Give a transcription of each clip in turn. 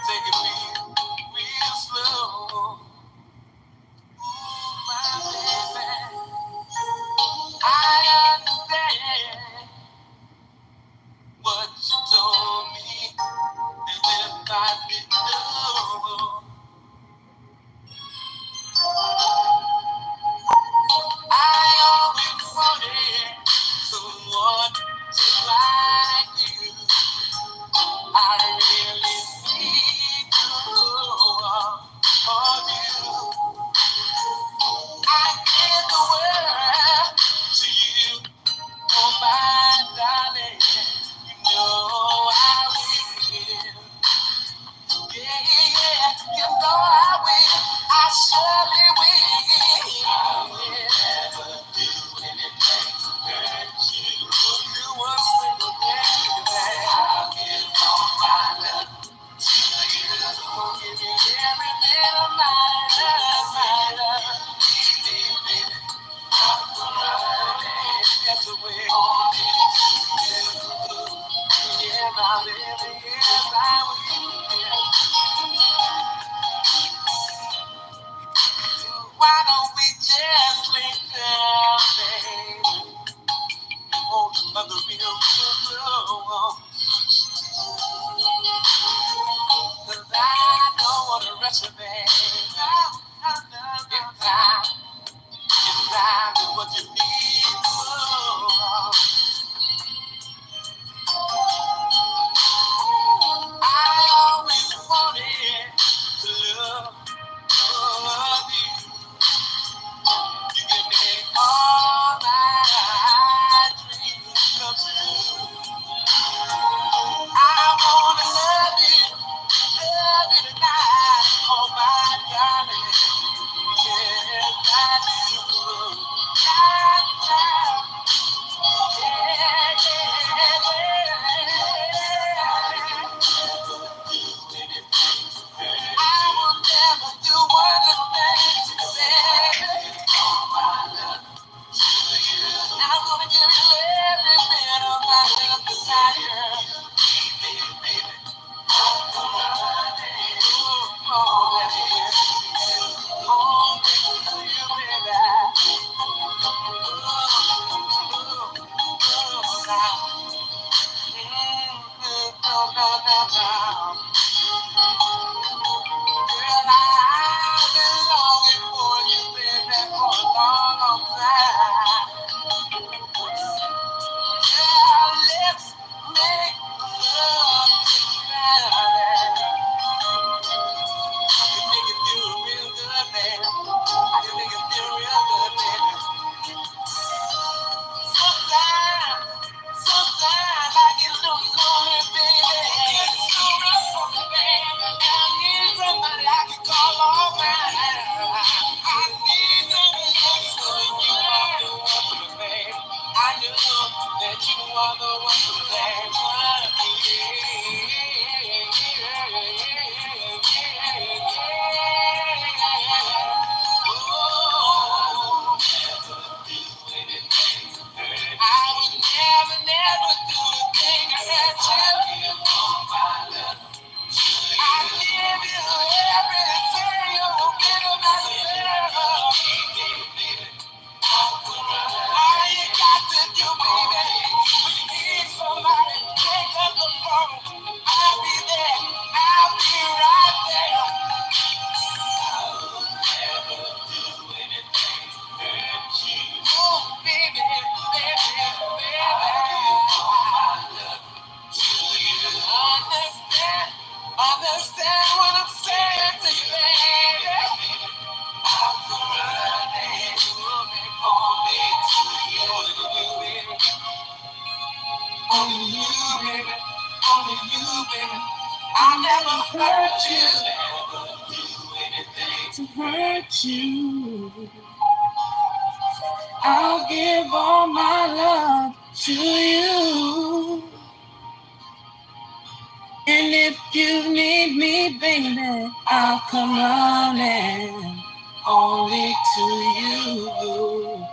Take it real slow. My baby, I understand what you told me, and if I didn't know, I always wanted someone just like you. I really need to hold you. I give the world to you, oh my darling. You know I will. Yeah, yeah, you know I will. I surely will. I will never do anything to hurt you. You were single, baby. I'll give all my love to you. Gonna give you every bit of my love. Baby, I'm running. That's the way all this is. Yeah, my baby, yes, I will. Why don't we just lay down, baby? Hold another real good. Cause I don't wanna rush you, baby. If time is what you need. I always wanted to love you. You can make all my dreams come true. I wanna love you tonight, oh my darling. Yes, I do. I will never do one little thing to baby. I'm gonna give you every bit of my little desire. Oh, you, baby. No. Girl, I've been longing for you, baby, for a long time. Yeah, let's make love tonight. I can make it feel real good, baby. I can make it feel real good, baby. Sometimes I get so lonely, baby. It's so rough for me, baby. And I need somebody I can call on mine. I need somebody so you are the one for me, baby. I know that you are the one for me, baby. Oh, I would never do a thing to hurt you. I give you everything you get about love. All you got to do, baby, when you need somebody, pick up the phone. I'll be there. I'll be right there. Oh, baby, understand what I'm saying to you, baby. I'm running, only you, baby. Only you, baby. I never hurt you to hurt you. I'll give all my love to you. And if you need me, baby, I'll come running only to you.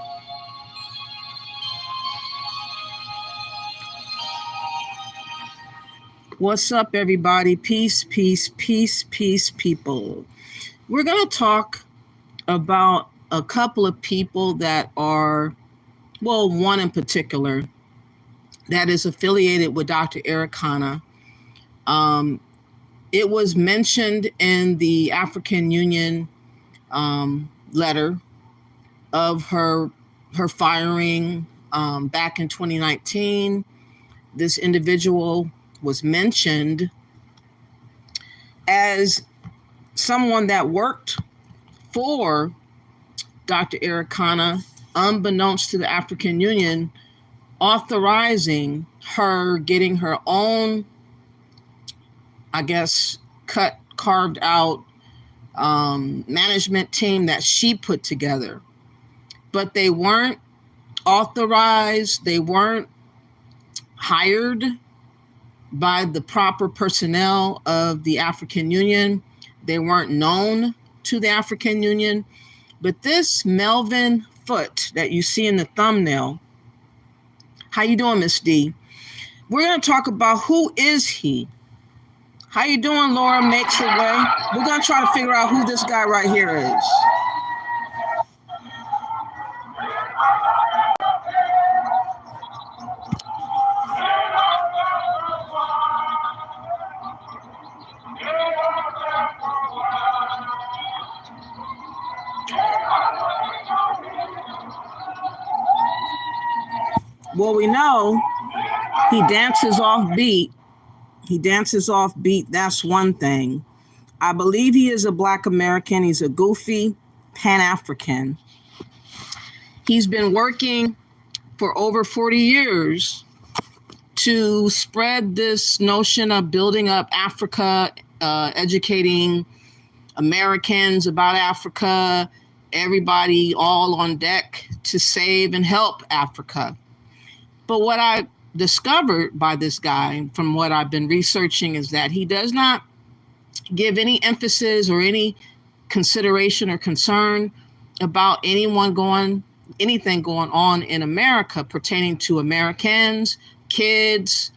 What's up, everybody? Peace, peace, peace, peace, people. We're going to talk about a couple of people that are, well, one in particular that is affiliated with Dr. Arikana. It was mentioned in the African Union letter of her firing back in 2019. This individual was mentioned as someone that worked for Dr. Arikana, unbeknownst to the African Union, authorizing her getting her own, I guess, carved out management team that she put together. But they weren't authorized, they weren't hired by the proper personnel of the African Union. They weren't known to the African Union. But this Melvin Foote that you see in the thumbnail, how you doing, Miss D? We're going to talk about who is he. How you doing, Laura Makes It Way? We're going to try to figure out who this guy right here is. Well, we know he dances off beat. That's one thing. I believe he is a Black American. He's a goofy Pan-African. He's been working for over 40 years to spread this notion of building up Africa, educating Americans about Africa, everybody all on deck to save and help Africa. But what I discovered by this guy, from what I've been researching, is that he does not give any emphasis or any consideration or concern about anything going on in America pertaining to Americans, kids,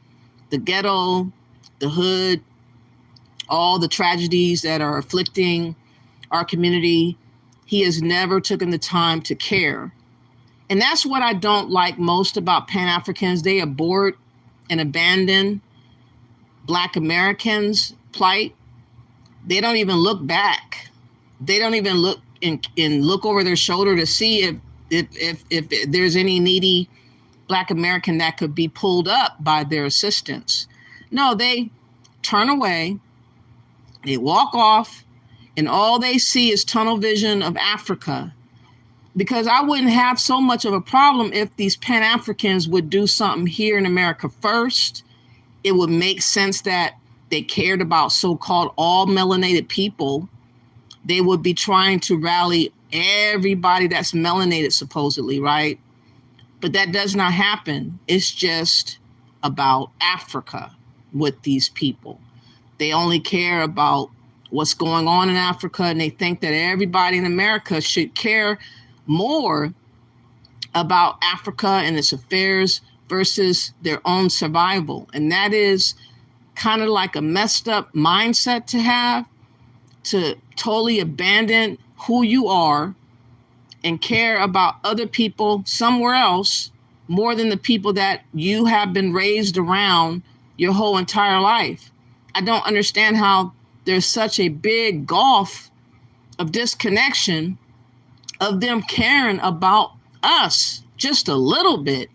the ghetto, the hood, all the tragedies that are afflicting our community. He has never taken the time to care. And that's what I don't like most about Pan-Africans. They abort and abandon Black Americans' plight. They don't even look back. They don't even look look over their shoulder to see if there's any needy Black American that could be pulled up by their assistance. No, they turn away, they walk off, and all they see is tunnel vision of Africa. Because I wouldn't have so much of a problem if these Pan-Africans would do something here in America first. It would make sense that they cared about so-called all melanated people. They would be trying to rally everybody that's melanated, supposedly, right? But that does not happen. It's just about Africa with these people. They only care about what's going on in Africa, and they think that everybody in America should care more about Africa and its affairs versus their own survival. And that is kind of like a messed up mindset to have, to totally abandon who you are and care about other people somewhere else more than the people that you have been raised around your whole entire life. I don't understand how there's such a big gulf of disconnection of them caring about us just a little bit,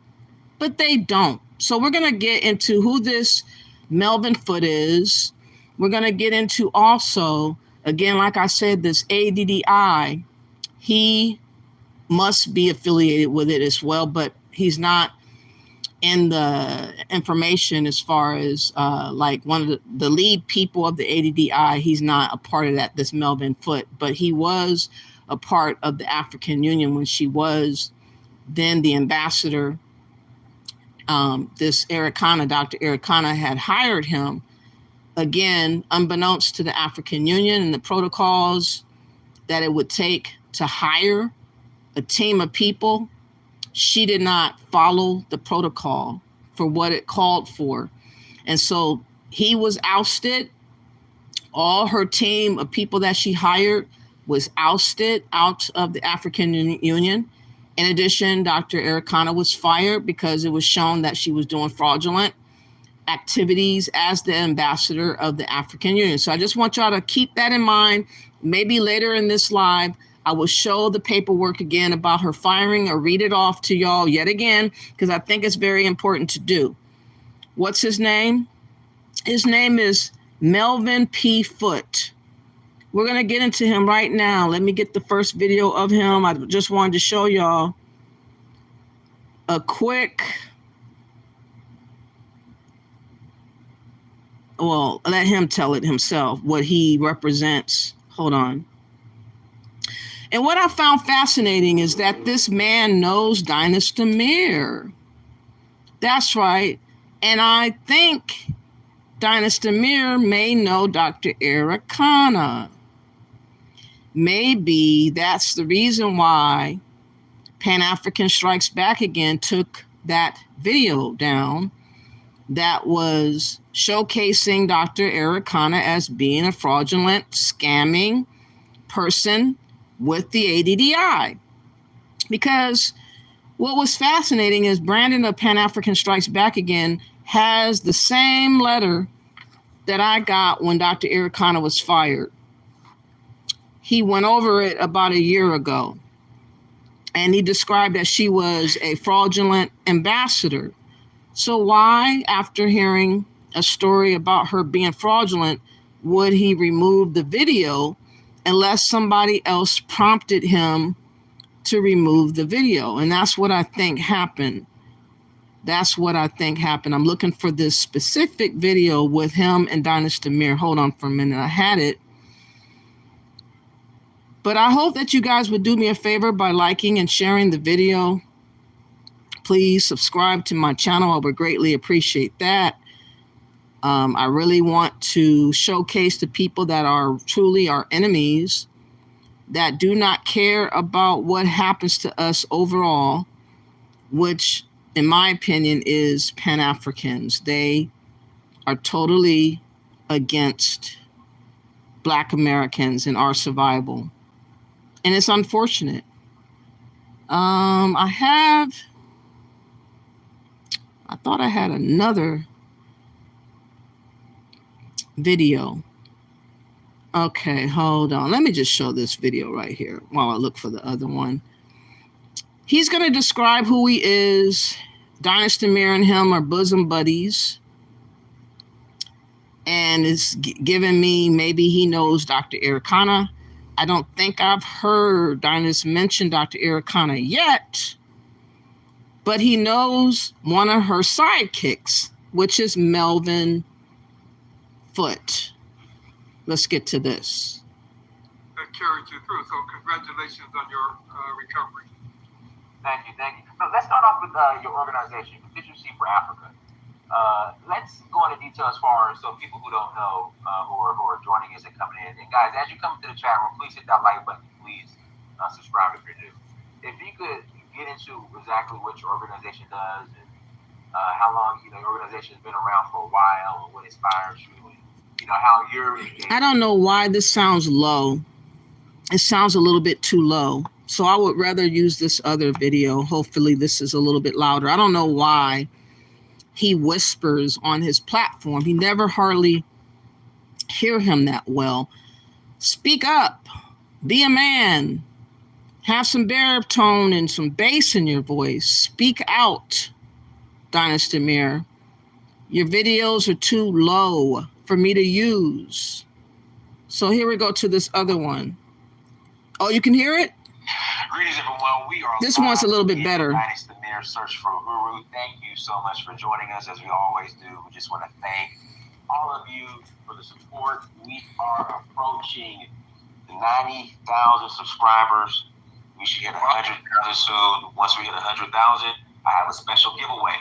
but they don't. So we're going to get into who this Melvin Foote is. We're going to get into also, again, like I said, this ADDI. He must be affiliated with it as well, but he's not in the information as far as like one of the lead people of the ADDI. He's not a part of that, this Melvin Foote, but he was a part of the African Union when she was then the ambassador. This Arikana, Dr. Arikana, had hired him, again, unbeknownst to the African Union and the protocols that it would take to hire a team of people. She did not follow the protocol for what it called for. And so He was ousted. All her team of people that she hired was ousted out of the African Union. In addition, Dr. Arikana was fired because it was shown that she was doing fraudulent activities as the ambassador of the African Union. So I just want y'all to keep that in mind. Maybe later in this live, I will show the paperwork again about her firing or read it off to y'all yet again, because I think it's very important to do. What's his name? His name is Melvin P. Foote. We're going to get into him right now. Let me get the first video of him. I just wanted to show y'all a quick, well, let him tell it himself, what he represents. Hold on. And what I found fascinating is that this man knows Dynasty Mir. That's right. And I think Dynasty Mir may know Dr. Arikana. Maybe that's the reason why Pan-African Strikes Back Again took that video down that was showcasing Dr. Arikana as being a fraudulent, scamming person with the ADDI. Because what was fascinating is Brandon of Pan-African Strikes Back Again has the same letter that I got when Dr. Arikana was fired. He went over it about a year ago, and he described that she was a fraudulent ambassador. So why, after hearing a story about her being fraudulent, would he remove the video unless somebody else prompted him to remove the video? And that's what I think happened. That's what I think happened. I'm looking for this specific video with him and Dynasty Mir. Hold on for a minute. I had it. But I hope that you guys would do me a favor by liking and sharing the video. Please subscribe to my channel. I would greatly appreciate that. I really want to showcase the people that are truly our enemies, that do not care about what happens to us overall, which, in my opinion, is Pan-Africans. They are totally against Black Americans and our survival. And it's unfortunate. I thought I had another video. Okay, hold on. Let me just show this video right here while I look for the other one. He's going to describe who he is. Dynasty Mir and him are bosom buddies. And it's giving me, maybe he knows Dr. Arikana. I don't think I've heard Dynasty mention Dr. Arikana yet, but he knows one of her sidekicks, which is Melvin Foote. Let's get to this. That carried you through, so congratulations on your recovery. Thank you, thank you. So let's start off with your organization, Efficiency for Africa. Let's go into detail as far as, so people who don't know who are joining us and coming in. And guys, as you come to the chat room, please hit that like button. Please subscribe if you're new. If you could get into exactly what your organization does and how long your organization has been around for a while and what inspires you, and how you're engaged. I don't know why this sounds low. It sounds a little bit too low. So I would rather use this other video. Hopefully this is a little bit louder. I don't know why he whispers on his platform. He never hardly hear him that well. Speak up. Be a man. Have some baritone and some bass in your voice. Speak out, Dynasty Mir. Your videos are too low for me to use. So here we go to this other one. Oh, you can hear it? Greetings, everyone. We are this one's a little bit better. Dynasty Mir, search for a guru. Thank you so much for joining us, as we always do. We just want to thank all of you for the support. We are approaching the 90,000 subscribers. We should hit 100,000 soon. Once we hit 100,000, I have a special giveaway.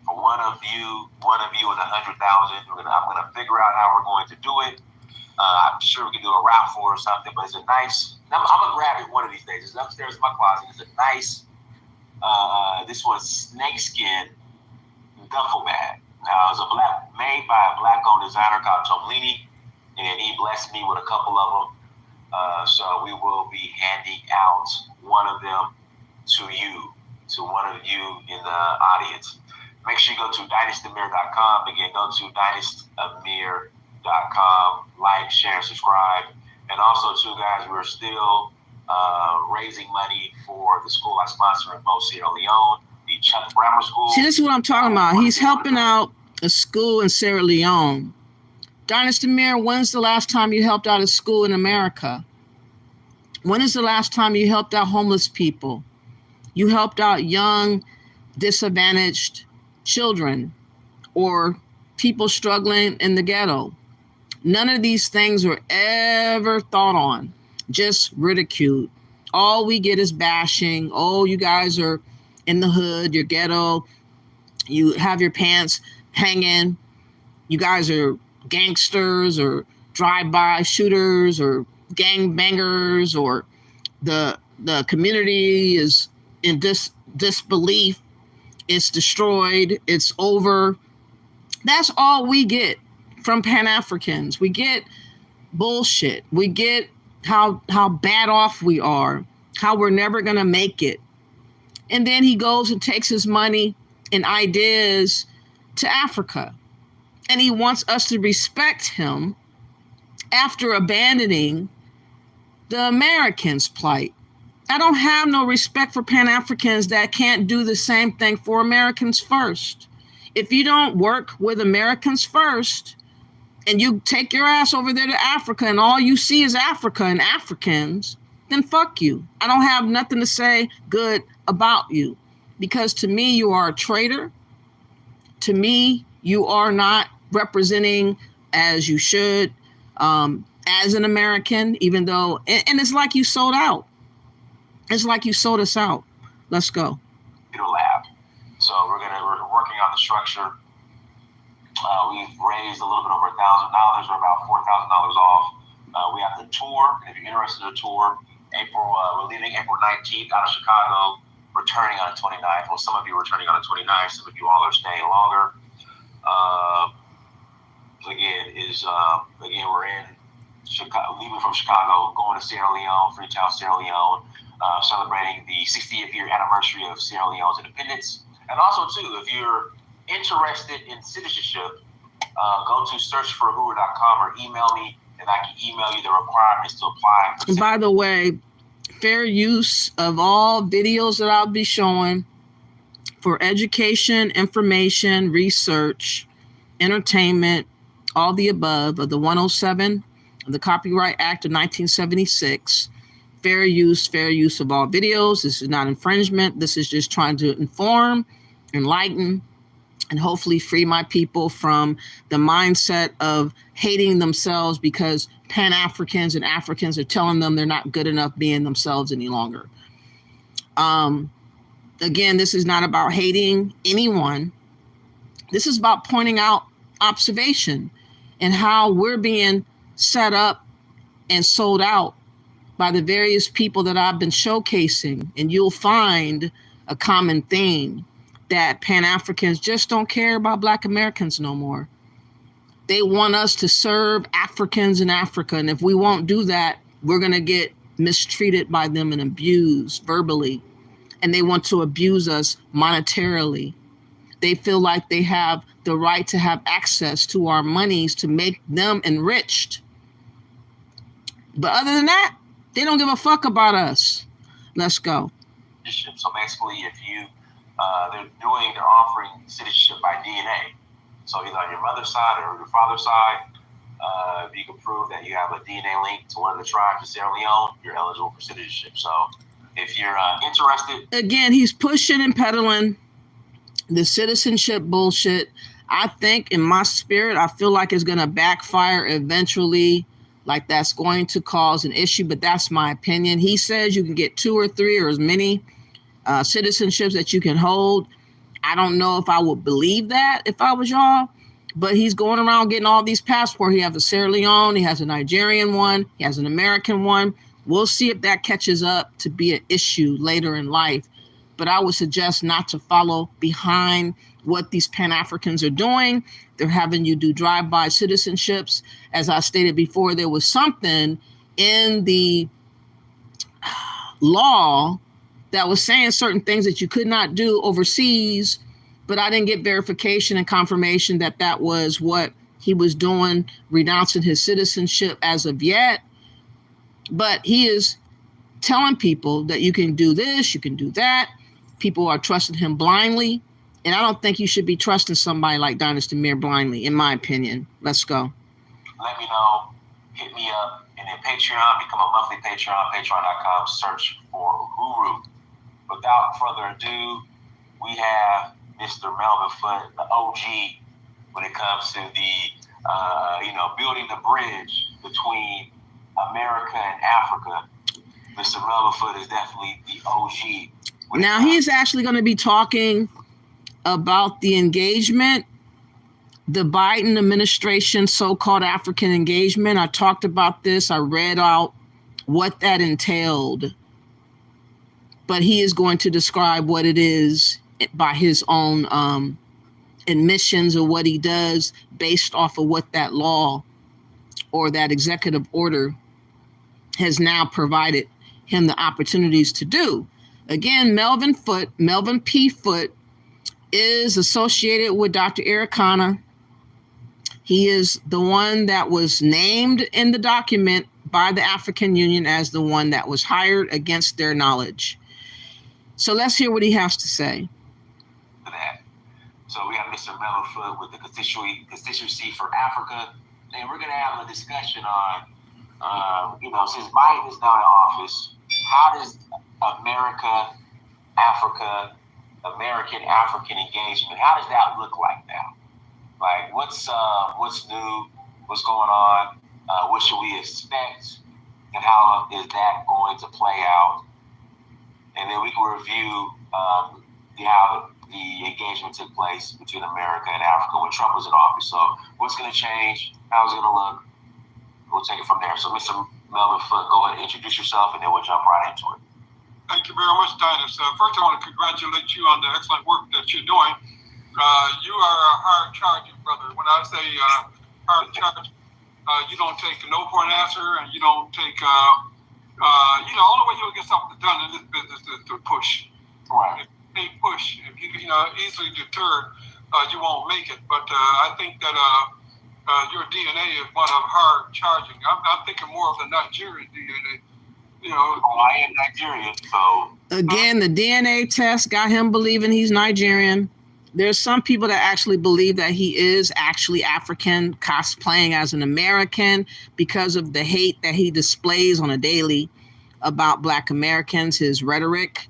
For one of you with 100,000. I'm gonna figure out how we're going to do it. I'm sure we can do a raffle or something, but it's a nice. I'm gonna grab it one of these days. It's upstairs in my closet. It's a nice. This one's snakeskin duffel bag. Now, it's made by a black-owned designer called Tomlini, and he blessed me with a couple of them. So we will be handing out one of them to one of you in the audience. Make sure you go to dynastymir.com. Again, go to dynastymir.com. Like, share, subscribe. And also, too, guys, we're still raising money for the school I sponsor in both Sierra Leone, the Chuck Grammar School. See, this is what I'm talking about. He's helping out a school in Sierra Leone. Dynasty Mir, when's the last time you helped out a school in America? When is the last time you helped out homeless people? You helped out young, disadvantaged children or people struggling in the ghetto. None of these things were ever thought on, just ridiculed. All we get is bashing. Oh, you guys are in the hood, you're ghetto, you have your pants hanging, you guys are gangsters or drive-by shooters or gang bangers, or the community is in disbelief, it's destroyed, it's over. That's all we get from Pan-Africans. We get bullshit. We get how bad off we are, how we're never going to make it. And then he goes and takes his money and ideas to Africa. And he wants us to respect him after abandoning the Americans' plight. I don't have no respect for Pan-Africans that can't do the same thing for Americans first. If you don't work with Americans first and you take your ass over there to Africa and all you see is Africa and Africans, then fuck you. I don't have nothing to say good about you, because to me, you are a traitor. To me, you are not representing as you should as an American, even though, and it's like you sold out. It's like you sold us out. Let's go. Lab. So we're working on the structure. We've raised a little bit over $1,000, or about $4,000 off. We have the tour. If you're interested in the tour, we're leaving April 19th out of Chicago, returning on the 29th. Well, some of you are returning on the 29th. Some of you all are staying longer. Again, we're in Chicago, leaving from Chicago, going to Sierra Leone, Freetown, Sierra Leone, celebrating the 60th year anniversary of Sierra Leone's independence. And also, too, if you're interested in citizenship, go to searchforwho.com or email me, and I can email you the requirements to apply. And by the way, fair use of all videos that I'll be showing for education, information, research, entertainment, all the above of the 107 of the Copyright Act of 1976. Fair use of all videos. This is not infringement. This is just trying to inform, enlighten, and hopefully free my people from the mindset of hating themselves because Pan-Africans and Africans are telling them they're not good enough being themselves any longer. Again, this is not about hating anyone. This is about pointing out observation and how we're being set up and sold out by the various people that I've been showcasing. And you'll find a common theme that Pan-Africans just don't care about Black Americans no more. They want us to serve Africans in Africa. And if we won't do that, we're going to get mistreated by them and abused verbally. And they want to abuse us monetarily. They feel like they have the right to have access to our monies to make them enriched. But other than that, they don't give a fuck about us. Let's go. So basically, if you, they're offering citizenship by DNA. So either on your mother's side or your father's side, if you can prove that you have a DNA link to one of the tribes of Sierra Leone, you're eligible for citizenship. So if you're interested. Again, he's pushing and peddling the citizenship bullshit. I think in my spirit, I feel like it's going to backfire eventually. Like that's going to cause an issue, but that's my opinion. He says you can get 2 or 3 or as many citizenships that you can hold. I don't know if I would believe that if I was y'all, but he's going around getting all these passports. He has a Sierra Leone, he has a Nigerian one, he has an American one. We'll see if that catches up to be an issue later in life. But I would suggest not to follow behind what these Pan-Africans are doing. They're having you do drive-by citizenships. As I stated before, there was something in the law that was saying certain things that you could not do overseas, but I didn't get verification and confirmation that that was what he was doing, renouncing his citizenship as of yet. But he is telling people that you can do this, you can do that. People are trusting him blindly. And I don't think you should be trusting somebody like Dynasty Mir blindly, in my opinion. Let's go. Let me know. Hit me up. And then Patreon, become a monthly Patreon, patreon.com, search for Uhuru. Without further ado, we have Mr. Melvin Foote, the OG, when it comes to the, building the bridge between America and Africa. Mr. Melvin Foote is definitely the OG. Now, he's actually going to be talking about the engagement, the Biden administration so-called African engagement. I talked about this. I read out what that entailed. But he is going to describe what it is by his own admissions of what he does based off of what that law or that executive order has now provided him the opportunities to do. Again, Melvin P. Foote, is associated with Dr. Arikana. He is the one that was named in the document by the African Union as the one that was hired against their knowledge. So let's hear what he has to say. So we have Mr. Melvin Foote with the Constituency for Africa, and we're going to have a discussion on, since Biden is now in office, how does American-African engagement, how does that look like now? Like, what's new? What's going on? What should we expect? And how is that going to play out? And then we can review how the engagement took place between America and Africa when Trump was in office. So what's going to change? How's it going to look? We'll take it from there. So Mr. Melvin Foote, go ahead and introduce yourself, and then we'll jump right into it. Thank you very much, Dinus. First, I want to congratulate you on the excellent work that you're doing. You are a hard-charging brother. When I say hard-charging, you don't take no for an answer, and you don't take, the only way you'll get something done in this business is to push. Right. If you push, if you easily deterred, you won't make it. But I think that your DNA is one of hard charging. I'm thinking more of the Nigerian DNA. I am Nigerian, so. Again, the DNA test got him believing he's Nigerian. There's some people that actually believe that he is actually African, cosplaying as an American because of the hate that he displays on a daily about Black Americans, his rhetoric,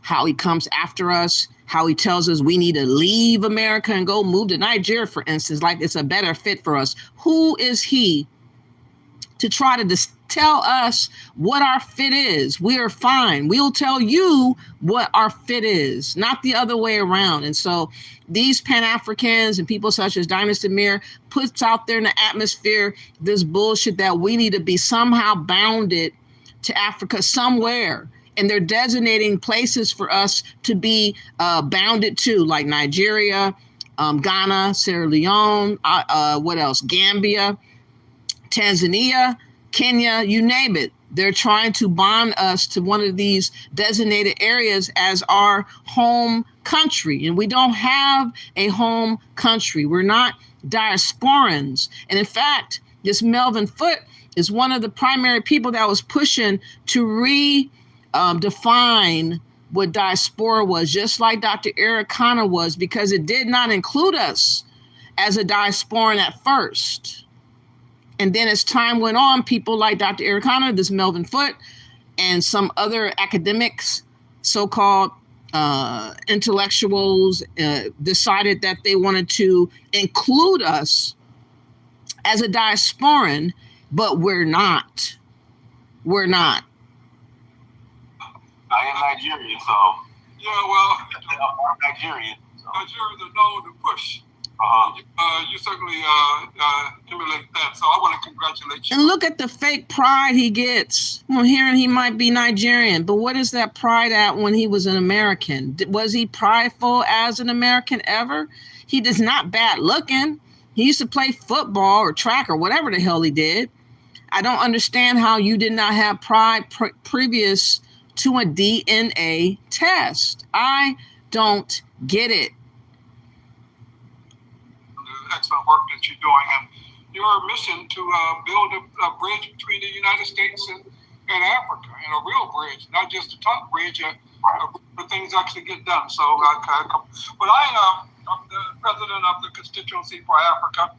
how he comes after us, how he tells us we need to leave America and go move to Nigeria, for instance, like it's a better fit for us. Who is he to try to tell us what our fit is? We are fine. We'll tell you what our fit is, not the other way around. And so these Pan-Africans and people such as Dynasty Mir puts out there in the atmosphere this bullshit that we need to be somehow bounded to Africa somewhere. And they're designating places for us to be bounded to, like Nigeria, Ghana, Sierra Leone, what else? Gambia, Tanzania, Kenya, you name it. They're trying to bond us to one of these designated areas as our home country. And we don't have a home country. We're not diasporans. And in fact, this Melvin Foote is one of the primary people that was pushing to redefine what diaspora was, just like Dr. Arikana was, because it did not include us as a diasporan at first. And then as time went on, people like Dr. Arikana, this Melvin Foote, and some other academics, so-called intellectuals, decided that they wanted to include us as a diasporan, but we're not. We're not. I am Nigerian, so. Yeah, well. I'm Nigerian. So. Nigerians are known to push. Uh-huh. You certainly emulate that. So I want to congratulate congratulate you. And look at the fake pride he gets when hearing he might be Nigerian. But what is that pride at when he was an American? Was he prideful as an American ever? He is not bad looking. He used to play football or track or whatever the hell he did. I don't understand how you did not have pride previous to a DNA test. I don't get it. The excellent work that you're doing, and your mission to build a bridge between the United States and Africa, and a real bridge, not just a talk bridge, where things actually get done. So, but I'm the president of the Constituency for Africa.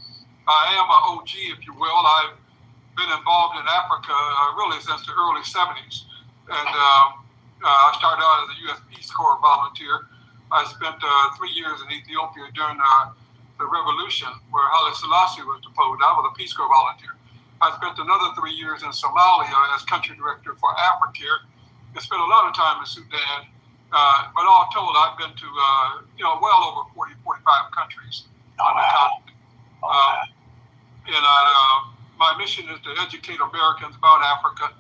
I am an OG, if you will. I've been involved in Africa really since the early 70s. And I started out as a U.S. Peace Corps volunteer. I spent 3 years in Ethiopia during the revolution where Haile Selassie was deposed. I was a Peace Corps volunteer. I spent another 3 years in Somalia as country director for Africare. I spent a lot of time in Sudan. But all told, I've been to well over 40, 45 countries on the continent. My mission is to educate Americans about Africa,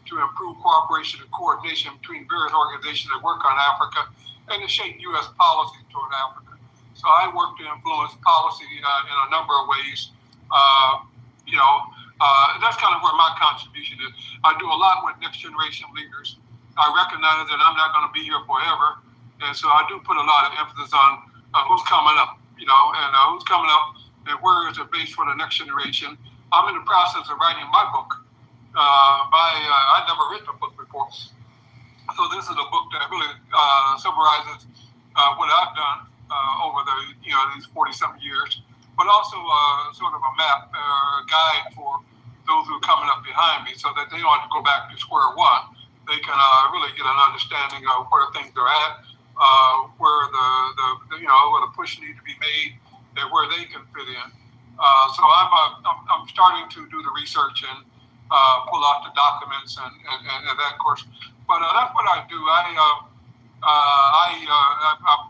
to improve cooperation and coordination between various organizations that work on Africa, and to shape U.S. policy toward Africa. So I work to influence policy in a number of ways. That's kind of where my contribution is. I do a lot with next generation leaders. I recognize that I'm not going to be here forever, and so I do put a lot of emphasis on who's coming up, and who's coming up, and where is the base for the next generation. I'm in the process of writing my book. I'd never written a book before, so this is a book that really summarizes what I've done over these 40-something years, but also sort of a map, guide for those who are coming up behind me, so that they don't have to go back to square one. They can really get an understanding of where things are at, where the push needs to be made, and where they can fit in. So I'm starting to do the research and pull out the documents and that course. But that's what I do. I'm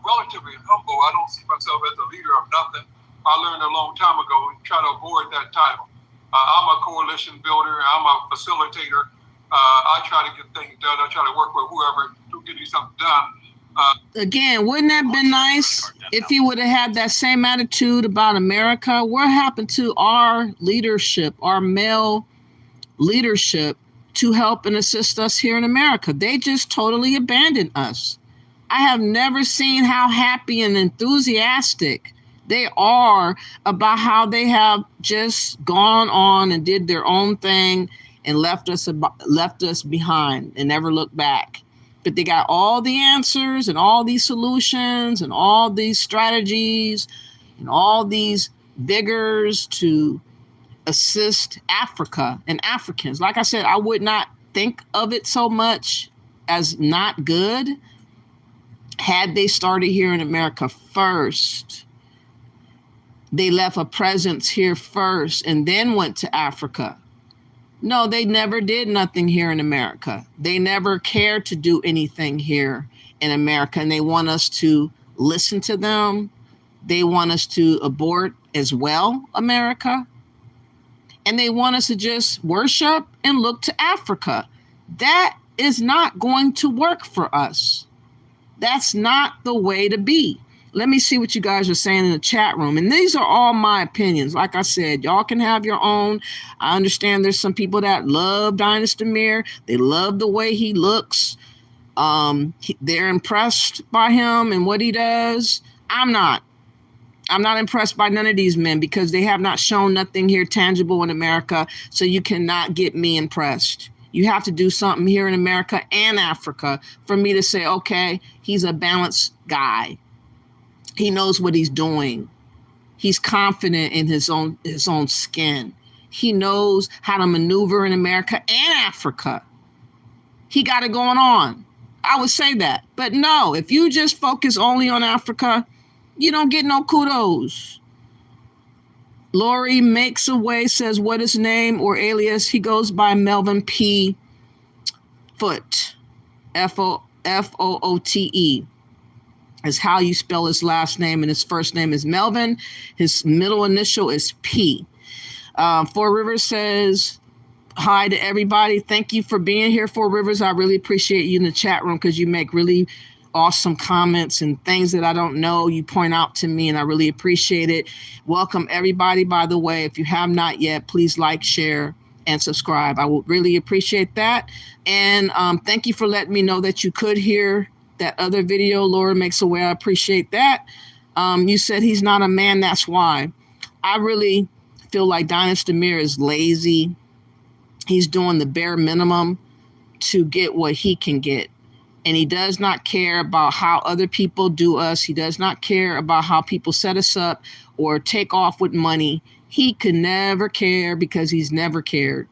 relatively humble. I don't see myself as a leader of nothing. I learned a long time ago to try to avoid that title. I'm a coalition builder. I'm a facilitator. I try to get things done. I try to work with whoever to get you something done. Again, wouldn't that have been nice if he would have had that same attitude about America? What happened to our leadership, our male leadership, to help and assist us here in America? They just totally abandoned us. I have never seen how happy and enthusiastic they are about how they have just gone on and did their own thing and left us behind and never looked back. But they got all the answers and all these solutions and all these strategies and all these vigors to assist Africa and Africans. Like I said, I would not think of it so much as not good had they started here in America first. They left a presence here first and then went to Africa. No, they never did nothing here in America. They never cared to do anything here in America, and they want us to listen to them. They want us to abort as well, America. And they want us to just worship and look to Africa. That is not going to work for us. That's not the way to be. Let me see what you guys are saying in the chat room. And these are all my opinions. Like I said, y'all can have your own. I understand there's some people that love Dynasty Mir. They love the way he looks. They're impressed by him and what he does. I'm not impressed by none of these men because they have not shown nothing here tangible in America. So you cannot get me impressed. You have to do something here in America and Africa for me to say, okay, he's a balanced guy. He knows what he's doing. He's confident in his own skin. He knows how to maneuver in America and Africa. He got it going on. I would say that. But no, if you just focus only on Africa, you don't get no kudos. Lori Makes a Way says, what is name or alias? He goes by Melvin P. Foote. Foote. Is how you spell his last name, and his first name is Melvin. His middle initial is P. Four Rivers says, hi to everybody. Thank you for being here, Four Rivers. I really appreciate you in the chat room because you make really awesome comments and things that I don't know. You point out to me, and I really appreciate it. Welcome, everybody, by the way. If you have not yet, please like, share, and subscribe. I would really appreciate that. And thank you for letting me know that you could hear that other video. Laura Makes a Way. I appreciate that. You said he's not a man. That's why. I really feel like Dynasty Demir is lazy. He's doing the bare minimum to get what he can get. And he does not care about how other people do us. He does not care about how people set us up or take off with money. He could never care because he's never cared.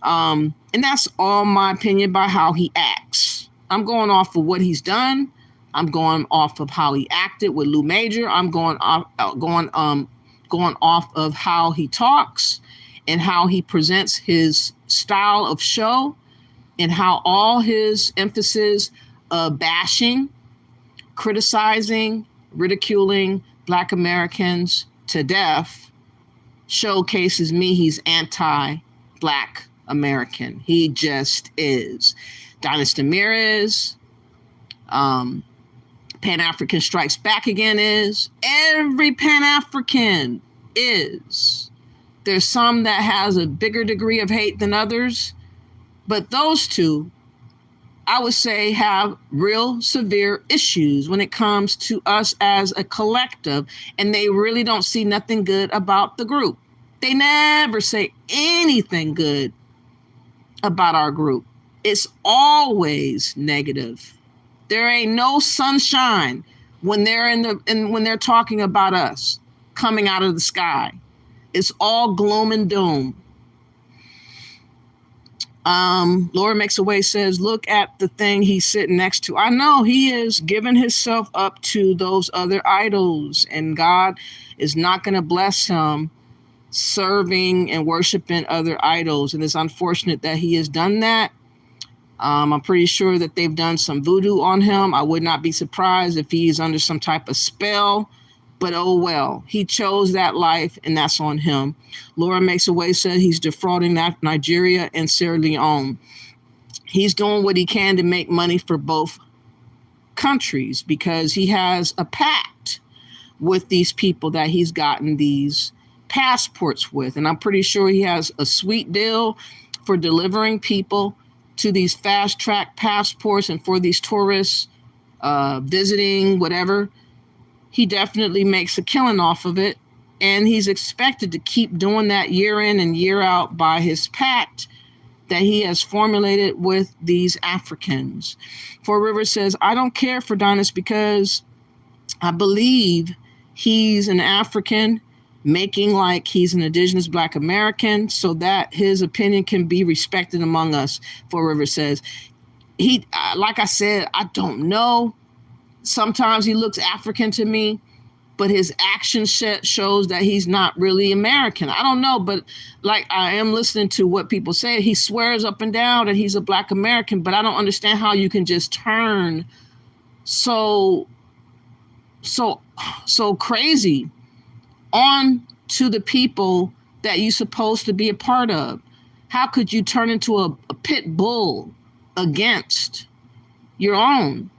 And that's all my opinion by how he acts. I'm going off of what he's done. I'm going off of how he acted with Lou Major. I'm going off of how he talks and how he presents his style of show, and how all his emphasis of bashing, criticizing, ridiculing Black Americans to death showcases me. He's anti-Black American. He just is. Dynasty Demir is. Pan-African Strikes Back Again is. Every Pan-African is. There's some that has a bigger degree of hate than others, but those two, I would say, have real severe issues when it comes to us as a collective, and they really don't see nothing good about the group. They never say anything good about our group. It's always negative. There ain't no sunshine when they're when they're talking about us coming out of the sky. It's all gloom and doom. Laura Makes a Way says, look at the thing he's sitting next to. I know he is giving himself up to those other idols, and God is not going to bless him serving and worshiping other idols. And it's unfortunate that he has done that. I'm pretty sure that they've done some voodoo on him. I would not be surprised if he's under some type of spell. But oh well, he chose that life, and that's on him. Laura Makes a Way said he's defrauding Nigeria and Sierra Leone. He's doing what he can to make money for both countries because he has a pact with these people that he's gotten these passports with. And I'm pretty sure he has a sweet deal for delivering people to these fast track passports and for these tourists visiting, whatever. He definitely makes a killing off of it, and he's expected to keep doing that year in and year out by his pact that he has formulated with these Africans. Four Rivers says, I don't care for Donis because I believe he's an African making like he's an indigenous Black American so that his opinion can be respected among us. Four Rivers says, he, like I said, I don't know. Sometimes he looks African to me, but his action shows that he's not really American. I don't know, but like I am listening to what people say. He swears up and down that he's a Black American, but I don't understand how you can just turn so crazy on to the people that you're supposed to be a part of. How could you turn into a pit bull against your own?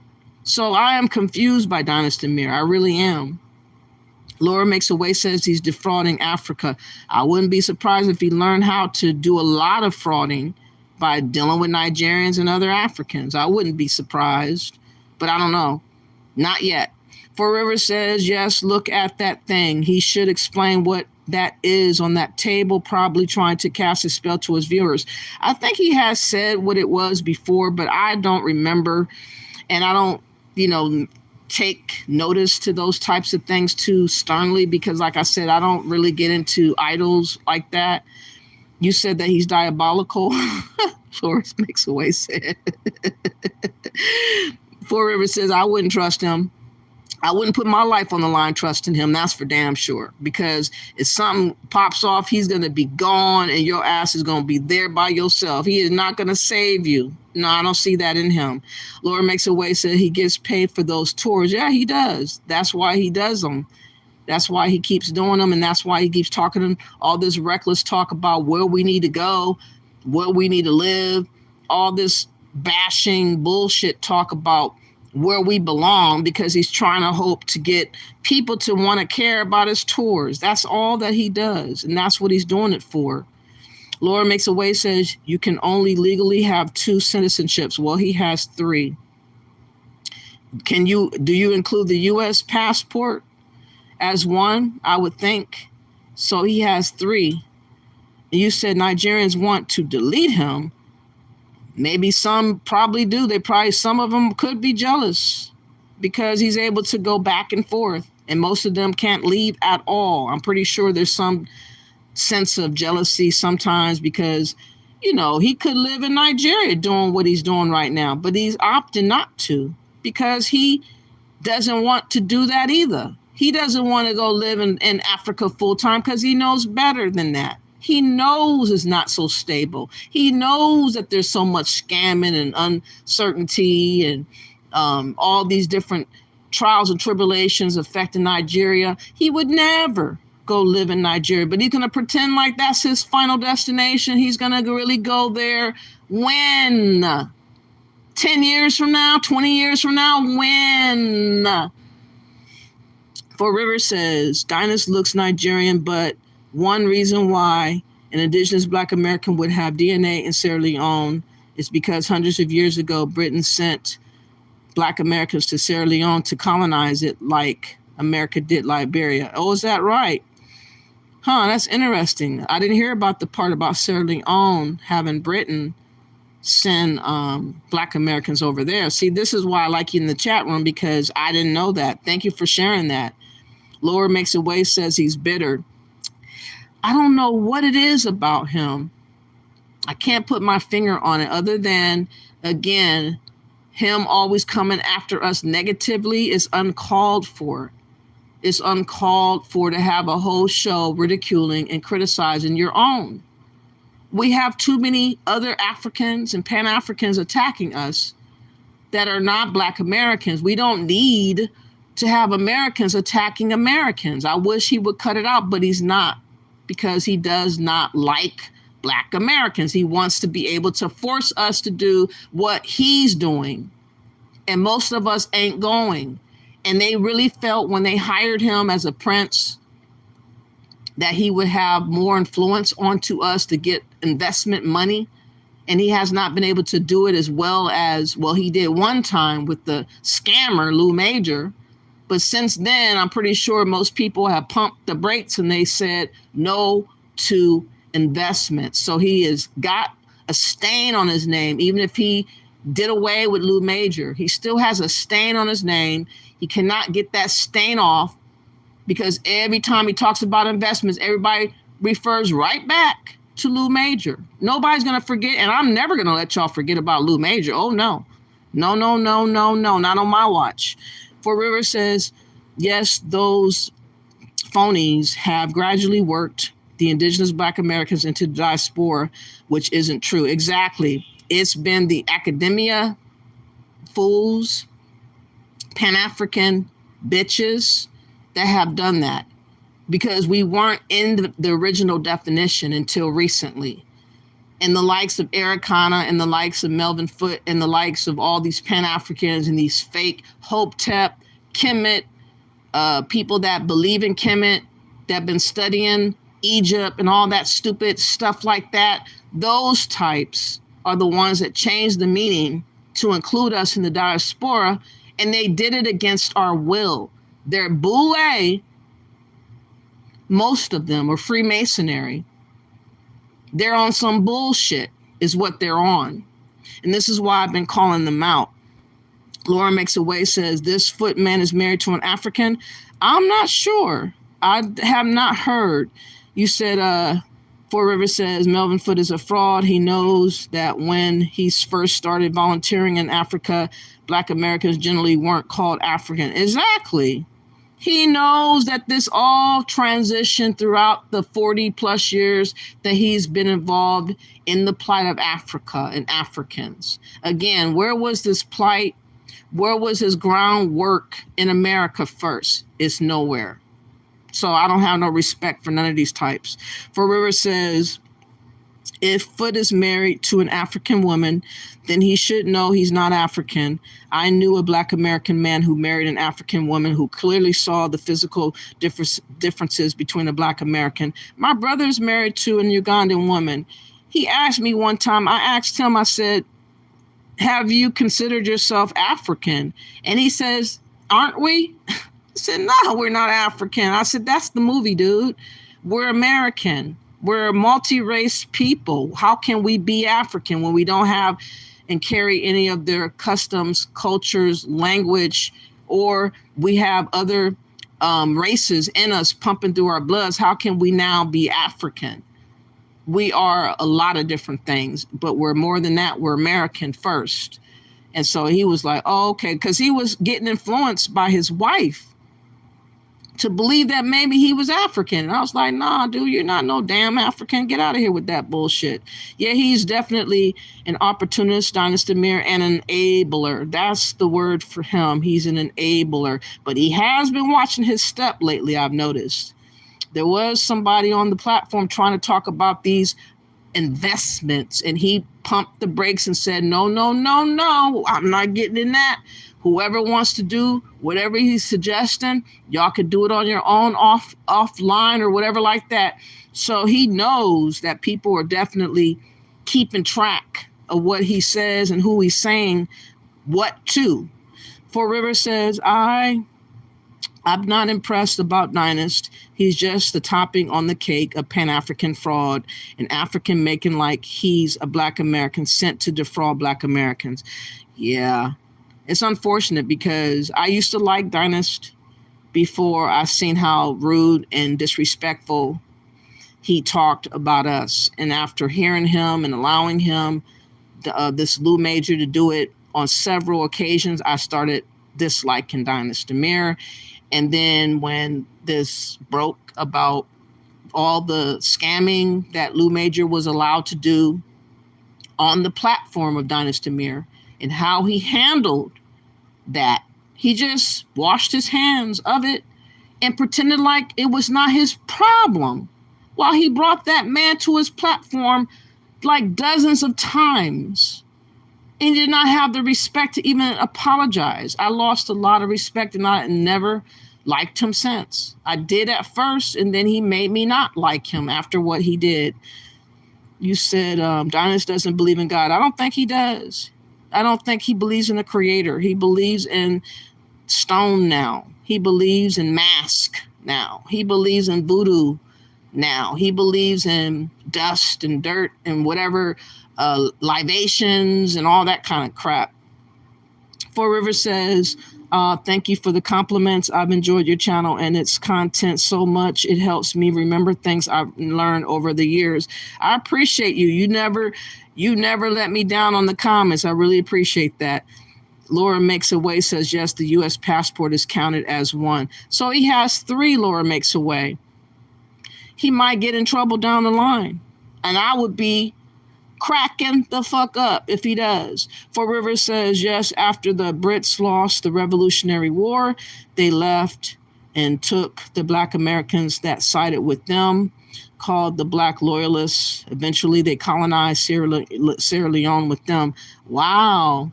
So I am confused by Dynasty Demir. I really am. Laura Makes a Way says he's defrauding Africa. I wouldn't be surprised if he learned how to do a lot of frauding by dealing with Nigerians and other Africans. I wouldn't be surprised, but I don't know. Not yet. Four Rivers says, yes, look at that thing. He should explain what that is on that table, probably trying to cast a spell to his viewers. I think he has said what it was before, but I don't remember. And I don't, take notice to those types of things too sternly because, like I said, I don't really get into idols like that. You said that he's diabolical. Flores Makes a Way said. Four Rivers says, I wouldn't trust him. I wouldn't put my life on the line trusting him. That's for damn sure. Because if something pops off, he's going to be gone and your ass is going to be there by yourself. He is not going to save you. No, I don't see that in him. Laura Makes a Way said he gets paid for those tours. Yeah, he does. That's why he does them. That's why he keeps doing them, and that's why he keeps talking all this reckless talk about where we need to go, where we need to live, all this bashing bullshit talk about where we belong, because he's trying to hope to get people to want to care about his tours. That's all that he does, and that's what he's doing it for. Laura Makes a Way says you can only legally have 2 citizenships. Well, he has 3. Do you include the U.S. passport as one? I would think. So he has 3. And you said Nigerians want to delete him. Maybe some probably do. Some of them could be jealous because he's able to go back and forth, and most of them can't leave at all. I'm pretty sure there's some sense of jealousy sometimes because, he could live in Nigeria doing what he's doing right now, but he's opting not to because he doesn't want to do that either. He doesn't want to go live in Africa full time because he knows better than that. He knows it's not so stable. He knows that there's so much scamming and uncertainty and all these different trials and tribulations affecting Nigeria. He would never go live in Nigeria, but he's going to pretend like that's his final destination. He's going to really go there when? 10 years from now, 20 years from now, when? For River says, Dynas looks Nigerian, but one reason why an indigenous Black American would have DNA in Sierra Leone is because hundreds of years ago, Britain sent Black Americans to Sierra Leone to colonize it like America did Liberia. Oh, is that right? That's interesting. I didn't hear about the part about Sierra Leone having Britain send Black Americans over there. See, this is why I like you in the chat room, because I didn't know that. Thank you for sharing that. Laura Makes a Way says he's bitter. I don't know what it is about him. I can't put my finger on it other than, again, him always coming after us negatively is uncalled for. It's uncalled for to have a whole show ridiculing and criticizing your own. We have too many other Africans and Pan-Africans attacking us that are not Black Americans. We don't need to have Americans attacking Americans. I wish he would cut it out, but he's not, because he does not like Black Americans. He wants to be able to force us to do what he's doing. And most of us ain't going. And they really felt when they hired him as a prince that he would have more influence onto us to get investment money. And he has not been able to do it as well he did one time with the scammer, Lou Major. But since then, I'm pretty sure most people have pumped the brakes and they said no to investment. So he has got a stain on his name. Even if he did away with Lou Major, he still has a stain on his name. He cannot get that stain off because every time he talks about investments, everybody refers right back to Lou Major. Nobody's going to forget, and I'm never going to let y'all forget about Lou Major. Oh, no. No, not on my watch. For River says, yes, those phonies have gradually worked the indigenous Black Americans into the diaspora, which isn't true. Exactly. It's been the academia fools, Pan-African bitches that have done that, because we weren't in the original definition until recently. And the likes of Arikana and the likes of Melvin Foote and the likes of all these Pan-Africans and these fake Hopetep, Kemet, people that believe in Kemet, that have been studying Egypt and all that stupid stuff like that, those types are the ones that changed the meaning to include us in the diaspora, and they did it against our will. They're boule, most of them are Freemasonry. They're on some bullshit is what they're on. And this is why I've been calling them out. Laura Makes a Way says, this Foote man is married to an African. I'm not sure. I have not heard. You said, Four River says, Melvin Foote is a fraud. He knows that when he first started volunteering in Africa, Black Americans generally weren't called African. Exactly. He knows that this all transitioned throughout the 40 plus years that he's been involved in the plight of Africa and Africans. Again, where was this plight? Where was his groundwork in America first? It's nowhere. So I don't have no respect for none of these types. For River says, if Foote is married to an African woman, then he should know he's not African. I knew a Black American man who married an African woman who clearly saw the physical differences between a Black American. My brother is married to an Ugandan woman. He asked me one time, I asked him, I said, have you considered yourself African? And he says, aren't we? I said, no, we're not African. I said, that's the movie, dude. We're American. We're multi-race people. How can we be African when we don't have and carry any of their customs, cultures, language, or we have other races in us pumping through our bloods? How can we now be African? We are a lot of different things, but we're more than that. We're American first. And so he was like, oh, okay, because he was getting influenced by his wife to believe that maybe he was African. And I was like, nah, dude, you're not no damn African. Get out of here with that bullshit. Yeah, he's definitely an opportunist, Dynasty Mir, and an enabler. That's the word for him. He's an enabler. But he has been watching his step lately, I've noticed. There was somebody on the platform trying to talk about these investments, and he pumped the brakes and said, no, no, no, no, I'm not getting in that. Whoever wants to do whatever he's suggesting, y'all could do it on your own offline or whatever like that. So he knows that people are definitely keeping track of what he says and who he's saying what to. For River says, I'm not impressed about Dynast. He's just the topping on the cake of Pan-African fraud, an African making like he's a Black American sent to defraud Black Americans. Yeah. It's unfortunate because I used to like Dynast before I seen how rude and disrespectful he talked about us. And after hearing him and allowing him, this Lou Major, to do it on several occasions, I started disliking Dynasty Mir. And then when this broke about all the scamming that Lou Major was allowed to do on the platform of Dynasty Mir and how he handled that, he just washed his hands of it and pretended like it was not his problem, while he brought that man to his platform like dozens of times and did not have the respect to even apologize. I lost a lot of respect and I never liked him since. I did at first, and then he made me not like him after what he did. You said Dynast doesn't believe in God. I don't think he does. I don't think he believes in a creator. He believes in stone now. He believes in mask now. He believes in voodoo now. He believes in dust and dirt and whatever, libations and all that kind of crap. For River says, thank you for the compliments. I've enjoyed your channel and its content so much. It helps me remember things I've learned over the years. I appreciate you. You never let me down on the comments. I really appreciate that. Laura Makes a Way says, yes, the U.S. passport is counted as one. So he has 3, Laura Makes a Way. He might get in trouble down the line. And I would be cracking the fuck up if he does. For River says, yes, after the Brits lost the Revolutionary War, they left and took the Black Americans that sided with them, called the Black Loyalists. Eventually, they colonized Sierra Leone with them. Wow.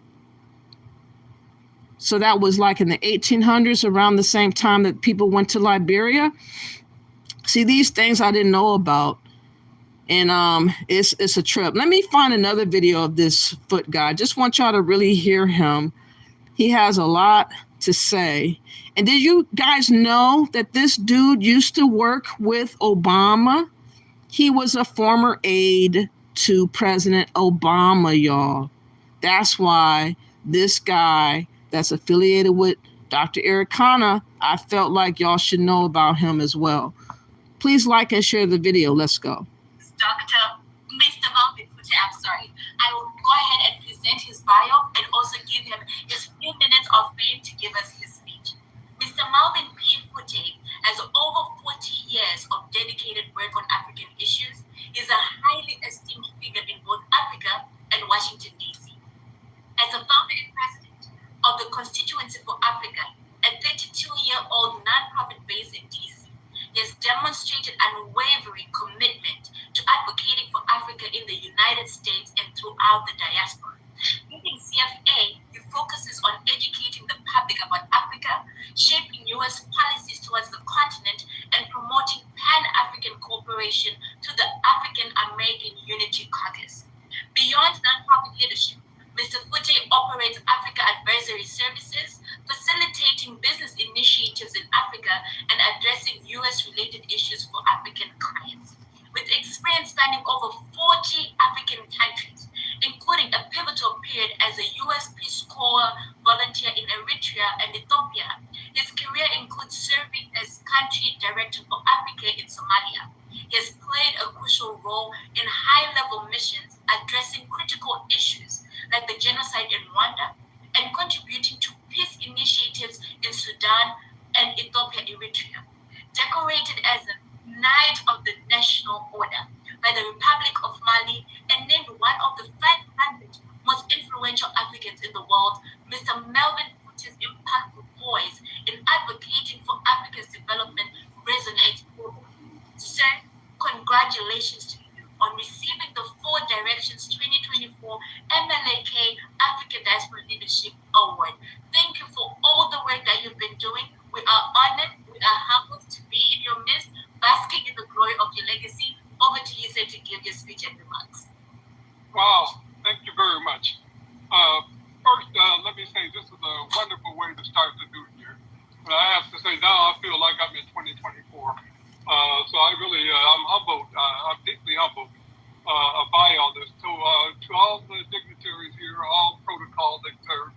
So that was like in the 1800s, around the same time that people went to Liberia. See, these things I didn't know about. And it's a trip. Let me find another video of this Foote guy. Just want y'all to really hear him. He has a lot to say. And did you guys know that this dude used to work with Obama? He was a former aide to President Obama, y'all. That's why this guy that's affiliated with Dr. Arikana, I felt like y'all should know about him as well. Please like and share the video. Let's go. Dr. Mr. Melvin Foote, I'm sorry. I will go ahead and present his bio and also give him his few minutes of fame to give us his speech. Mr. Melvin P. Foote has over 40 years of dedicated work on African issues. He's a highly esteemed figure in both Africa and Washington, D.C. As a founder and president of the Constituency for Africa, a 32-year-old nonprofit based in D.C., he throughout the diaspora. Leading CFA, he focuses on educating the public about Africa, shaping U.S. policies towards the continent, and promoting Pan-African cooperation to the African American Unity Caucus. Beyond nonprofit leadership, Mr. Foote operates Africa Advisory Services, facilitating business initiatives in Africa and addressing U.S.-related issues for African clients. With experience spanning over 40 African countries, including a pivotal period as a U.S. Peace Corps volunteer in Eritrea and Ethiopia, his career includes serving as country director for Africa in Somalia. He has played a crucial role in high-level missions addressing critical issues like the genocide in Rwanda and contributing to peace initiatives in Sudan and Ethiopia, Eritrea. Decorated as a Knight of the National Order by the Republic of Mali and named one of the 500 most influential Africans in the world, Mr. Melvin Foote's impactful voice in advocating for Africa's development resonates globally. Sir, congratulations to you on receiving the 4 Directions 2024 MLAK African Diaspora Leadership Award. Thank you for all the work that you've been doing. We are honored, we are humbled to be in your midst, basking in the glory of your legacy. Over to you, sir, to give your speech and remarks. Wow, thank you very much. First, let me say this is a wonderful way to start the new year. I have to say now I feel like I'm in 2024. So I really, I'm humbled. I'm deeply humbled by all this. So to all the dignitaries here, all protocols observed,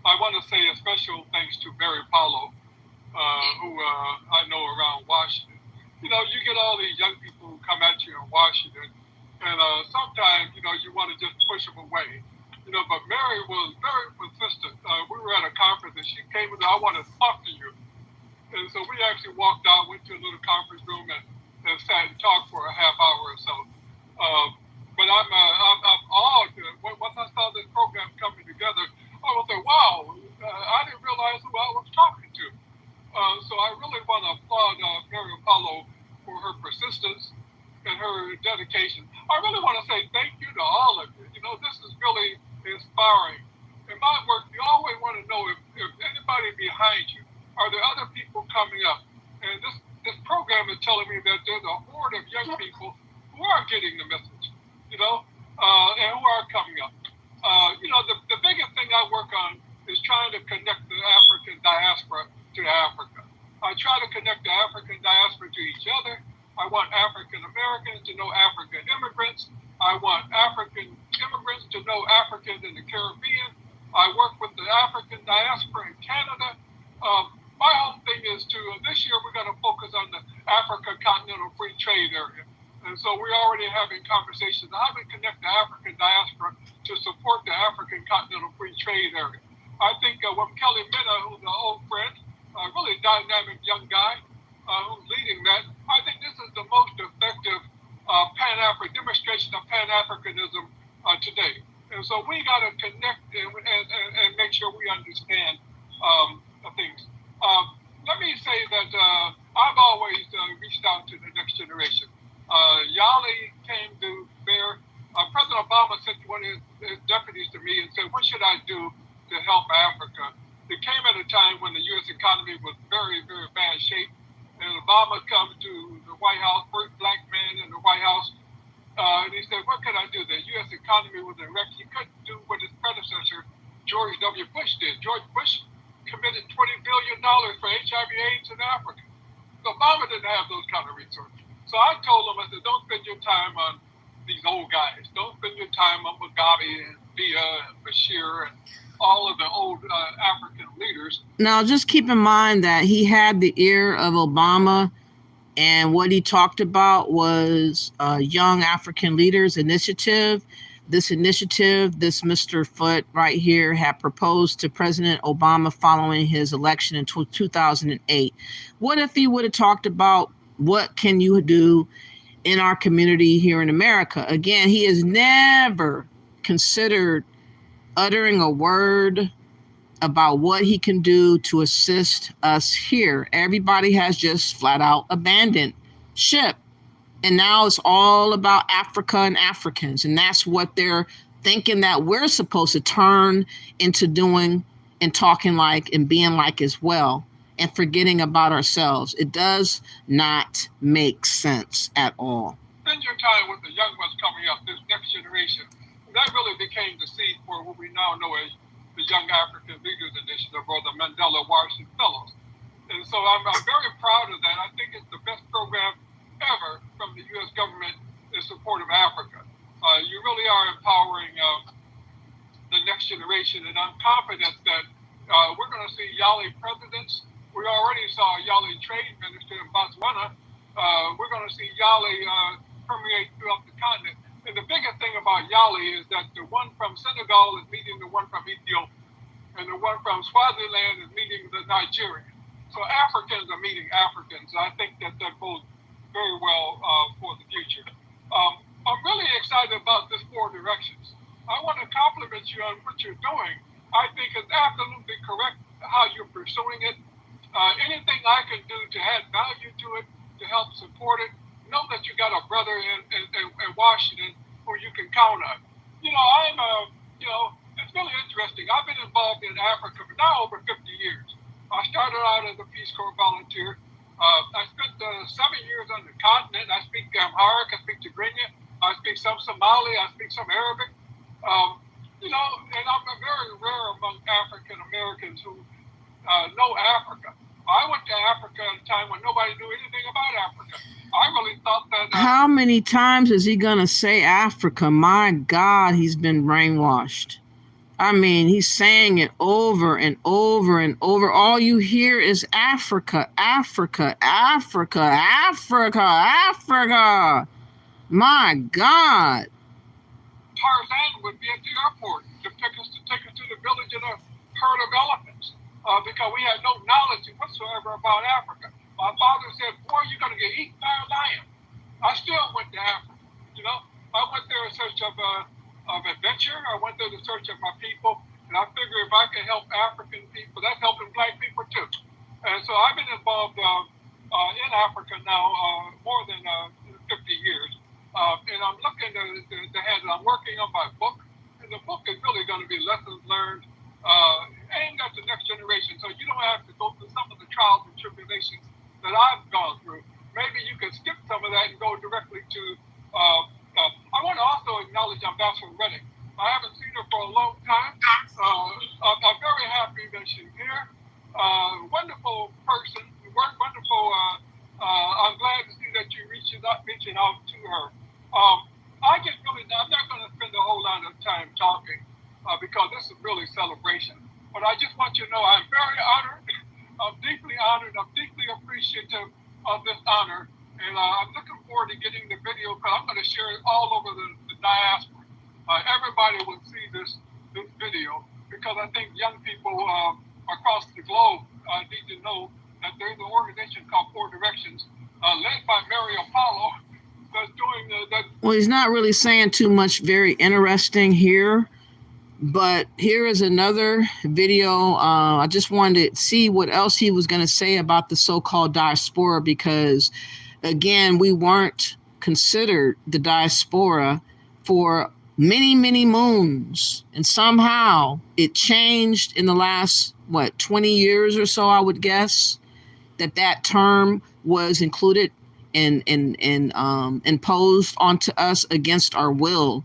I want to say a special thanks to Barry Paulo, who I know around Washington. You know, you get all these young people who come at you in Washington, and sometimes, you know, you want to just push them away. You know, but Mary was very persistent. We were at a conference, and she came and said, I want to talk to you. And so we actually walked out, went to a little conference room, and sat and talked for a half hour or so. But I'm awed. Once I saw this program coming together, I was like, wow, I didn't realize who I was talking to. So I really want to applaud Mary Apollo for her persistence and her dedication. I really want to say thank you to all of you. You know, this is really inspiring. In my work, you always want to know if anybody behind you. Are there other people coming up? And this program is telling me that there's a horde of young people who are getting the message, you know, and who are coming up. You know, the biggest thing I work on is trying to connect the African diaspora to Africa. I try to connect the African diaspora to each other. I want African Americans to know African immigrants. I want African immigrants to know Africans in the Caribbean. I work with the African diaspora in Canada. My whole thing is this year we're going to focus on the Africa Continental Free Trade Area. And so we're already having conversations on how to connect the African diaspora to support the African Continental Free Trade Area. I think with Kelly Minna, who's an old friend, a really dynamic young guy who's leading that, I think this is the most effective demonstration of Pan-Africanism today. And so we got to connect and make sure we understand things. Let me say that I've always reached out to the next generation. Yali came to bear. President Obama sent one of his deputies to me and said, what should I do to help Africa? It came at a time when the U.S. economy was very, very bad shape. And Obama comes to the White House, first black man in the White House, and he said, what can I do? The U.S. economy was in wreck. He couldn't do what his predecessor, George W. Bush, did. George Bush committed $20 billion for HIV/AIDS in Africa. So Obama didn't have those kind of resources. So I told him, I said, don't spend your time on these old guys. Don't spend your time on Mugabe and Bia and Bashir and all of the old African leaders. Now, just keep in mind that he had the ear of Obama, and what he talked about was Young African Leaders Initiative. This initiative, this Mr. Foote right here had proposed to President Obama following his election in 2008. What if he would have talked about what can you do in our community here in America? Again, he has never considered uttering a word about what he can do to assist us here. Everybody has just flat out abandoned ship. And now it's all about Africa and Africans. And that's what they're thinking that we're supposed to turn into doing and talking like and being like as well, and forgetting about ourselves. It does not make sense at all. Spend your time with the young ones coming up, this next generation. That really became the seed for what we now know as the Young African Leaders Initiative, or the Mandela Washington Fellows. And so I'm very proud of that. I think it's the best program ever from the U.S. government in support of Africa. You really are empowering the next generation, and I'm confident that we're going to see Yali presidents. We already saw Yali trade minister in Botswana. We're going to see Yali permeate throughout the continent. And the biggest thing about Yali is that the one from Senegal is meeting the one from Ethiopia, and the one from Swaziland is meeting the Nigerian. So Africans are meeting Africans. I think that bodes very well for the future. I'm really excited about this 4 directions. I want to compliment you on what you're doing. I think it's absolutely correct how you're pursuing it. Anything I can do to add value to it, to help support it, know that you got a brother in Washington who you can count on. It's really interesting. I've been involved in Africa for now over 50 years. I started out as a Peace Corps volunteer. I spent 7 years on the continent. I speak Amharic, I speak Tigrinya, I speak some Somali, I speak some Arabic. And I'm very rare among African Americans who know Africa. I went to Africa at a time when nobody knew anything about Africa. I really thought that... How many times is he going to say Africa? My God, he's been brainwashed. I mean, he's saying it over and over and over. All you hear is Africa, Africa, Africa, Africa, Africa. My God. Tarzan would be at the airport to take us to the village in a herd of elephants because we had no knowledge whatsoever about Africa. My father said, boy, you're going to get eaten by a lion. I still went to Africa. I went there in search of adventure. I went there in search of my people. And I figure if I can help African people, that's helping Black people too. And so I've been involved in Africa now more than 50 years. And I'm looking ahead. I'm working on my book. And the book is really going to be lessons learned aimed at the next generation. So you don't have to go through some of the trials and tribulations that I've gone through. Maybe you can skip some of that and go directly to... I want to also acknowledge Ambassador Redding. I haven't seen her for a long time. I'm very happy that she's here. Wonderful person. Wonderful. I'm glad to see that you're reaching out to her. I'm not going to spend a whole lot of time talking because this is really celebration. But I just want you to know I'm very honored. I'm deeply honored. I'm deeply appreciative of this honor. And I'm looking forward to getting the video because I'm going to share it all over the diaspora. Everybody will see this video because I think young people across the globe need to know that there's an organization called 4 Directions led by Mary Apollo that's doing that. Well, he's not really saying too much very interesting here. But here is another video. I just wanted to see what else he was going to say about the so-called diaspora because, again, we weren't considered the diaspora for many, many moons. And somehow it changed in the last, 20 years or so, I would guess, that term was included and imposed onto us against our will.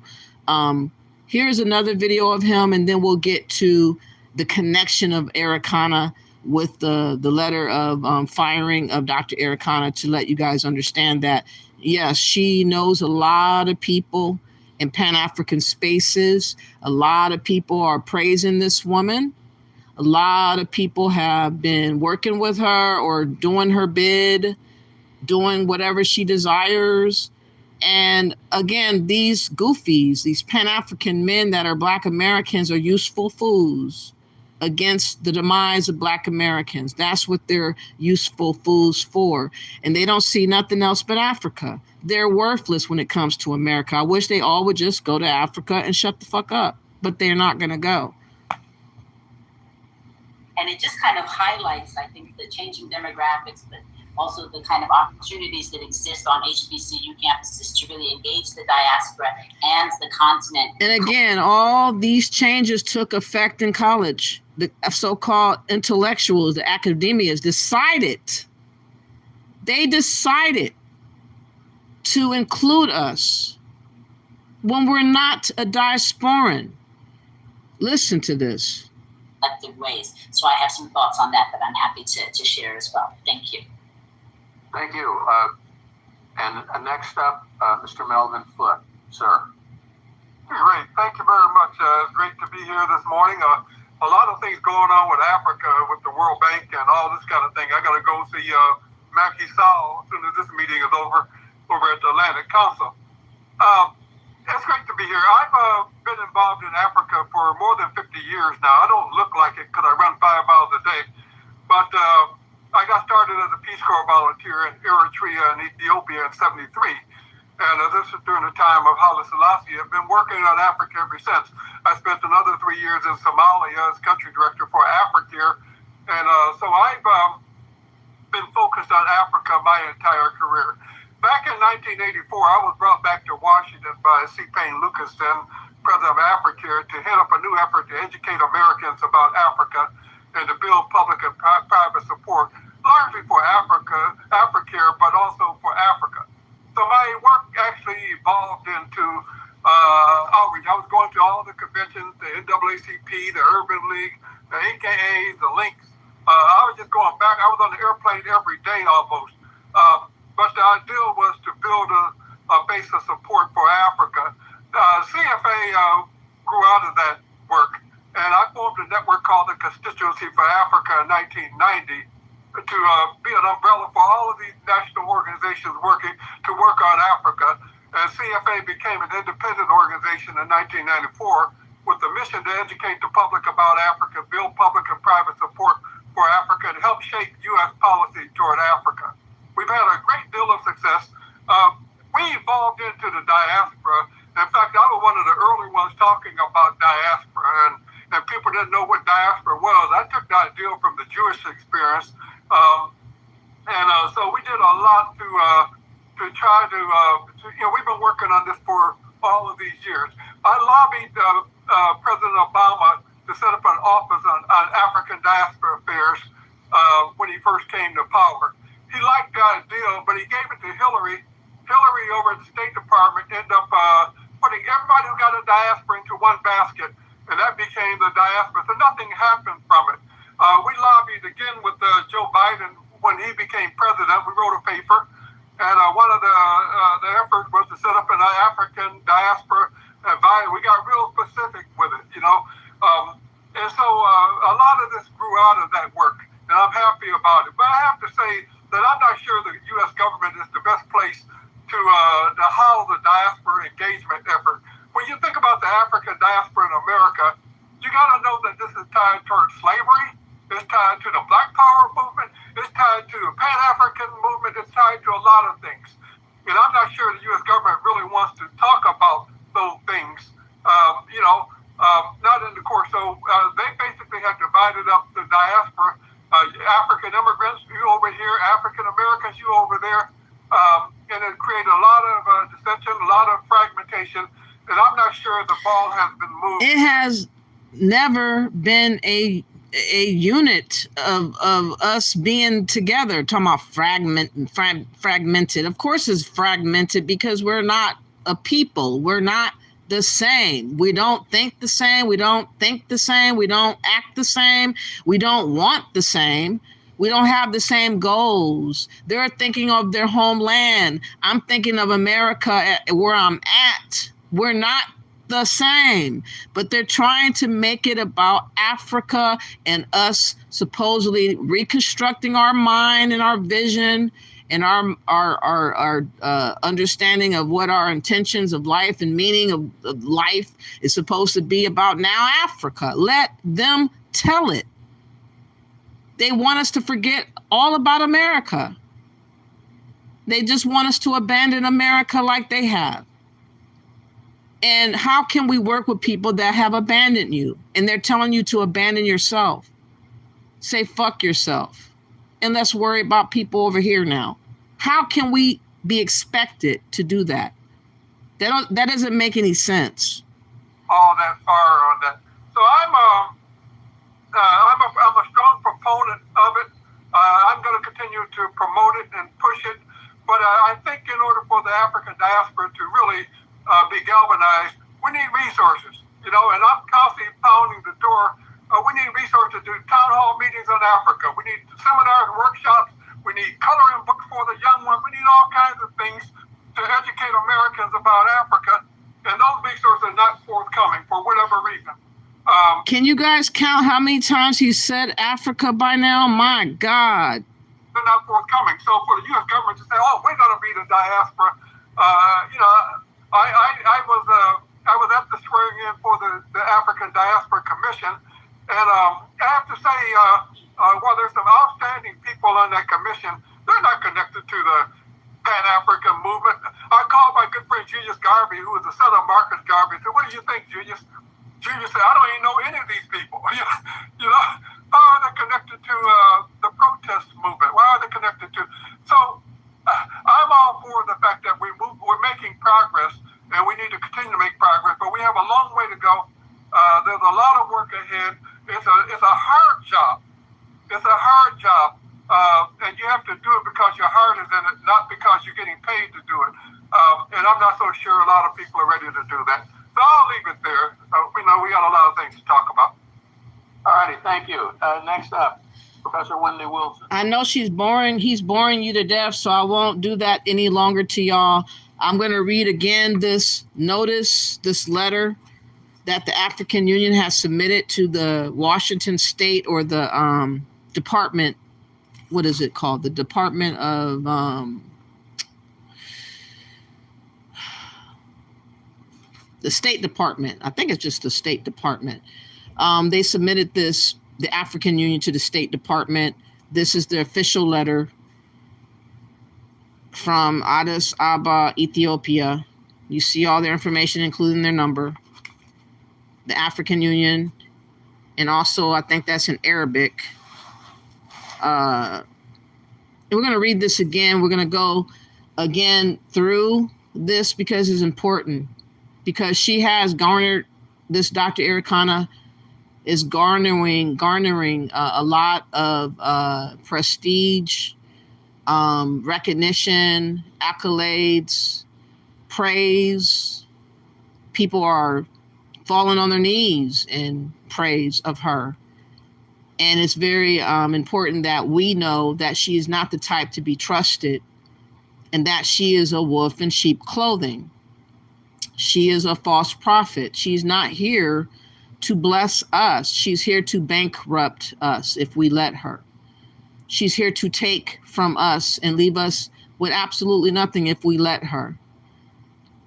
Here's another video of him, and then we'll get to the connection of Arikana with the letter of firing of Dr. Arikana to let you guys understand that, yes, she knows a lot of people in Pan-African spaces. A lot of people are praising this woman. A lot of people have been working with her or doing her bid, doing whatever she desires. And again, these goofies, these Pan-African men that are Black Americans are useful fools against the demise of Black Americans. That's what they're useful fools for. And they don't see nothing else but Africa. They're worthless when it comes to America. I wish they all would just go to Africa and shut the fuck up, but they're not going to go. And it just kind of highlights, I think, the changing demographics, but also the kind of opportunities that exist on HBCU campuses to really engage the diaspora and the continent. And again, all these changes took effect in college. The so-called intellectuals, the academias decided to include us when we're not a diasporan. Listen to this. Ways. So I have some thoughts on that I'm happy to share as well. Thank you. Thank you. And next up, Mr. Melvin Foote, sir. Great. Thank you very much. It's great to be here this morning. A lot of things going on with Africa, with the World Bank and all this kind of thing. I got to go see Macky Sall as soon as this meeting is over at the Atlantic Council. It's great to be here. I've been involved in Africa for more than 50 years now. I don't look like it because I run 5 miles a day. But I got started as a Peace Corps volunteer in Eritrea and Ethiopia in '73. And this is during the time of Haile Selassie. I've been working on Africa ever since. I spent another 3 years in Somalia as country director for Africare. And so I've been focused on Africa my entire career. Back in 1984, I was brought back to Washington by C. Payne Lucas, then president of Africare, to head up a new effort to educate Americans about Africa and to build public and private support, largely for Africare, but also for Africa. So my work actually evolved into outreach. I was going to all the conventions, the NAACP, the Urban League, the AKA, the Links. I was just going back. I was on the airplane every day almost. But the idea was to build a base of support for Africa. CFA grew out of that work, and I formed a network called the Constituency for Africa in 1990 to be an umbrella for all of these national organizations working to work on Africa. And CFA became an independent organization in 1994 with the mission to educate the public about Africa, build public and private support for Africa, and help shape U.S. policy toward Africa. We've had a great deal of success. We evolved into the diaspora. In fact, I was one of the early ones talking about diaspora, and people didn't know what diaspora was. I took the idea from the Jewish experience, so we did a lot to try to, we've been working on this for all of these years. I lobbied President Obama to set up an office on African diaspora affairs when he first came to power. He liked the idea, but he gave it to Hillary. Hillary over at the State Department ended up putting everybody who got a diaspora into one basket, and that became the diaspora. So nothing happened from it. We lobbied again with Joe Biden when he became president. We wrote a paper, and one of the efforts was to set up an African diaspora advisory. We got real specific with it, and so a lot of this grew out of that work, and I'm happy about it. But I have to say that I'm not sure the U.S. government is the best place to house the diaspora engagement effort. When you think about the African diaspora in America, you got to know that this is tied towards slavery, it's tied to the Black Power movement, it's tied to the Pan-African movement, it's tied to a lot of things. And I'm not sure the U.S. government really wants to talk about those things, not in the course. So they basically have divided up the diaspora. African immigrants, you over here, African Americans, you over there, and it created a lot of dissension, a lot of fragmentation, and I'm not sure the ball has been moved. It has never been a unit of us being together. Talking about fragmented. Of course, it's fragmented because we're not a people. We're not the same. We don't think the same. We don't think the same. We don't act the same. We don't want the same. We don't have the same goals. They're thinking of their homeland. I'm thinking of America where I'm at. We're not the same, but they're trying to make it about Africa and us supposedly reconstructing our mind and our vision and our understanding of what our intentions of life and meaning of life is supposed to be about. Now Africa, let them tell it. They want us to forget all about America. They just want us to abandon America like they have. And how can we work with people that have abandoned you and they're telling you to abandon yourself? Say fuck yourself. and let's worry about people over here now. How can we be expected to do that? That doesn't make any sense. All that far on that. So I'm a strong proponent of it. I'm going to continue to promote it and push it. But I think in order for the African diaspora to really be galvanized, we need resources. And I'm constantly pounding the door. We need resources to do town hall meetings on Africa. We need seminars, workshops. We need coloring books for the young ones. We need all kinds of things to educate Americans about Africa. And those resources are not forthcoming for whatever reason. Can you guys count how many times he said Africa by now? My God. They're not forthcoming. So for the U.S. government to say, "Oh, we're going to be the diaspora," I was at the swearing in for the African Diaspora Commission, and I have to say, while there's some outstanding people on that commission, they're not connected to the Pan-African movement. I called my good friend Julius Garvey, who is the son of Marcus Garvey. I said, "What do you think, Julius?" Julius said, "I don't even know any of these people." How are they connected to the protest movement? Why are they connected to? So I'm all for the fact that we're making progress, and we need to continue to make progress, but we have a long way to go. There's a lot of work ahead. It's a hard job. It's a hard job, and you have to do it because your heart is in it, not because you're getting paid to do it. And I'm not so sure a lot of people are ready to do that. So I'll leave it there. We got a lot of things to talk about. All righty, thank you. Next up, Professor Wendy Wilson. I know he's boring you to death, so I won't do that any longer to y'all. I'm going to read again this letter that the African Union has submitted to the Washington State, or the Department, what is it called? The Department of the State Department. I think it's just the State Department. They submitted the African Union, to the State Department. This is the official letter from Addis Ababa, Ethiopia. You see all their information, including their number. The African Union, and also I think that's in Arabic. We're going to read this again. We're going to go again through this because it's important. Because she has garnered, this Dr. Arikana is garnering a lot of prestige, recognition, accolades, praise. People are falling on their knees in praise of her. And it's very important that we know that she is not the type to be trusted, and that she is a wolf in sheep clothing. She is a false prophet. She's not here to bless us. She's here to bankrupt us if we let her. She's here to take from us and leave us with absolutely nothing if we let her.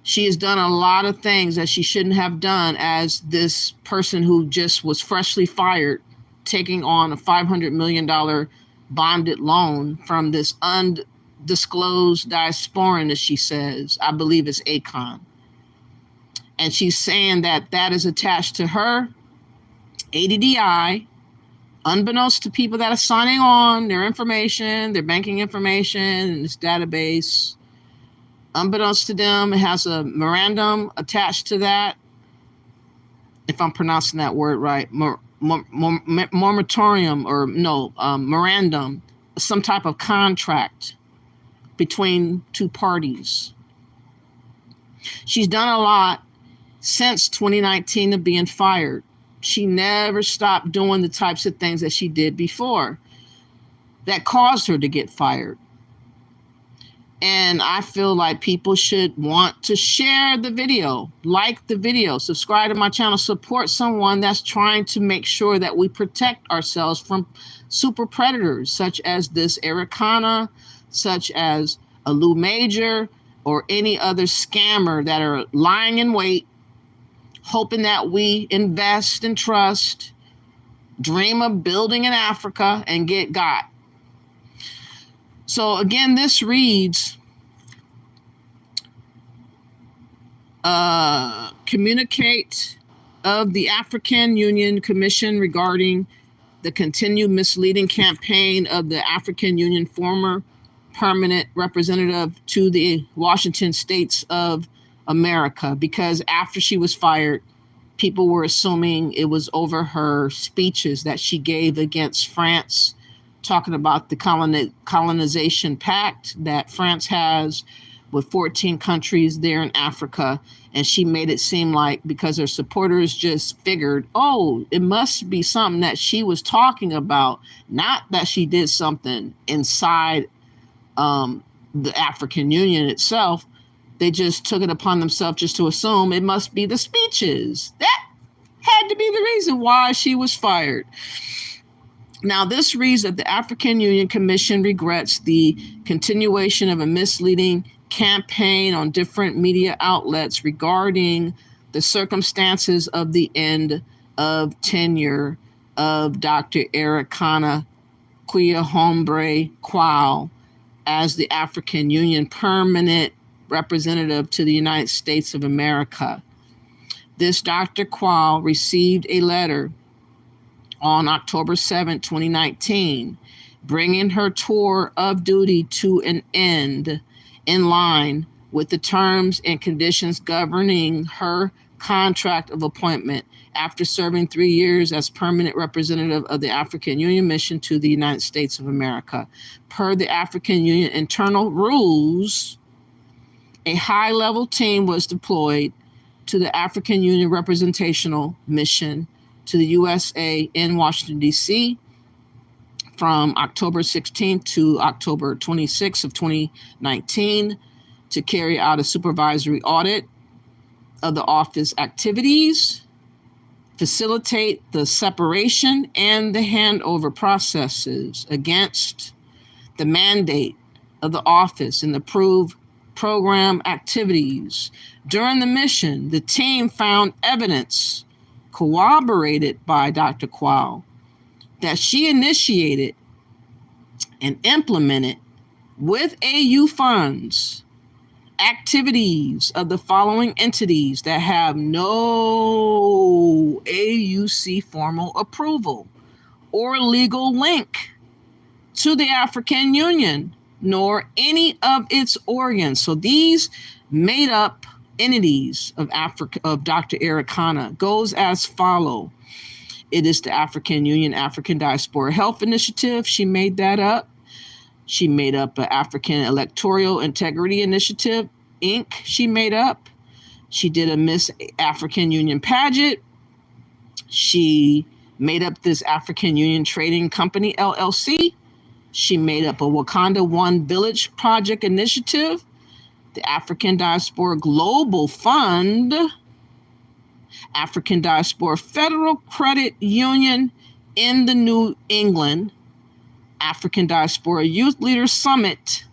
She has done a lot of things that she shouldn't have done, as this person who just was freshly fired, taking on a $500 million bonded loan from this undisclosed diasporan, as she says. I believe it's Akon. And she's saying that that is attached to her ADDI, unbeknownst to people that are signing on, their information, their banking information in this database. Unbeknownst to them, it has a memorandum attached to that. If I'm pronouncing that word right, moratorium, or no, memorandum, some type of contract between two parties. She's done a lot since 2019 of being fired. She never stopped doing the types of things that she did before that caused her to get fired. And I feel like people should want to share the video, like the video, subscribe to my channel, support someone that's trying to make sure that we protect ourselves from super predators, such as this Arikana, such as a Lou Major, or any other scammer that are lying in wait, hoping that we invest and trust, dream of building in Africa, and get got. So again, this reads, communicate of the African Union Commission regarding the continued misleading campaign of the African Union former permanent representative to the Washington States of America, because after she was fired, people were assuming it was over her speeches that she gave against France, talking about the colonization pact that France has with 14 countries there in Africa. And she made it seem like, because her supporters just figured, oh, it must be something that she was talking about, not that she did something inside the African Union itself. They just took it upon themselves just to assume it must be the speeches. That had to be the reason why she was fired. Now, this reads that the African Union Commission regrets the continuation of a misleading campaign on different media outlets regarding the circumstances of the end of tenure of Dr. Arikana Quao as the African Union permanent representative to the United States of America. This Dr. Quao received a letter on October 7, 2019, bringing her tour of duty to an end in line with the terms and conditions governing her contract of appointment after serving 3 years as permanent representative of the African Union mission to the United States of America. Per the African Union internal rules, a high-level team was deployed to the African Union representational mission to the USA in Washington, D.C. from October 16 to October 26 of 2019 to carry out a supervisory audit of the office activities, facilitate the separation and the handover processes against the mandate of the office and approve program activities. During the mission, the team found evidence corroborated by Dr. Quao that she initiated and implemented with AU funds activities of the following entities that have no AUC formal approval or legal link to the African Union, nor any of its organs. So these made up entities of Dr. Arikana goes as follow. It is the African Union African Diaspora Health Initiative. She made that up. She made up an African Electoral Integrity Initiative, Inc. She made up. She did a Miss African Union pageant. She made up this African Union Trading Company, LLC. She made up a Wakanda One Village Project Initiative, the African Diaspora Global Fund, African Diaspora Federal Credit Union in the New England, African Diaspora Youth Leaders Summit,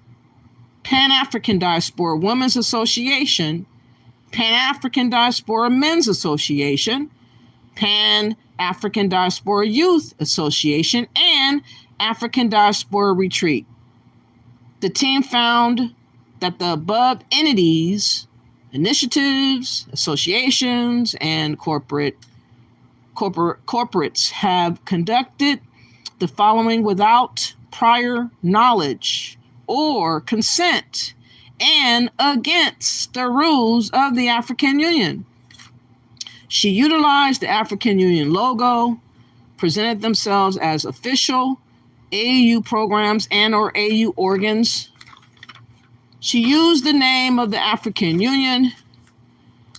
Pan-African Diaspora Women's Association, Pan-African Diaspora Men's Association, Pan-African Diaspora Youth Association, and African Diaspora Retreat. The team found that the above entities, initiatives, associations, and corporates have conducted the following without prior knowledge or consent and against the rules of the African Union. She utilized the African Union logo, presented themselves as official AU programs and or AU organs. She used the name of the African Union.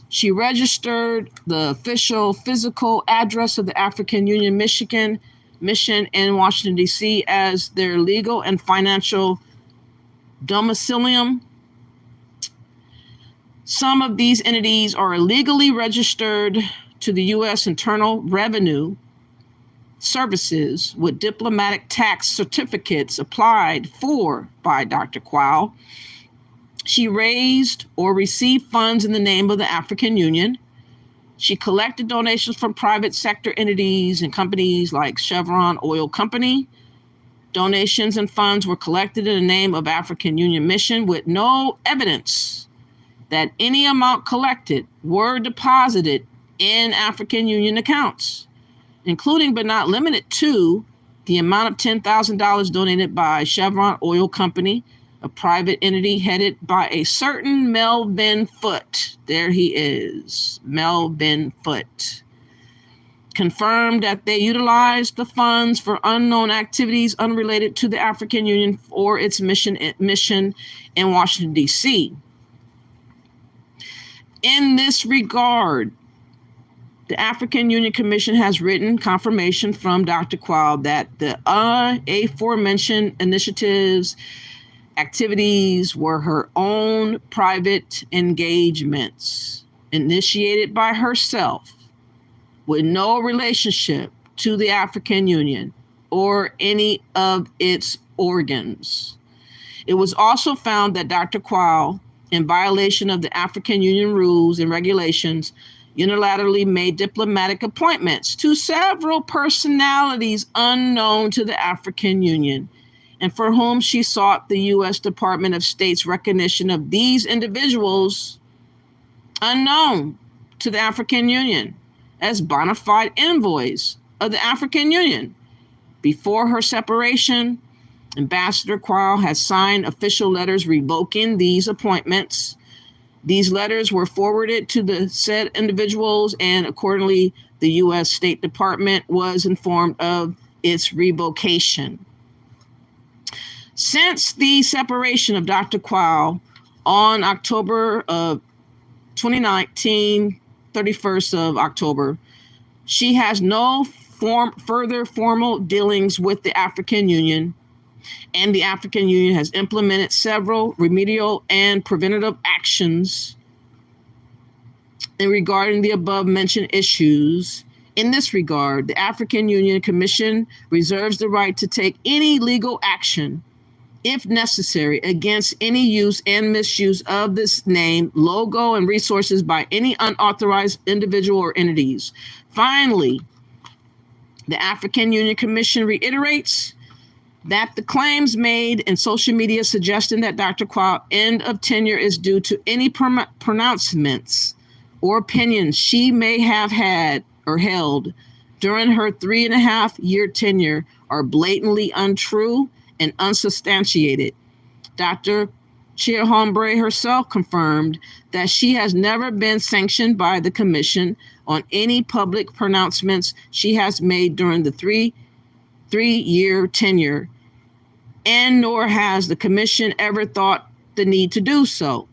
She registered the official physical address of the African Union mission in Washington, D.C. as their legal and financial domicilium. Some of these entities are illegally registered to the U.S. Internal Revenue Services with diplomatic tax certificates applied for by Dr. Quao. She raised or received funds in the name of the African Union. She collected donations from private sector entities and companies like Chevron Oil Company. Donations and funds were collected in the name of African Union Mission with no evidence that any amount collected were deposited in African Union accounts, including but not limited to The amount of $10,000 donated by Chevron Oil Company, a private entity headed by a certain Melvin Foote. There he is, Melvin Foote. Confirmed that they utilized the funds for unknown activities unrelated to the African Union or its mission in Washington, D.C. In this regard, the African Union Commission has written confirmation from Dr. Qual that the aforementioned initiatives, activities were her own private engagements initiated by herself with no relationship to the African Union or any of its organs. It was also found that Dr. Qual, in violation of the African Union rules and regulations, unilaterally made diplomatic appointments to several personalities unknown to the African Union, and for whom she sought the U.S. Department of State's recognition of these individuals unknown to the African Union as bona fide envoys of the African Union. Before her separation, Ambassador Qual had signed official letters revoking these appointments. These letters were forwarded to the said individuals, and accordingly, the U.S. State Department was informed of its revocation. Since the separation of Dr. Qual on October of 2019, 31st of October, she has no further formal dealings with the African Union, and the African Union has implemented several remedial and preventative actions in regarding the above mentioned issues. In this regard, the African Union Commission reserves the right to take any legal action, if necessary, against any use and misuse of this name, logo, and resources by any unauthorized individual or entities. Finally, the African Union Commission reiterates that the claims made in social media suggesting that Dr. Qual end of tenure is due to any pronouncements or opinions she may have had or held during her 3.5-year tenure are blatantly untrue and unsubstantiated. Dr. Chiahombre herself confirmed that she has never been sanctioned by the commission on any public pronouncements she has made during the three-year tenure, and nor has the commission ever thought the need to do so.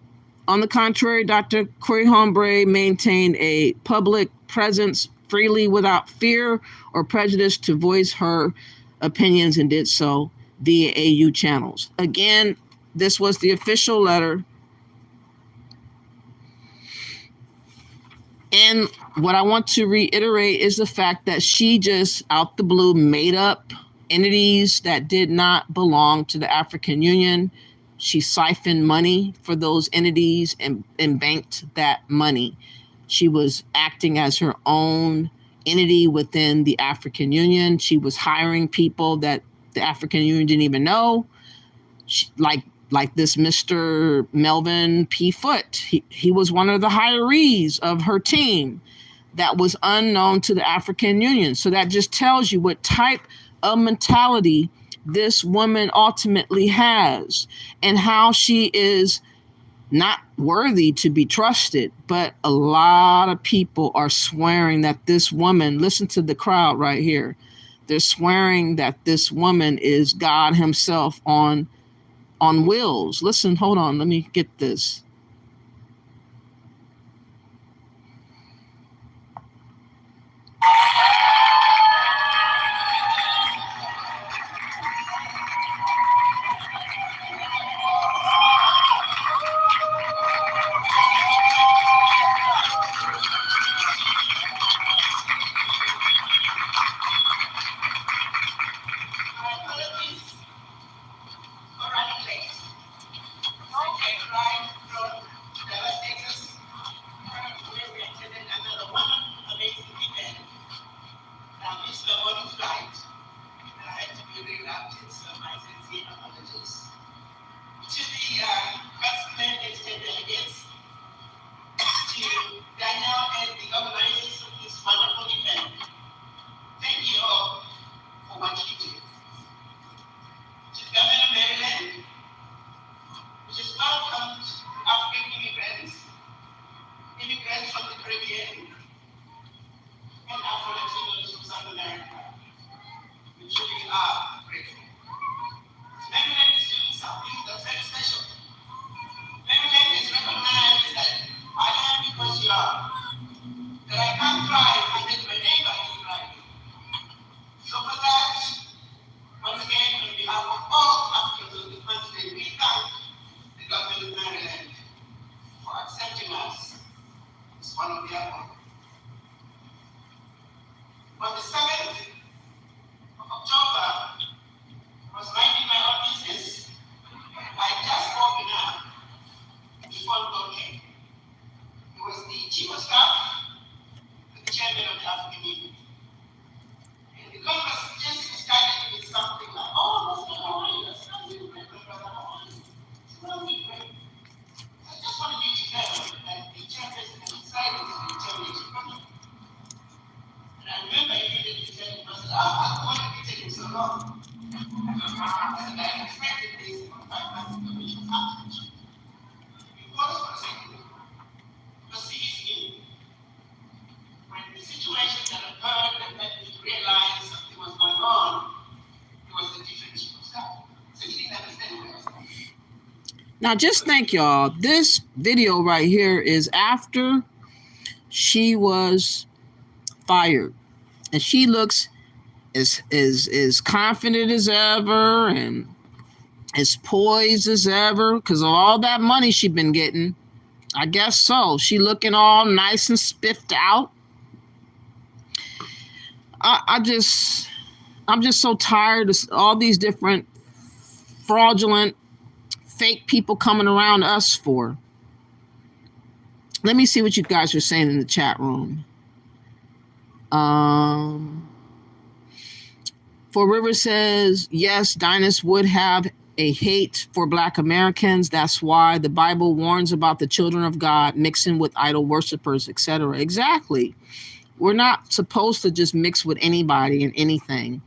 On the contrary, Dr. Chiahombre maintained a public presence freely without fear or prejudice to voice her opinions, and did so via AU channels. Again, this was the official letter. And what I want to reiterate is the fact that she just out the blue made up entities that did not belong to the African Union. She siphoned money for those entities and banked that money. She was acting as her own entity within the African Union. She was hiring people that the African Union didn't even know, like this Mr. Melvin P. Foote. He was one of the hirees of her team that was unknown to the African Union. So that just tells you what type of mentality this woman ultimately has and how she is not worthy to be trusted. But a lot of people are swearing that this woman, listen to the crowd right here, they're swearing that this woman is God himself on wheels. Listen, hold on, let me get this. African Union. And the government suggested started with something like, oh, that's not right, that's not really great, brother, how are you? It's not really great. I just want you to know that the chairperson and the silence in the termination coming. And I remember he did the telling us, why did it take so long? And I expected this from 5 months commission after. Because for a second, because see, when the situation that occurred and that we realized something was going on, it was a different chief of staff. So he didn't understand what I was saying. Now, just think, y'all, this video right here is after she was fired. And she looks as confident as ever and as poised as ever because of all that money she's been getting. I guess so. She looking all nice and spiffed out. I'm just so tired of all these different fraudulent, fake people coming around us for. Let me see what you guys are saying in the chat room. For River says, yes, Dinus would have a hate for Black Americans. That's why the Bible warns about the children of God mixing with idol worshipers, etc. Exactly. We're not supposed to just mix with anybody and anything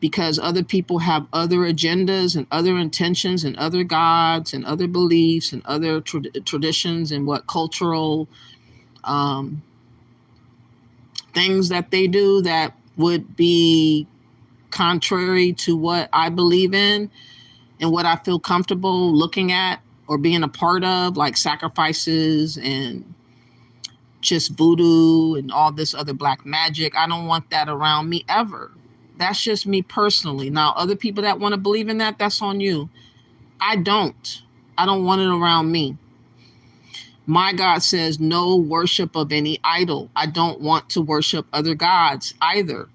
because other people have other agendas and other intentions and other gods and other beliefs and other traditions and what cultural things that they do that would be contrary to what I believe in and what I feel comfortable looking at or being a part of, like sacrifices and just voodoo and all this other black magic. I don't want that around me ever. That's just me personally. Now, other people that want to believe in that, that's on you. I don't want it around me. My God says no worship of any idol. I don't want to worship other gods either.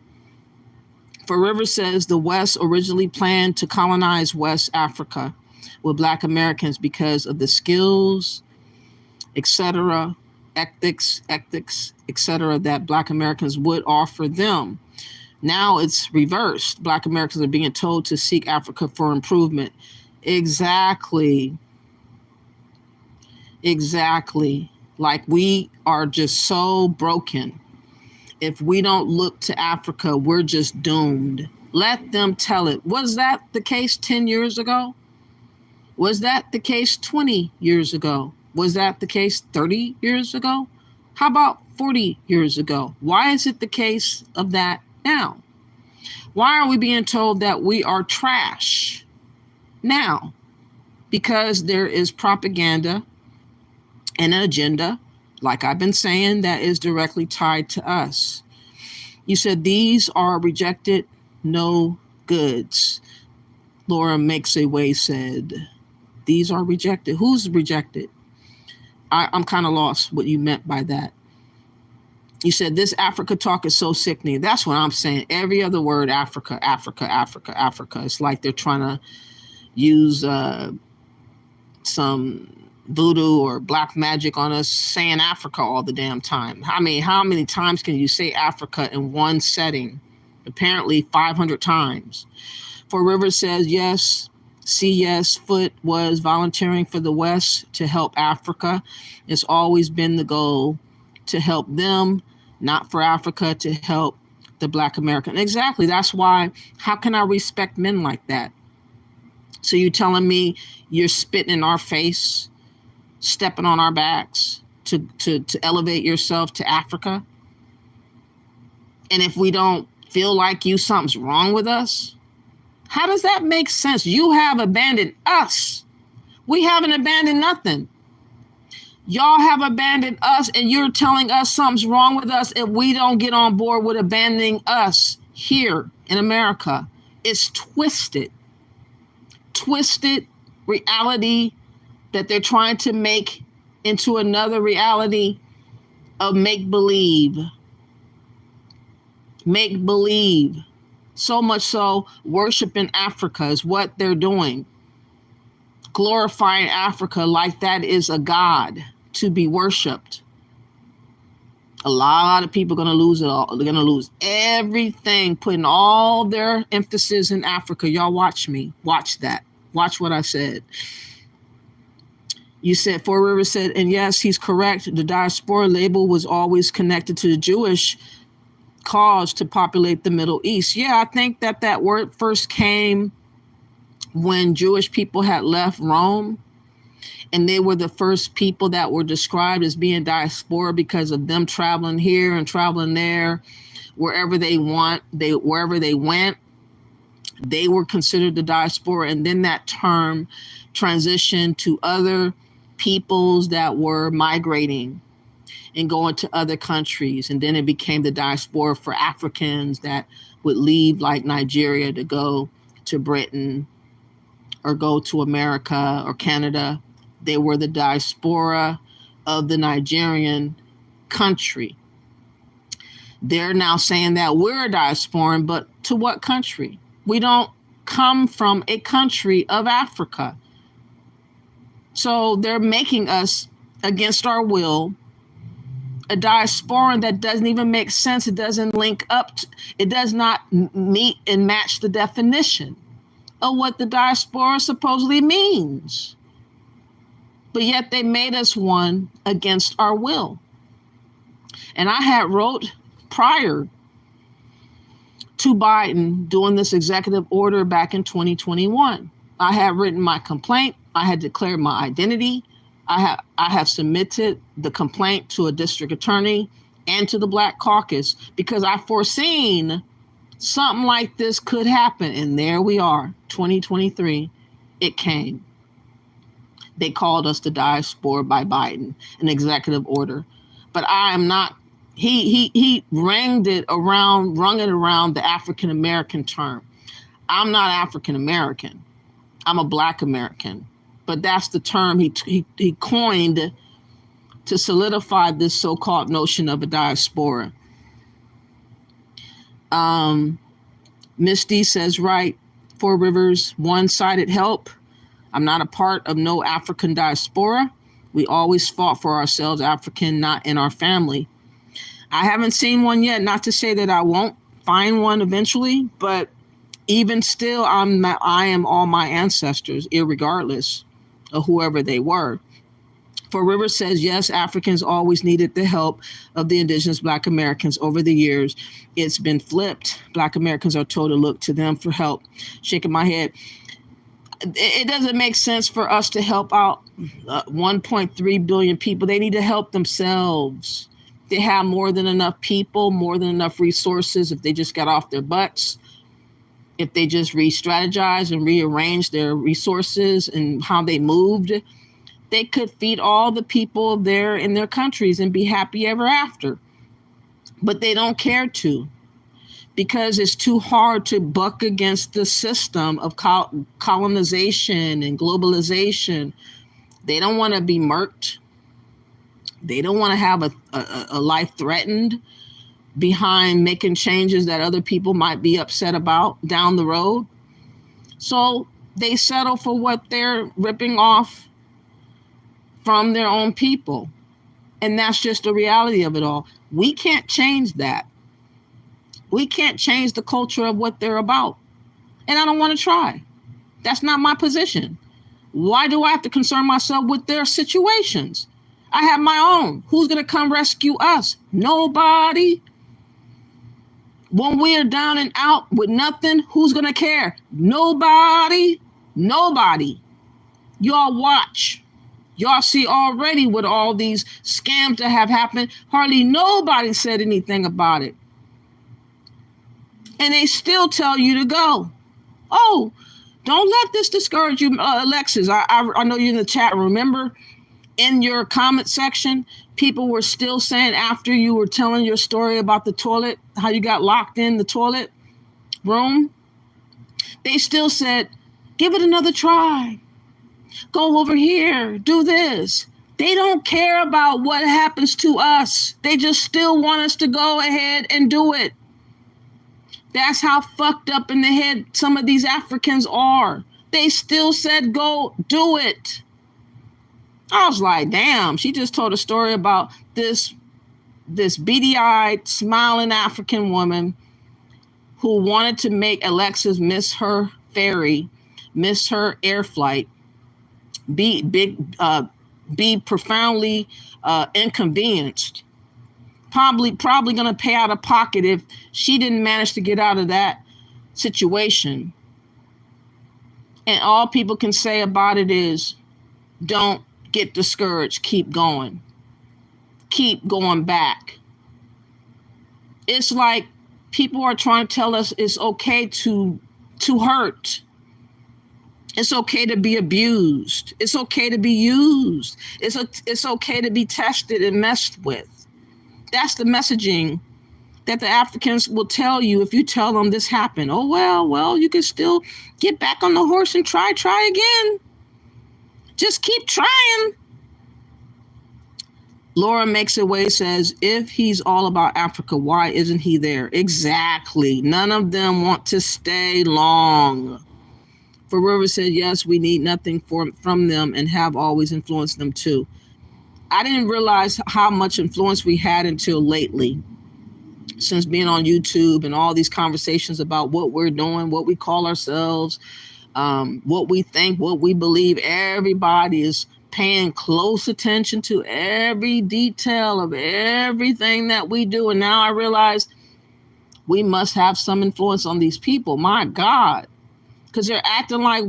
For River says the West originally planned to colonize West Africa with Black Americans because of the skills, etc., ethics, etc., that Black Americans would offer them. Now it's reversed. Black Americans are being told to seek Africa for improvement. Exactly. Like we are just so broken. If we don't look to Africa, we're just doomed. Let them tell it. Was that the case 10 years ago? Was that the case 20 years ago? Was that the case 30 years ago? How about 40 years ago? Why is it the case of that now? Why are we being told that we are trash now? Because there is propaganda and an agenda, like I've been saying, that is directly tied to us. You said these are rejected, no goods. Laura Makes a Way said, these are rejected. Who's rejected? I'm kind of lost what you meant by that. You said this Africa talk is so sickening. That's what I'm saying. Every other word, Africa. It's like they're trying to use some voodoo or black magic on us saying Africa all the damn time. I mean, how many times can you say Africa in one setting? Apparently 500 times. For River says, yes, Foote was volunteering for the West to help Africa. It's always been the goal to help them, not for Africa to help the Black American. Exactly. That's why, how can I respect men like that? So you're telling me you're spitting in our face, stepping on our backs to elevate yourself to Africa? And if we don't feel like you, something's wrong with us? How does that make sense? You have abandoned us. We haven't abandoned nothing. Y'all have abandoned us, and you're telling us something's wrong with us if we don't get on board with abandoning us here in America. It's twisted reality that they're trying to make into another reality of make-believe. Make-believe. So much so, worshiping Africa is what they're doing. Glorifying Africa like that is a god to be worshipped. A lot of people are going to lose it all. They're going to lose everything, putting all their emphasis in Africa. Y'all watch me. Watch that. Watch what I said. You said, Four Rivers said, and yes, he's correct. The diaspora label was always connected to the Jewish cause to populate the Middle East. Yeah, I think that word first came when Jewish people had left Rome. And they were the first people that were described as being diaspora because of them traveling here and traveling there, wherever they went, they were considered the diaspora. And then that term transitioned to other peoples that were migrating and going to other countries. And then it became the diaspora for Africans that would leave like Nigeria to go to Britain or go to America or Canada. They were the diaspora of the Nigerian country. They're now saying that we're a diasporan, but to what country? We don't come from a country of Africa. So they're making us, against our will, a diasporan that doesn't even make sense. It doesn't link up. It does not meet and match the definition of what the diaspora supposedly means. But yet they made us one against our will. And I had wrote prior to Biden doing this executive order back in 2021. I had written my complaint. I had declared my identity. I have submitted the complaint to a district attorney and to the Black Caucus because I foreseen something like this could happen. And there we are, 2023, it came. They called us the diaspora by Biden, an executive order. But I am not, he rung it around the African-American term. I'm not African-American. I'm a Black American. But that's the term he coined to solidify this so-called notion of a diaspora. Miss D says, right, Four Rivers, one-sided help. I'm not a part of no African diaspora. We always fought for ourselves, African, not in our family. I haven't seen one yet, not to say that I won't find one eventually, but even still, I am all my ancestors, irregardless of whoever they were. For Rivers says, yes, Africans always needed the help of the indigenous Black Americans. Over the years, it's been flipped. Black Americans are told to look to them for help. Shaking my head. It doesn't make sense for us to help out 1.3 billion people. They need to help themselves. They have more than enough people, more than enough resources if they just got off their butts. If they just re-strategize and rearrange their resources and how they moved, they could feed all the people there in their countries and be happy ever after. But they don't care to, because it's too hard to buck against the system of colonization and globalization. They don't want to be murked. They don't want to have a life threatened behind making changes that other people might be upset about down the road. So they settle for what they're ripping off from their own people. And that's just the reality of it all. We can't change that. We can't change the culture of what they're about. And I don't want to try. That's not my position. Why do I have to concern myself with their situations? I have my own. Who's going to come rescue us? Nobody. When we're down and out with nothing, who's going to care? Nobody. Nobody. Y'all watch. Y'all see already with all these scams that have happened. Hardly nobody said anything about it. And they still tell you to go. Oh, don't let this discourage you, Alexis. I know you're in the chat. Remember, in your comment section, people were still saying after you were telling your story about the toilet, how you got locked in the toilet room, they still said, give it another try. Go over here, do this. They don't care about what happens to us. They just still want us to go ahead and do it. That's how fucked up in the head some of these Africans are. They still said, go do it. I was like, damn, she just told a story about this this beady-eyed, smiling African woman who wanted to make Alexis miss her ferry, miss her air flight, be profoundly inconvenienced. Probably going to pay out of pocket if she didn't manage to get out of that situation. And all people can say about it is, don't get discouraged. Keep going. Keep going back. It's like people are trying to tell us it's okay to hurt. It's okay to be abused. It's okay to be used. It's okay to be tested and messed with. That's the messaging that the Africans will tell you if you tell them this happened. Oh, well, you can still get back on the horse and try again. Just keep trying. Laura Makes a Way says, if he's all about Africa, why isn't he there? Exactly. None of them want to stay long. For River said, yes, we need nothing from them and have always influenced them too. I didn't realize how much influence we had until lately, since being on YouTube and all these conversations about what we're doing, what we call ourselves, what we think, what we believe. Everybody is paying close attention to every detail of everything that we do. And now I realize we must have some influence on these people. My God, because they're acting like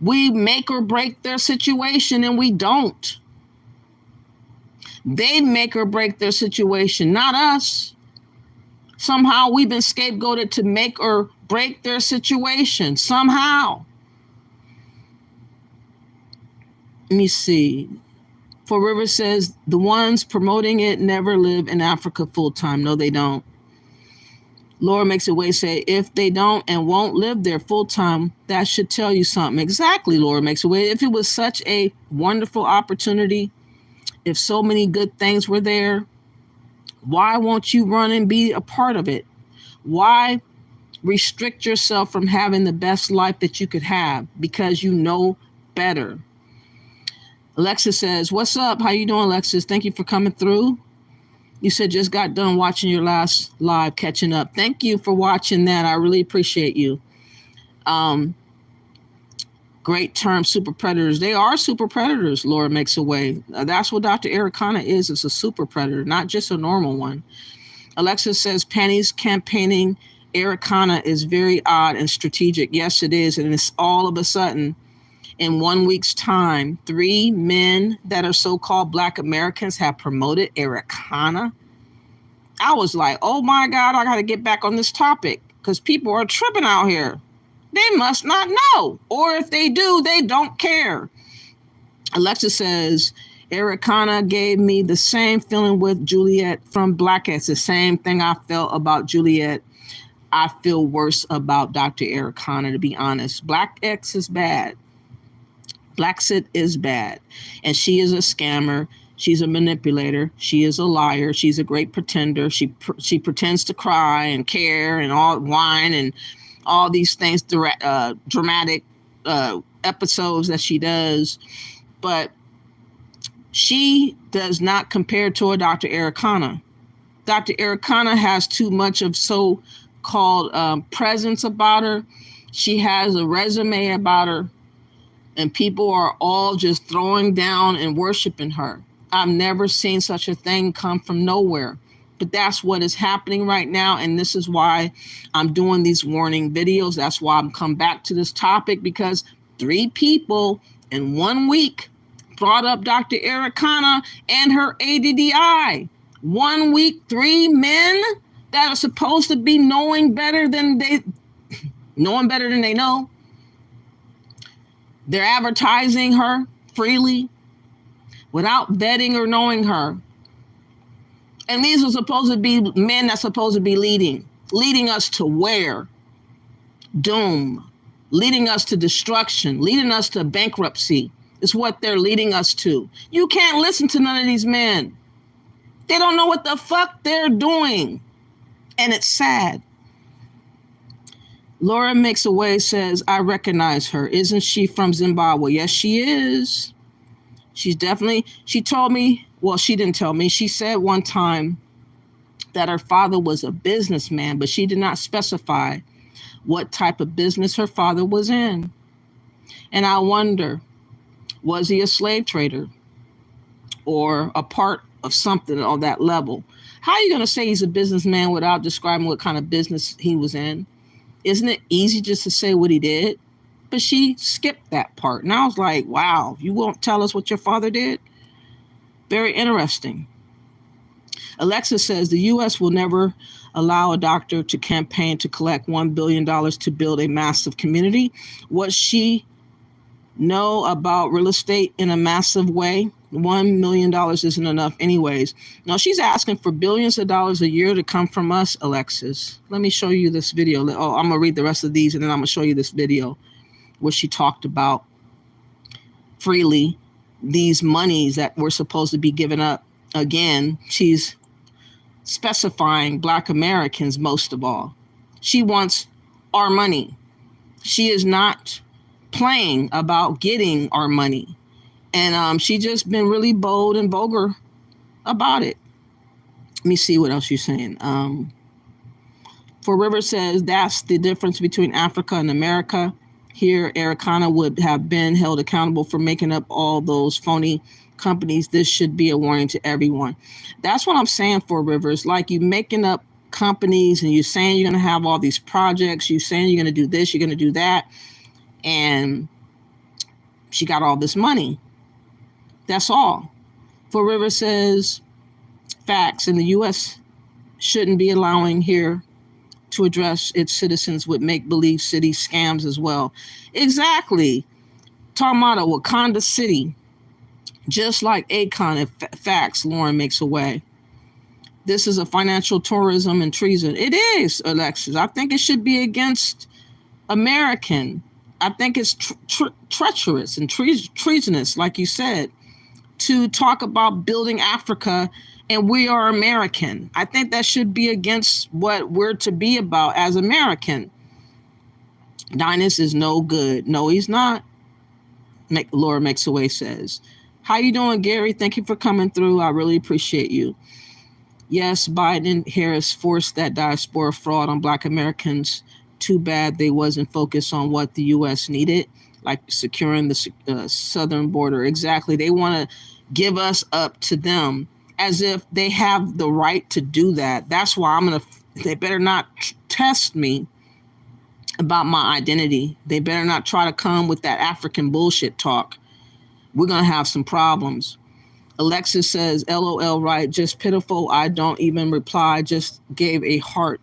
we make or break their situation, and we don't. They make or break their situation, not us. Somehow we've been scapegoated to make or break their situation. Somehow. Let me see. For River says, the ones promoting it never live in Africa full time. No, they don't. Laura Makes a Way say, if they don't and won't live there full time, that should tell you something. Exactly, Laura Makes a Way. If it was such a wonderful opportunity, if so many good things were there, why won't you run and be a part of it? Why restrict yourself from having the best life that you could have? Because you know better. Alexis says, what's up? How you doing, Alexis? Thank you for coming through. You said just got done watching your last live, catching up. Thank you for watching that. I really appreciate you. Great term, super predators. They are super predators, Laura Makes a Way. That's what Dr. Arikana is. It's a super predator, not just a normal one. Alexis says, Penny's campaigning Arikana is very odd and strategic. Yes, it is. And it's all of a sudden, in 1 week's time, 3 men that are so-called Black Americans have promoted Arikana. I was like, oh my God, I got to get back on this topic because people are tripping out here. They must not know. Or if they do, they don't care. Alexa says, Arikana gave me the same feeling with Juliet from Black X. The same thing I felt about Juliet. I feel worse about Dr. Arikana, to be honest. Black X is bad. Black Sid is bad. And she is a scammer. She's a manipulator. She is a liar. She's a great pretender. She pretends to cry and care and all whine and all these things, dramatic episodes that she does. But she does not compare to a Dr. Arikana. Dr. Arikana has too much of so-called presence about her. She has a resume about her. And people are all just throwing down and worshiping her. I've never seen such a thing come from nowhere. But that's what is happening right now. And this is why I'm doing these warning videos. That's why I'm come back to this topic, because 3 people in 1 week brought up Dr. Arikana and her ADDI. 1 week, 3 men that are supposed to be knowing better than they know. They're advertising her freely without vetting or knowing her. And these are supposed to be men that's supposed to be leading us to where? Doom, leading us to destruction, leading us to bankruptcy is what they're leading us to. You can't listen to none of these men. They don't know what the fuck they're doing. And it's sad. Laura Makes a Way says, I recognize her. Isn't she from Zimbabwe? Yes, she is. She told me Well, she didn't tell me. She said one time that her father was a businessman, but she did not specify what type of business her father was in. And I wonder, was he a slave trader or a part of something on that level? How are you going to say he's a businessman without describing what kind of business he was in? Isn't it easy just to say what he did? But she skipped that part. And I was like, wow, you won't tell us what your father did? Very interesting. Alexa says the U.S. will never allow a doctor to campaign to collect $1 billion to build a massive community. What she know about real estate in a massive way? $1 million isn't enough anyways. Now she's asking for billions of dollars a year to come from us, Alexis. Let me show you this video. Oh, I'm going to read the rest of these and then I'm going to show you this video where she talked about freely these monies that were supposed to be given up. Again, she's specifying Black Americans most of all. She wants our money. She is not playing about getting our money. And she just been really bold and vulgar about it. Let me see what else she's saying. For River says that's the difference between Africa and America. Here, Arikana would have been held accountable for making up all those phony companies. This should be a warning to everyone. That's what I'm saying for Rivers. Like you making up companies and you're saying you're going to have all these projects. You're saying you're going to do this, you're going to do that. And she got all this money. That's all. For River says facts in the U.S. shouldn't be allowing here to address its citizens with make-believe city scams as well. Exactly. Talking about a Wakanda city, just like Akon and facts, Lauren makes away. This is a financial tourism and treason. It is, Alexis. I think it should be against American. I think it's treacherous and treasonous, like you said, to talk about building Africa and we are American. I think that should be against what we're to be about as American. Dinas is no good. No, he's not. Laura Makes Away says. How you doing, Gary? Thank you for coming through. I really appreciate you. Yes, Biden Harris forced that diaspora fraud on Black Americans. Too bad they wasn't focused on what the U.S. needed, like securing the southern border. Exactly. They want to give us up to them as if they have the right to do that. That's why they better not test me about my identity. They better not try to come with that African bullshit talk. We're going to have some problems. Alexis says, LOL, right? Just pitiful. I don't even reply. Just gave a heart.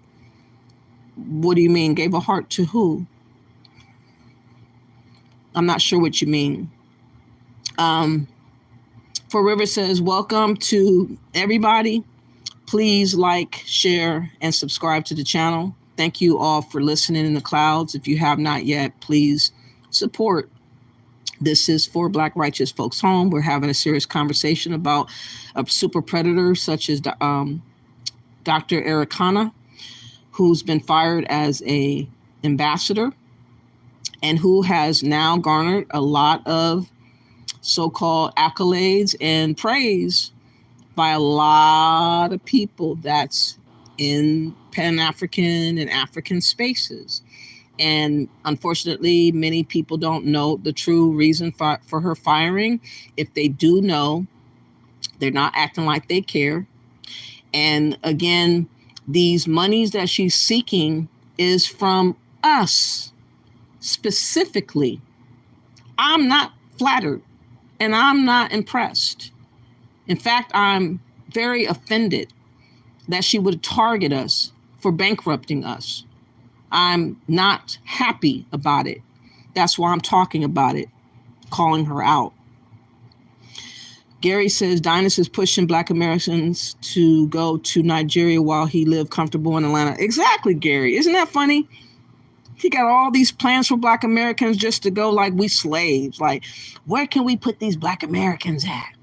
What do you mean? Gave a heart to who? I'm not sure what you mean. For River says, welcome to everybody. Please like, share, and subscribe to the channel. Thank you all for listening in the clouds. If you have not yet, please support. This is For Black Righteous Folks Home. We're having a serious conversation about a super predator such as Dr. Arikana, who's been fired as an ambassador and who has now garnered a lot of so-called accolades and praise by a lot of people that's in Pan-African and African spaces. And unfortunately, many people don't know the true reason for her firing. If they do know, they're not acting like they care. And again, these monies that she's seeking is from us specifically. I'm not flattered and I'm not impressed. In fact, I'm very offended that she would target us for bankrupting us. I'm not happy about it. That's why I'm talking about it, calling her out. Gary says Dinas is pushing Black Americans to go to Nigeria while he lived comfortable in Atlanta. Exactly, Gary. Isn't that funny? He got all these plans for Black Americans just to go like we slaves. Like, where can we put these Black Americans at?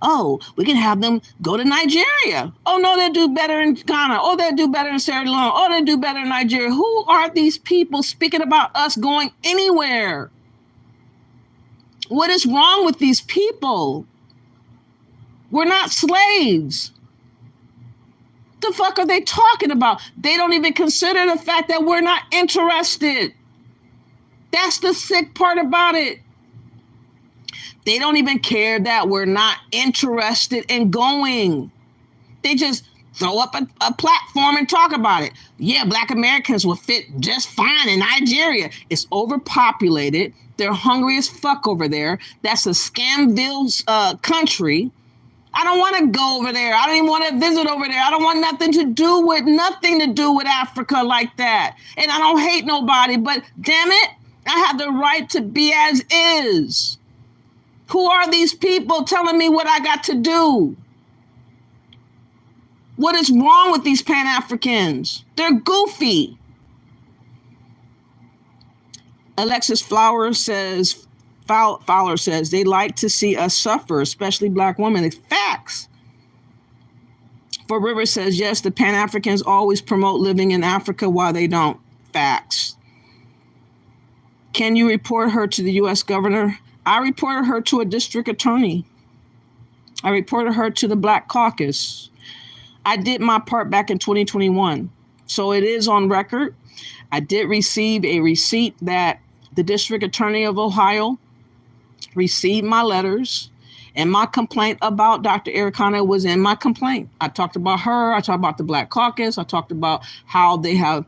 Oh, we can have them go to Nigeria. Oh, no, they'll do better in Ghana. Oh, they'll do better in Sierra Leone. Oh, they'll do better in Nigeria. Who are these people speaking about us going anywhere? What is wrong with these people? We're not slaves. The fuck are they talking about? They don't even consider the fact that we're not interested. That's the sick part about it. They don't even care that we're not interested in going. They just throw up a platform and talk about it. Yeah, Black Americans will fit just fine in Nigeria. It's overpopulated. They're hungry as fuck over there. That's a scamville country. I don't want to go over there. I don't even want to visit over there. I don't want nothing to do with Africa like that. And I don't hate nobody, but damn it, I have the right to be as is. Who are these people telling me what I got to do? What is wrong with these Pan-Africans? They're goofy. Alexis Fowler says they like to see us suffer, especially Black women. It's facts. For River says, yes, the Pan-Africans always promote living in Africa while they don't. Facts. Can you report her to the U.S. governor? I reported her to a district attorney. I reported her to the Black Caucus. I did my part back in 2021. So it is on record. I did receive a receipt that the district attorney of Ohio received my letters, and my complaint about Dr. Arikana was in my complaint. I talked about her. I talked about the Black Caucus. I talked about how they have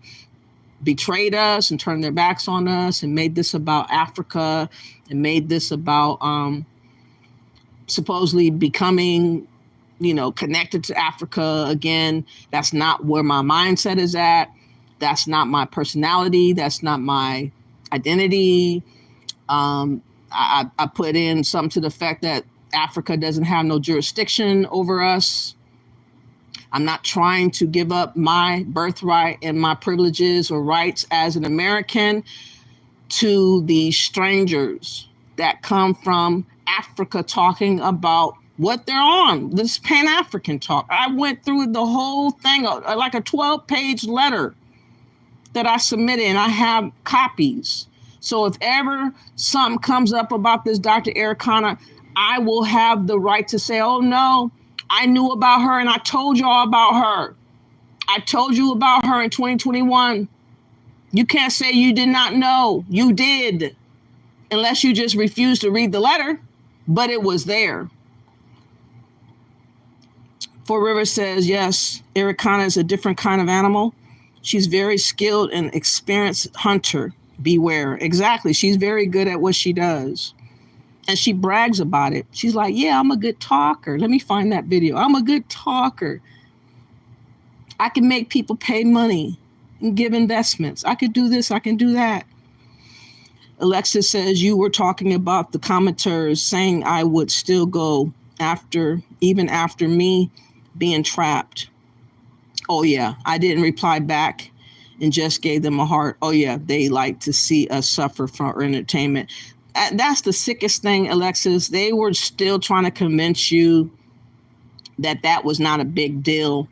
betrayed us and turned their backs on us and made this about Africa and made this about supposedly becoming, connected to Africa again. That's not where my mindset is at. That's not my personality. That's not my identity. I put in something to the fact that Africa doesn't have no jurisdiction over us. I'm not trying to give up my birthright and my privileges or rights as an American to the strangers that come from Africa talking about what they're on, this Pan-African talk. I went through the whole thing, like a 12-page letter that I submitted, and I have copies. So if ever something comes up about this Dr. Arikana, I will have the right to say, oh no, I knew about her and I told y'all about her. I told you about her in 2021. You can't say you did not know. You did, unless you just refused to read the letter, but it was there. For River says, yes, Arikana is a different kind of animal. She's very skilled and experienced hunter. Beware. Exactly. She's very good at what she does. And she brags about it. She's like, yeah, I'm a good talker. Let me find that video. I'm a good talker. I can make people pay money and give investments. I could do this. I can do that. Alexis says, you were talking about the commenters saying I would still go even after me being trapped. Oh, yeah. I didn't reply back and just gave them a heart. Oh, yeah. They like to see us suffer for our entertainment. That's the sickest thing, Alexis. They were still trying to convince you that was not a big deal.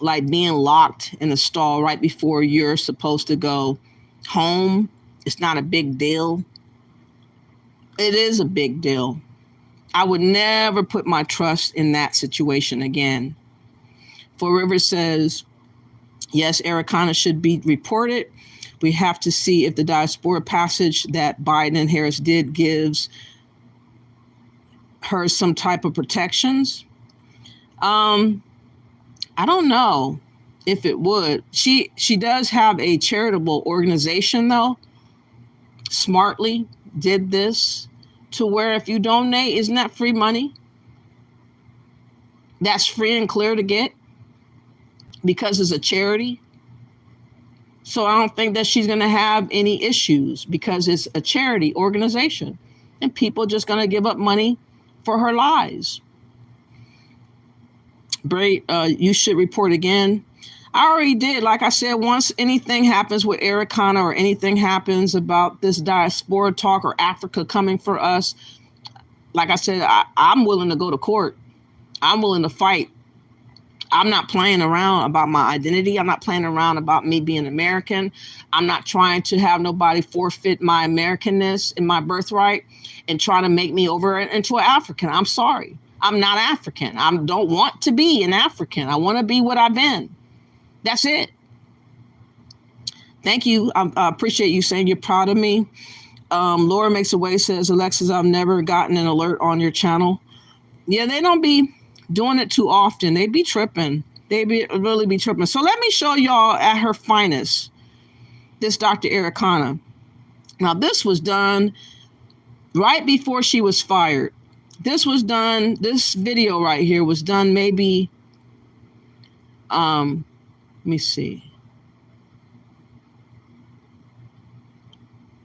Like being locked in a stall right before you're supposed to go home. It's not a big deal. It is a big deal. I would never put my trust in that situation again. For River says, yes, Arikana should be reported. We have to see if the diaspora passage that Biden and Harris did gives her some type of protections. I don't know if it would. She does have a charitable organization, though. Smartly did this to where if you donate, isn't that free money? That's free and clear to get because it's a charity. So I don't think that she's going to have any issues because it's a charity organization and people just going to give up money for her lies. Bray, you should report again. I already did. Like I said, once anything happens with Arikana or anything happens about this diaspora talk or Africa coming for us, like I said, I'm willing to go to court. I'm willing to fight. I'm not playing around about my identity. I'm not playing around about me being American. I'm not trying to have nobody forfeit my Americanness and my birthright and try to make me over into an African. I'm sorry. I'm not African. I don't want to be an African. I want to be what I've been. That's it. Thank you. I appreciate you saying you're proud of me. Laura Makes a Way says, Alexis, I've never gotten an alert on your channel. Yeah, they don't be doing it too often. They be tripping. Really be tripping. So let me show y'all at her finest. This Dr. Arikana. Now, this was done right before she was fired. This video right here was done maybe, let me see.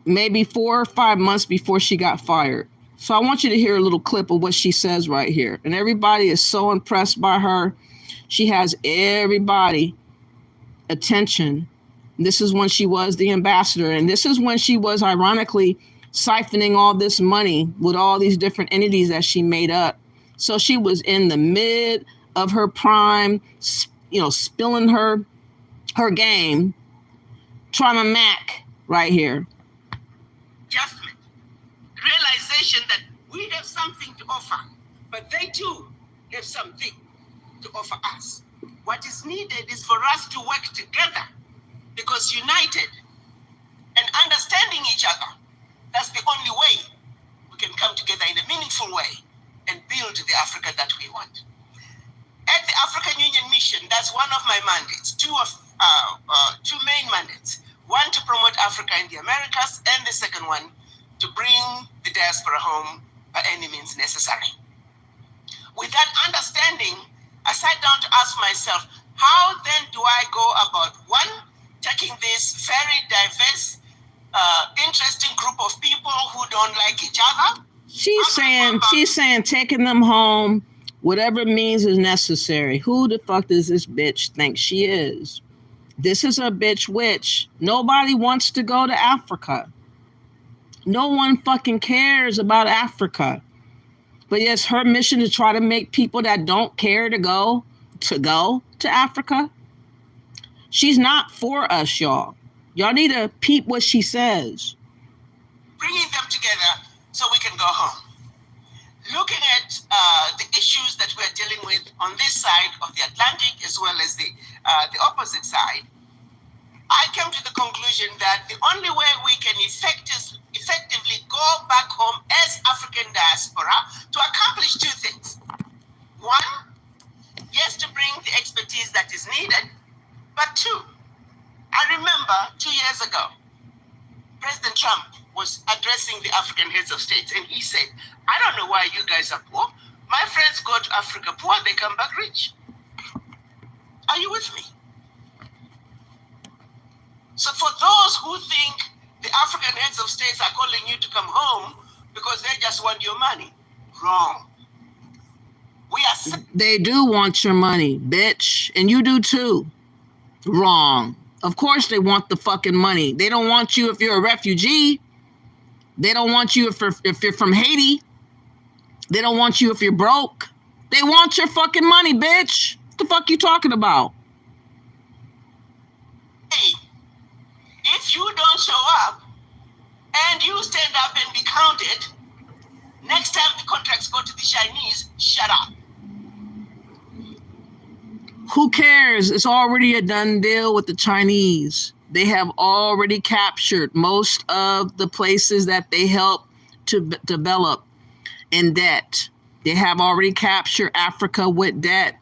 Maybe 4 or 5 months before she got fired. So I want you to hear a little clip of what she says right here. And everybody is so impressed by her. She has everybody attention. This is when she was the ambassador. And this is when she was ironically siphoning all this money with all these different entities that she made up. So she was in the mid of her prime, spilling her game, trying to mac right here. Adjustment, realization that we have something to offer, but they too have something to offer us. What is needed is for us to work together, because united and understanding each other, that's the only way we can come together in a meaningful way and build the Africa that we want. At the African Union Mission, that's one of my mandates, two main mandates. One, to promote Africa in the Americas, and the second one, to bring the diaspora home by any means necessary. With that understanding, I sat down to ask myself, how then do I go about, one, taking this very diverse, interesting group of people who don't like each other? She's saying taking them home, whatever means is necessary. Who the fuck does this bitch think she is? This is a bitch witch. Nobody wants to go to Africa. No one fucking cares about Africa. But yes, her mission to try to make people that don't care to go to Africa. She's not for us, y'all. Y'all need to peep what she says. Bringing them together so we can go home. Looking at the issues that we're dealing with on this side of the Atlantic, as well as the opposite side, I came to the conclusion that the only way we can effectively go back home as African diaspora to accomplish two things. One, yes, to bring the expertise that is needed, but two, I remember 2 years ago, President Trump was addressing the African heads of states, and he said, I don't know why you guys are poor. My friends go to Africa poor, they come back rich. Are you with me? So for those who think the African heads of states are calling you to come home because they just want your money, wrong. They do want your money, bitch. And you do too. Wrong. Of course they want the fucking money. They don't want you if you're a refugee. They don't want you if you're from Haiti. They don't want you if you're broke. They want your fucking money, bitch. What the fuck you talking about? Hey, if you don't show up and you stand up and be counted, next time the contracts go to the Chinese, shut up. Who cares? It's already a done deal with the Chinese. They have already captured most of the places that they helped to develop in debt. They have already captured Africa with debt.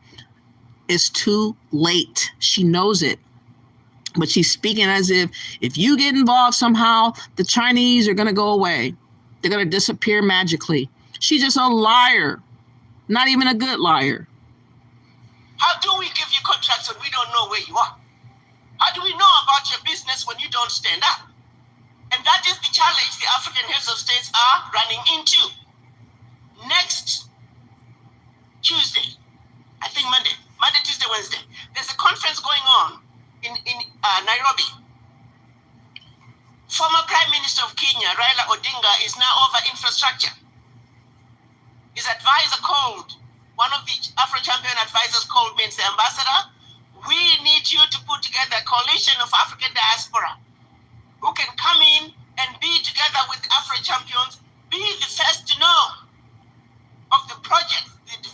It's too late. She knows it. But she's speaking as if you get involved somehow, the Chinese are going to go away. They're going to disappear magically. She's just a liar. Not even a good liar. How do we give you contracts when we don't know where you are? How do we know about your business when you don't stand up? And that is the challenge the African heads of states are running into. Next Tuesday, I think Monday, Tuesday, Wednesday, there's a conference going on in Nairobi. Former Prime Minister of Kenya, Raila Odinga, is now over infrastructure. His advisor called, one of the Afro-Champion advisors called me and said, Ambassador, we need you to put together a coalition of African diaspora who can come in and be together with Afro-Champions, be the first to know of the projects, the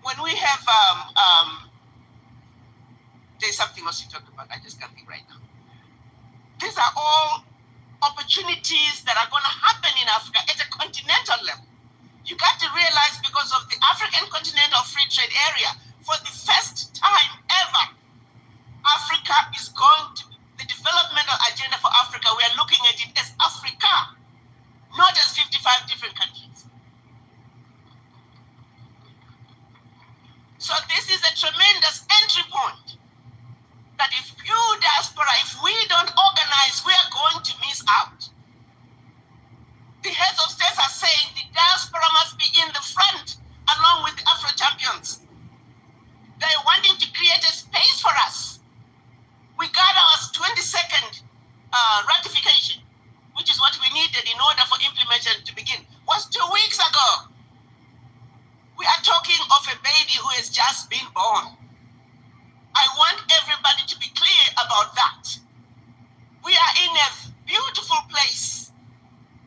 when we have, there's something else you talked about, I just can't think right now. These are all opportunities that are going to happen in Africa at a continental level. You got to realize, because of the African Continental Free Trade Area, for the first time ever, Africa is going to, the developmental agenda for Africa, we are looking at it as Africa, not as 55 different countries. So this is a tremendous entry point that if you diaspora, if we don't organize, we are going to miss out. The heads of states are saying the diaspora must be in the front along with the Afro champions. They're wanting to create a space for us. We got our 22nd ratification, which is what we needed in order for implementation to begin, was 2 weeks ago. We are talking of a baby who has just been born. I want everybody to be clear about that. We are in a beautiful place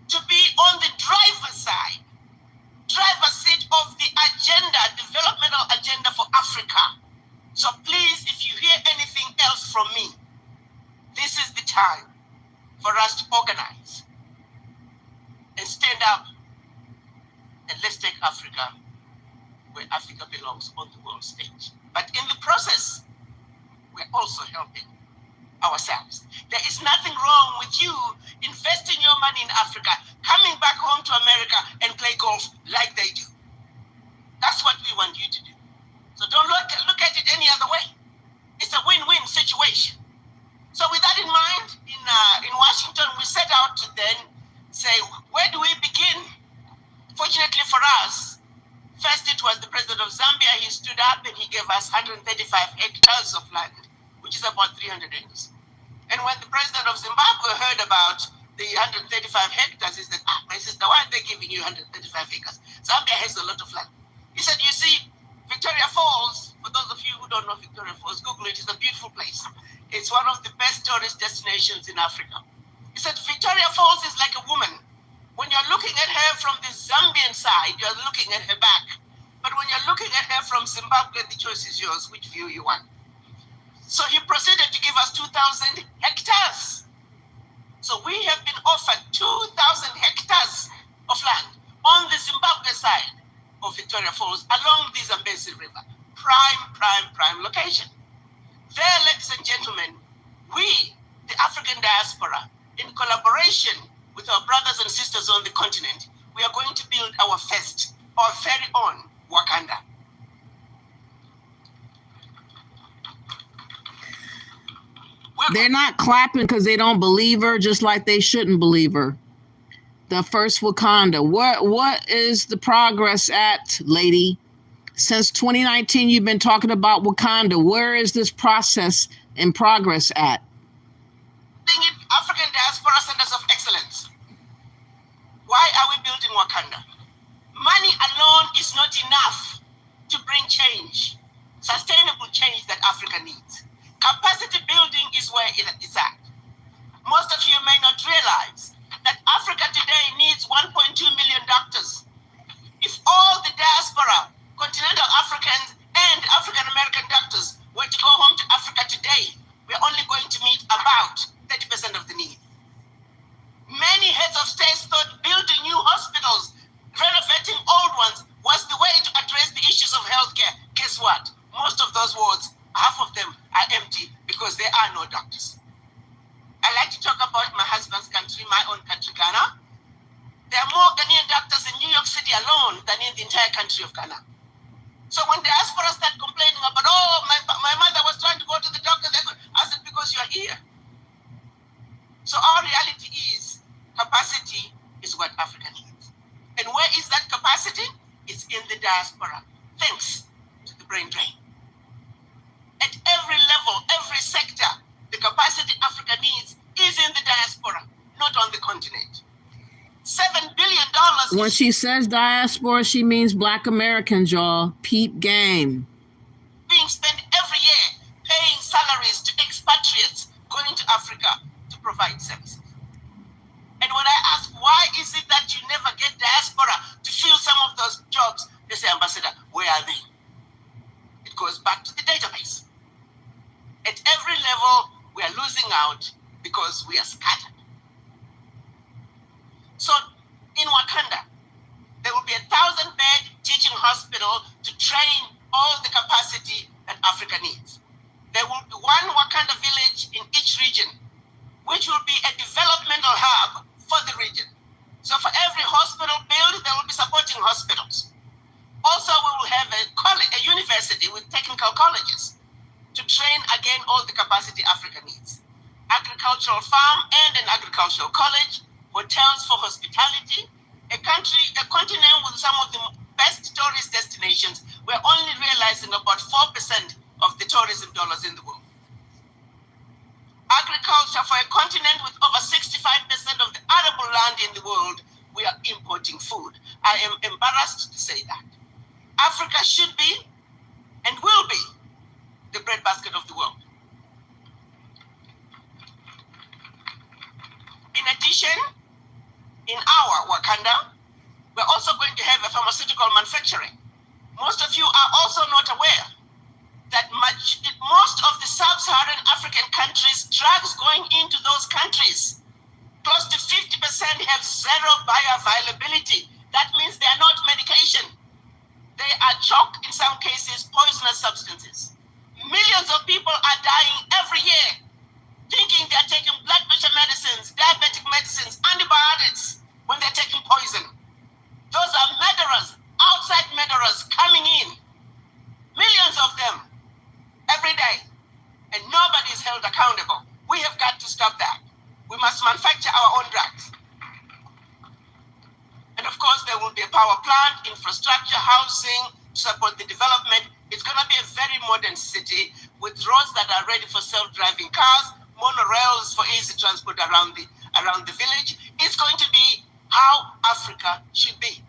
to be on the driver's side, driver's seat of the agenda, developmental agenda for Africa. So please, if you hear anything else from me, this is the time for us to organize and stand up, and let's take Africa where Africa belongs on the world stage. But in the process, we're also helping ourselves. There is nothing wrong with you investing your money in Africa, coming back home to America and play golf like they do. That's what we want you to do. So don't look at it any other way. It's a win-win situation. So with that in mind, in Washington, we set out to then say, where do we begin? Fortunately for us, first it was the president of Zambia. He stood up and he gave us 135 hectares of land, which is about 300 acres. And when the president of Zimbabwe heard about the 135 hectares, he said, my sister, why are they giving you 135 acres? Zambia has a lot of land. He said, you see, Victoria Falls, for those of you who don't know Victoria Falls, Google it, it's a beautiful place. It's one of the best tourist destinations in Africa. He said, Victoria Falls is like a woman. When you're looking at her from the Zambian side, you're looking at her back. But when you're looking at her from Zimbabwe, the choice is yours, which view you want. So he proceeded to give us 2,000 hectares. So we have been offered 2,000 hectares of land on the Zimbabwe side of Victoria Falls along the Zambezi River. Prime location. There, ladies and gentlemen, we, the African diaspora, in collaboration with our brothers and sisters on the continent, we are going to build our first, our very own Wakanda. They're not clapping because they don't believe her, just like they shouldn't believe her. The first Wakanda. What is the progress at, lady? Since 2019, you've been talking about Wakanda. Where is this process in progress at? African Diaspora Centers of Excellence. Why are we building Wakanda? Money alone is not enough to bring change, sustainable change that Africa needs. Capacity building is where it is at. Most of you may not realize that Africa today needs 1.2 million doctors. If all the diaspora, continental Africans and African American doctors were to go home to Africa today, we're only going to meet about 30% of the need. Many heads of states thought building new hospitals, renovating old ones, was the way to address the issues of healthcare. Guess what? Most of those wards, half of them are empty because there are no doctors. I like to talk about my husband's country, my own country, Ghana. There are more Ghanaian doctors in New York City alone than in the entire country of Ghana. So when diaspora start complaining about, my mother was trying to go to the doctor, I said, because you're here. So our reality is, capacity is what Africa needs. And where is that capacity? It's in the diaspora, thanks to the brain drain. At every level, every sector, the capacity Africa needs is in the diaspora, not on the continent. $7 billion. When she says diaspora, she means Black Americans, y'all. Peep game. Being spent every year paying salaries to expatriates going to Africa to provide services. And when I ask, why is it that you never get diaspora to fill some of those jobs? They say, Ambassador, where are they? back to the database. At every level, we are losing out because we are scattered. So in Wakanda, there will be a 1,000-bed teaching hospital to train all the capacity that Africa needs. There will be one Wakanda village in each region, which will be a developmental hub for the region. So for every hospital built, there will be supporting hospitals. Also, we will have a university with technical colleges to train again all the capacity Africa needs. Agricultural farm and an agricultural college, hotels for hospitality, a continent with some of the best tourist destinations. We're only realizing about 4% of the tourism dollars in the world. Agriculture for a continent with over 65% of the arable land in the world, we are importing food. I am embarrassed to say that. Africa should be and will be the breadbasket of the world. In addition, in our Wakanda, we're also going to have a pharmaceutical manufacturing. Most of you are also not aware that most of the sub-Saharan African countries, drugs going into those countries, close to 50% have zero bioavailability. That means they are not medication. They are chalk, in some cases, poisonous substances. Millions of people are dying every year thinking they're taking blood pressure medicines, diabetic medicines, antibiotics, when they're taking poison. Those are murderers, outside murderers coming in. Millions of them every day. And nobody is held accountable. We have got to stop that. We must manufacture our own drugs. And of course, there will be a power plant, infrastructure, housing, support the development. It's going to be a very modern city with roads that are ready for self-driving cars, monorails for easy transport around the village. It's going to be how Africa should be.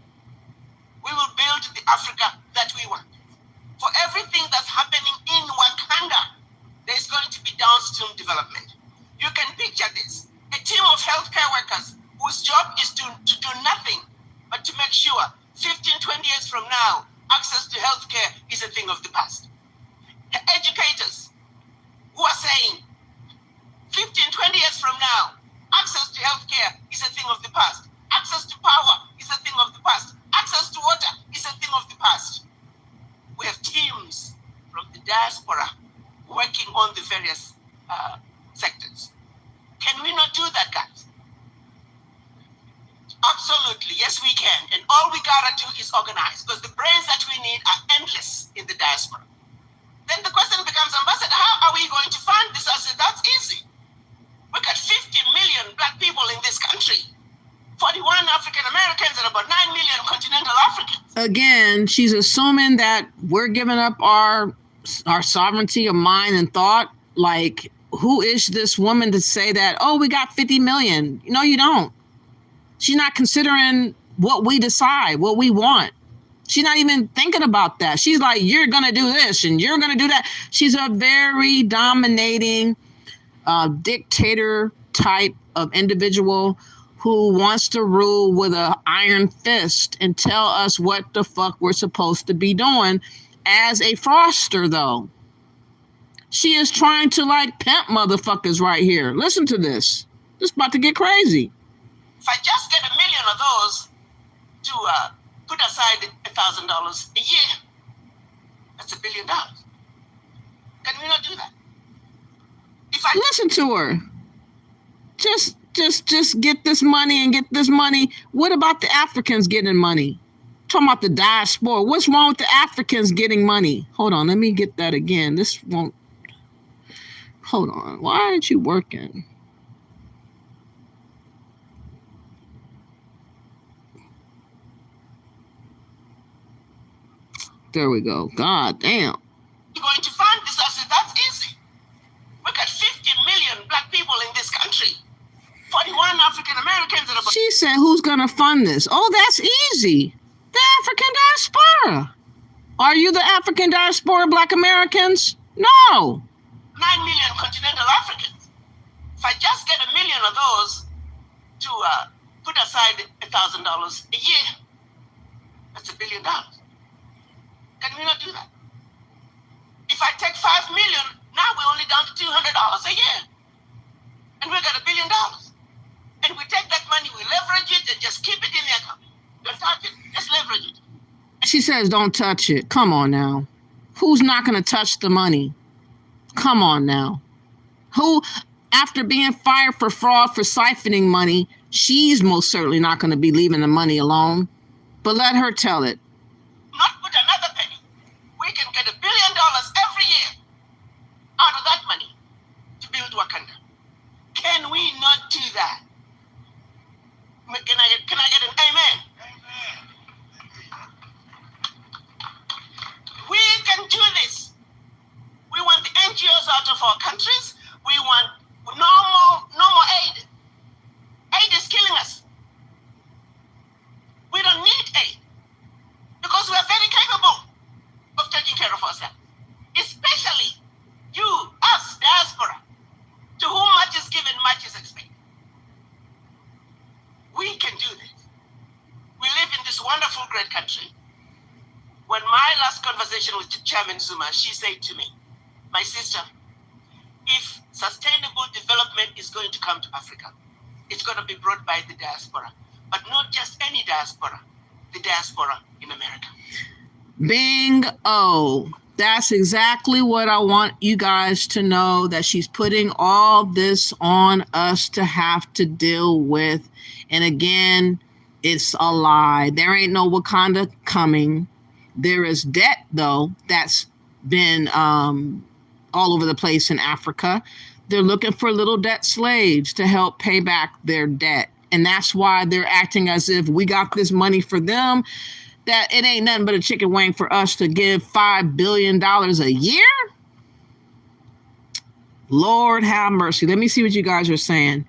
We will build the Africa that we want. For everything that's happening in Wakanda, there's going to be downstream development. You can picture this. A team of healthcare workers whose job is to do nothing but to make sure 15, 20 years from now, access to healthcare is a thing of the past. Educators who are saying 15, 20 years from now, access to healthcare is a thing of the past. Access to power is a thing of the past. Access to water is a thing of the past. We have teams from the diaspora working on the various sectors. Can we not do that, guys? Absolutely, yes we can. And all we gotta do is organize, because the brains that we need are endless in the diaspora. Then the question becomes, Ambassador, how are we going to fund this? I said, that's easy. Look at 50 million black people in this country. 41 African Americans and about 9 million continental Africans. Again, she's assuming that we're giving up our sovereignty of mind and thought. Like, who is this woman to say that, oh, we got 50 million? No, you don't. She's not considering what we decide, what we want. She's not even thinking about that. She's like, you're going to do this and you're going to do that. She's a very dominating dictator type of individual who wants to rule with an iron fist and tell us what the fuck we're supposed to be doing as a fraudster, though. She is trying to like pimp motherfuckers right here. Listen to this. This is about to get crazy. If I just get 1 million of those to put aside $1,000 a year, that's $1 billion. Can we not do that? If I listen to her. Just get this money and get this money. What about the Africans getting money? Talking about the diaspora. What's wrong with the Africans getting money? Hold on, let me get that again. This won't. Hold on. Why aren't you working? There we go. God damn. You're going to fund this? I said, that's easy. Look at 50 million black people in this country. 41 African Americans and about. She said, who's going to fund this? Oh, that's easy. The African diaspora. Are you the African diaspora black Americans? No. 9 million continental Africans. If I just get 1 million of those to put aside $1,000 a year, that's $1 billion. Can we not do that? If $200 a year. And we got $1 billion. And we take that money, we leverage it, and just keep it in the account. Don't touch it, just leverage it. She says, don't touch it. Come on now. Who's not going to touch the money? Come on now. Who, after being fired for fraud, for siphoning money, she's most certainly not going to be leaving the money alone. But let her tell it. Not put another penny. We can get $1 billion every year out of that money to build Wakanda. Can we not do that? Can I get an amen? Amen. We can do this. We want the NGOs out of our countries. We want no more aid. Aid is killing us. We don't need aid because we are very capable of taking care of ourselves. Especially you, us, diaspora, to whom much is given, much is expected. We can do this. We live in this wonderful, great country. When my last conversation with Chairman Zuma, she said to me, my sister, if sustainable development is going to come to Africa, it's going to be brought by the diaspora, but not just any diaspora, the diaspora in America. Bingo. That's exactly what I want you guys to know, that she's putting all this on us to have to deal with. And again, it's a lie. There ain't no Wakanda coming. There is debt, though, that's been all over the place in Africa. They're looking for little debt slaves to help pay back their debt. And that's why they're acting as if we got this money for them, that it ain't nothing but a chicken wing for us to give $5 billion a year. Lord have mercy. Let me see what you guys are saying.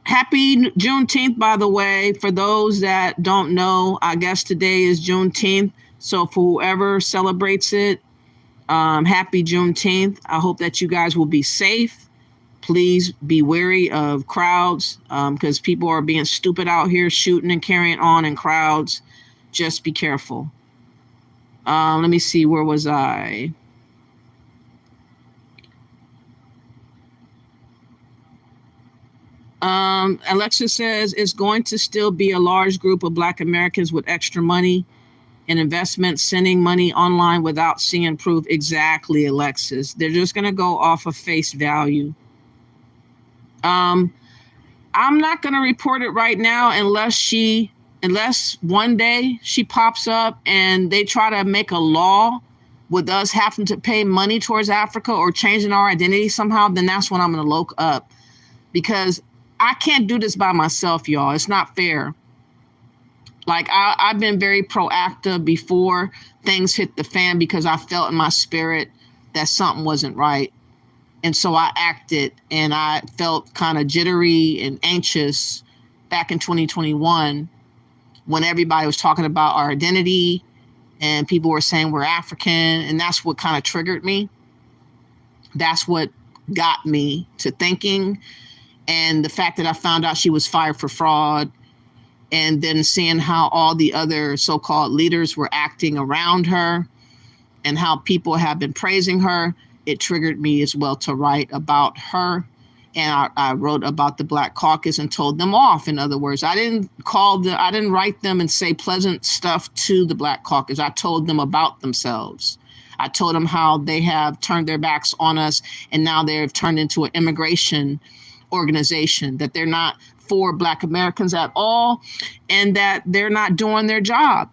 Happy Juneteenth, by the way. For those that don't know, I guess today is Juneteenth. So for whoever celebrates it, happy Juneteenth. I hope that you guys will be safe. Please be wary of crowds because people are being stupid out here, shooting and carrying on in crowds. Just be careful. Let me see. Where was I? Alexa says it's going to still be a large group of Black Americans with extra money and investments sending money online without seeing proof. Exactly, Alexis. They're just going to go off of face value. I'm not going to report it right now unless one day she pops up and they try to make a law with us having to pay money towards Africa or changing our identity somehow. Then that's when I'm going to look up, because I can't do this by myself, y'all. It's not fair. Like I've been very proactive before things hit the fan because I felt in my spirit that something wasn't right. And so I acted, and I felt kind of jittery and anxious back in 2021 when everybody was talking about our identity and people were saying we're African. And that's what kind of triggered me. That's what got me to thinking. And the fact that I found out she was fired for fraud, and then seeing how all the other so-called leaders were acting around her and how people have been praising her, it triggered me as well to write about her. And I wrote about the Black Caucus and told them off. In other words, I didn't write them and say pleasant stuff to the Black Caucus. I told them about themselves. I told them how they have turned their backs on us, and now they've turned into an immigration organization, that they're not for Black Americans at all, and that they're not doing their job.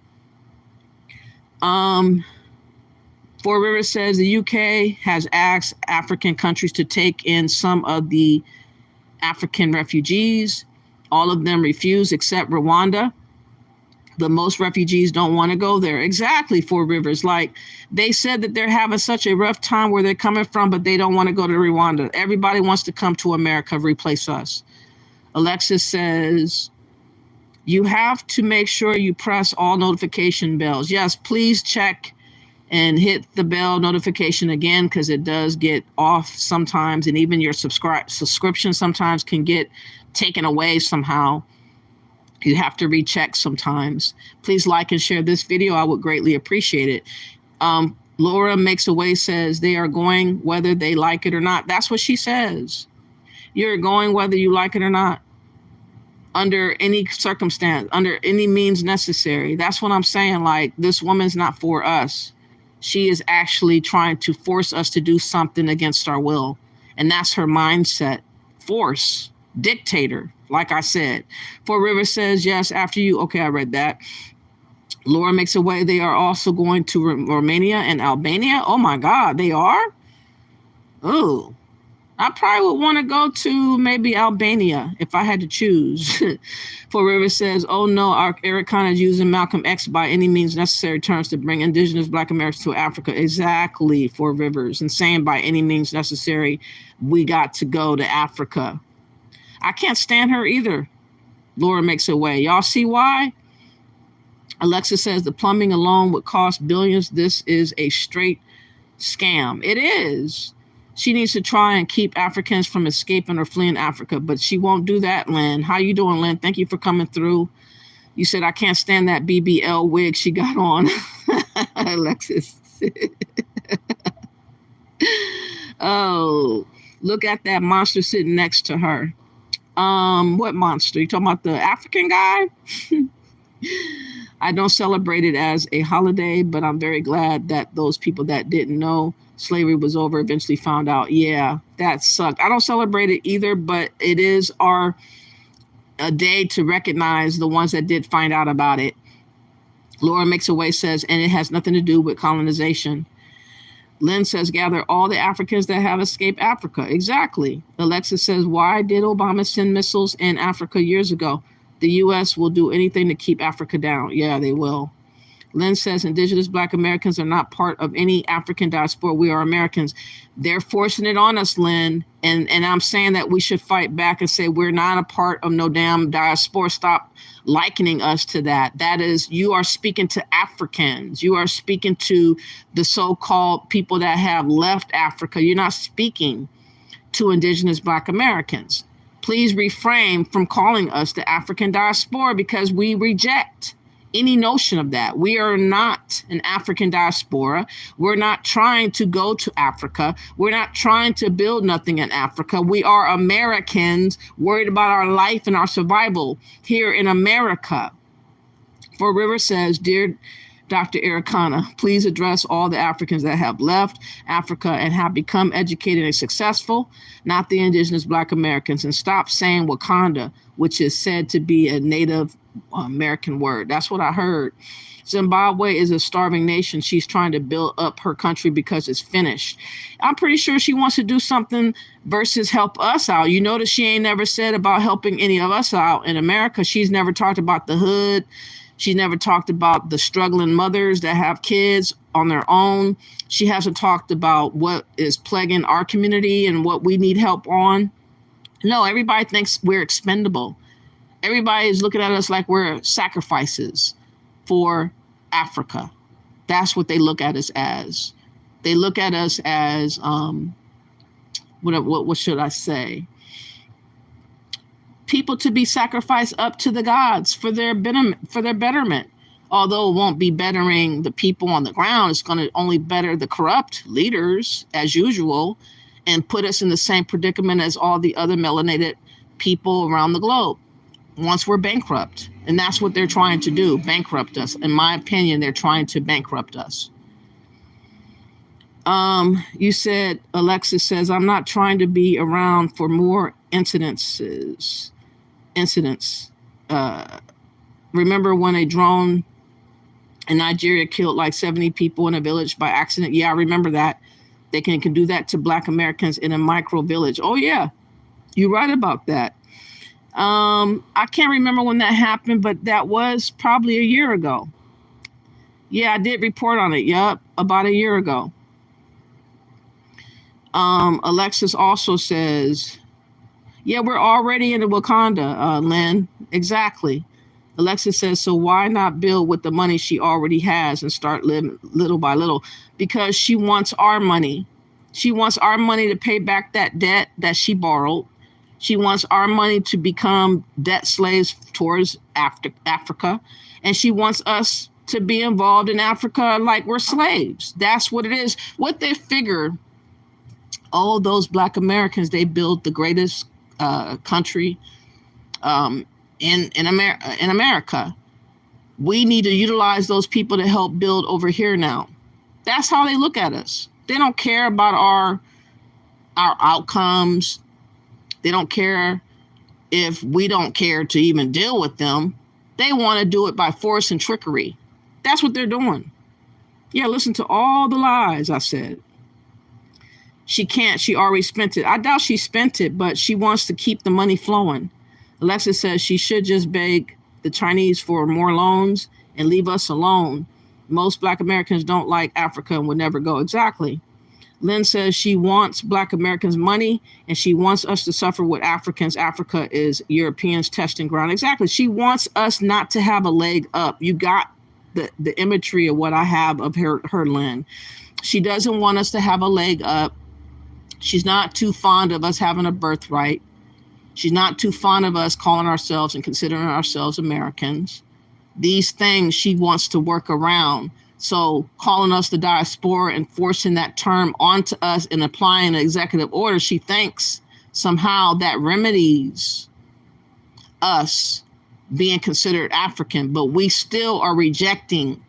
Four Rivers says the UK has asked African countries to take in some of the African refugees. All of them refuse except Rwanda. But most refugees don't want to go there. Exactly, Four Rivers. Like, they said that they're having such a rough time where they're coming from, but they don't want to go to Rwanda. Everybody wants to come to America, replace us. Alexis says, you have to make sure you press all notification bells. Yes, please check and hit the bell notification again, because it does get off sometimes, and even your subscription sometimes can get taken away somehow. You have to recheck sometimes. Please like and share this video. I would greatly appreciate it. Laura Makes a Way says they are going whether they like it or not. That's what she says. You're going whether you like it or not. Under any circumstance, under any means necessary. That's what I'm saying. Like, this woman's not for us. She is actually trying to force us to do something against our will. And that's her mindset. Force. Dictator. Like I said. For River says, yes, after you. Okay, I read that. Laura Makes a Way. They are also going to Romania and Albania. Oh my God, they are? Oh. I probably would want to go to maybe Albania if I had to choose. For River says, oh no, our Arikana is using Malcolm X by any means necessary terms to bring indigenous Black Americans to Africa. Exactly, For Rivers. And saying by any means necessary, we got to go to Africa. I can't stand her either. Laura Makes a Way. Y'all see why? Alexa says the plumbing alone would cost billions. This is a straight scam. It is. She needs to try and keep Africans from escaping or fleeing Africa, but she won't do that, Lynn. How you doing, Lynn? Thank you for coming through. You said, I can't stand that BBL wig she got on. Alexis. Oh, look at that monster sitting next to her. What monster? You talking about the African guy? I don't celebrate it as a holiday, but I'm very glad that those people that didn't know slavery was over eventually found out. Yeah, that sucked. I don't celebrate it either, but it is a day to recognize the ones that did find out about it. Laura Makes a Way says, and it has nothing to do with colonization. Lynn says, gather all the Africans that have escaped Africa. Exactly. Alexis says, why did Obama send missiles in Africa years ago? The U.S. will do anything to keep Africa down. Yeah, they will. Lynn says indigenous Black Americans are not part of any African diaspora. We are Americans. They're forcing it on us, Lynn. And I'm saying that we should fight back and say we're not a part of no damn diaspora. Stop likening us to that. That is, you are speaking to Africans. You are speaking to the so-called people that have left Africa. You're not speaking to indigenous Black Americans. Please refrain from calling us the African diaspora because we reject any notion of that. We are not an African diaspora. We're not trying to go to Africa. We're not trying to build nothing in Africa. We are Americans worried about our life and our survival here in America. For River says, dear Dr. Arikana, please address all the Africans that have left Africa and have become educated and successful, not the indigenous Black Americans, and stop saying Wakanda, which is said to be a Native American word. That's what I heard. Zimbabwe is a starving nation. She's trying to build up her country because it's finished. I'm pretty sure she wants to do something versus help us out. You notice she ain't never said about helping any of us out in America. She's never talked about the hood. She's never talked about the struggling mothers that have kids on their own. She hasn't talked about what is plaguing our community and what we need help on. No, everybody thinks we're expendable. Everybody is looking at us like we're sacrifices for Africa. That's what they look at us as. They look at us as, what should I say? People to be sacrificed up to the gods for their betterment. Although it won't be bettering the people on the ground, it's going to only better the corrupt leaders as usual and put us in the same predicament as all the other melanated people around the globe once we're bankrupt. And that's what they're trying to do, bankrupt us. In my opinion, they're trying to bankrupt us. You said, Alexis says, I'm not trying to be around for more incidents. Remember when a drone in Nigeria killed like 70 people in a village by accident? Yeah, I remember that. They can do that to Black Americans in a micro village. Oh, yeah, you're right about that. I can't remember when that happened, but that was probably a year ago. Yeah, I did report on it. Yup, about a year ago. Alexis also says, yeah, we're already in the Wakanda, Lynn. Exactly. Alexis says, so why not build with the money she already has and start living little by little? Because she wants our money. She wants our money to pay back that debt that she borrowed. She wants our money to become debt slaves towards Africa. And she wants us to be involved in Africa like we're slaves. That's what it is. What they figure, all those Black Americans, they built the greatest country in America. We need to utilize those people to help build over here now. That's how they look at us. They don't care about our outcomes. They don't care if we don't care to even deal with them. They want to do it by force and trickery. That's what they're doing. Yeah, listen to all the lies I said. She can't. She already spent it. I doubt she spent it, but she wants to keep the money flowing. Alexis says she should just beg the Chinese for more loans and leave us alone. Most Black Americans don't like Africa and would never go. Exactly. Lynn says she wants Black Americans' money and she wants us to suffer with Africans. Africa is Europeans' testing ground. Exactly. She wants us not to have a leg up. You got the imagery of what I have of her Lynn. She doesn't want us to have a leg up. She's not too fond of us having a birthright. She's not too fond of us calling ourselves and considering ourselves Americans. These things she wants to work around. So calling us the diaspora and forcing that term onto us and applying an executive order, she thinks somehow that remedies us being considered African, but we still are rejecting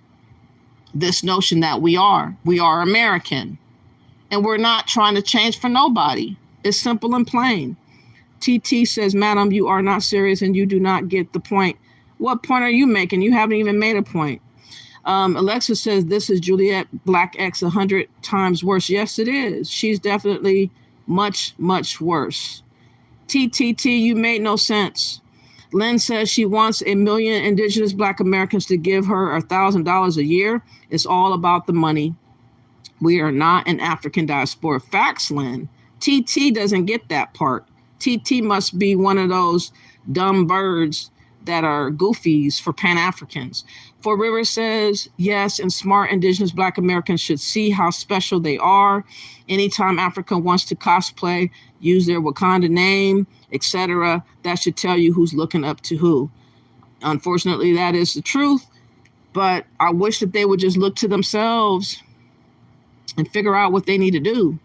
this notion that we are American, and we're not trying to change for nobody. It's simple and plain. TT says, madam, you are not serious and you do not get the point. What point are you making? You haven't even made a point. Alexa says, this is Juliet Black X 100 times worse. Yes, it is. She's definitely much, much worse. TTT, you made no sense. Lynn says she wants 1 million indigenous Black Americans to give her $1,000 a year. It's all about the money. We are not an African diaspora. Facts, Lynn. TT doesn't get that part. TT must be one of those dumb birds that are goofies for Pan-Africans. For River says, yes, and smart indigenous Black Americans should see how special they are. Anytime Africa wants to cosplay, use their Wakanda name, etc., that should tell you who's looking up to who. Unfortunately, that is the truth, but I wish that they would just look to themselves and figure out what they need to do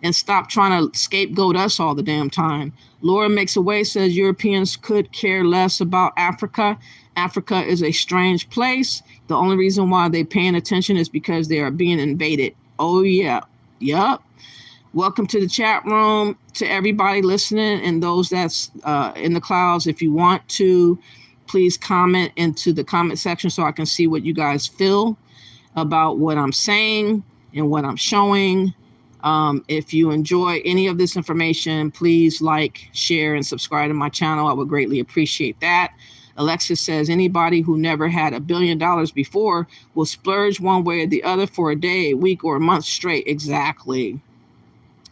and stop trying to scapegoat us all the damn time. Laura Makes a Way says Europeans could care less about Africa. Africa is a strange place. The only reason why they're paying attention is because they are being invaded. Oh, yeah. Yup. Welcome to the chat room, to everybody listening and those that's in the clouds. If you want to, please comment into the comment section so I can see what you guys feel about what I'm saying and what I'm showing. If you enjoy any of this information, please like, share, and subscribe to my channel. I would greatly appreciate that. Alexis says anybody who never had $1 billion before will splurge one way or the other for a day, a week, or a month straight. Exactly.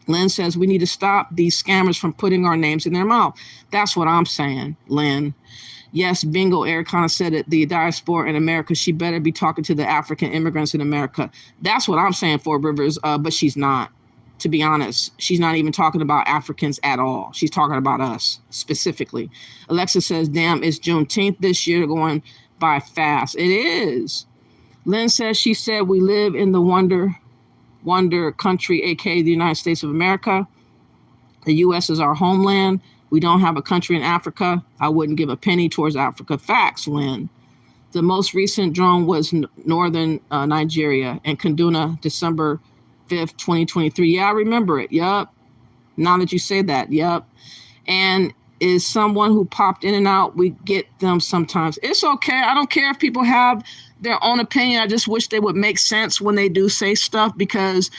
Lynn says we need to stop these scammers from putting our names in their mouth. That's what I'm saying, Lynn. Yes, bingo. Arikana said it. The diaspora in America, she better be talking to the African immigrants in America. That's what I'm saying, for Rivers, but she's not. To be honest, she's not even talking about Africans at all. She's talking about us specifically. Alexa says, damn, it's Juneteenth this year, going by fast. It is. Lynn says, she said, we live in the wonder country, aka the United States of America. The U.S. is our homeland. We don't have a country in Africa. I wouldn't give a penny towards Africa. Facts, Lynn. The most recent drone was northern Nigeria and Kaduna, December 5th, 2023. Yeah, I remember it. Yup. Now that you say that. Yup. And is someone who popped in and out. We get them sometimes. It's okay. I don't care if people have their own opinion. I just wish they would make sense when they do say stuff, because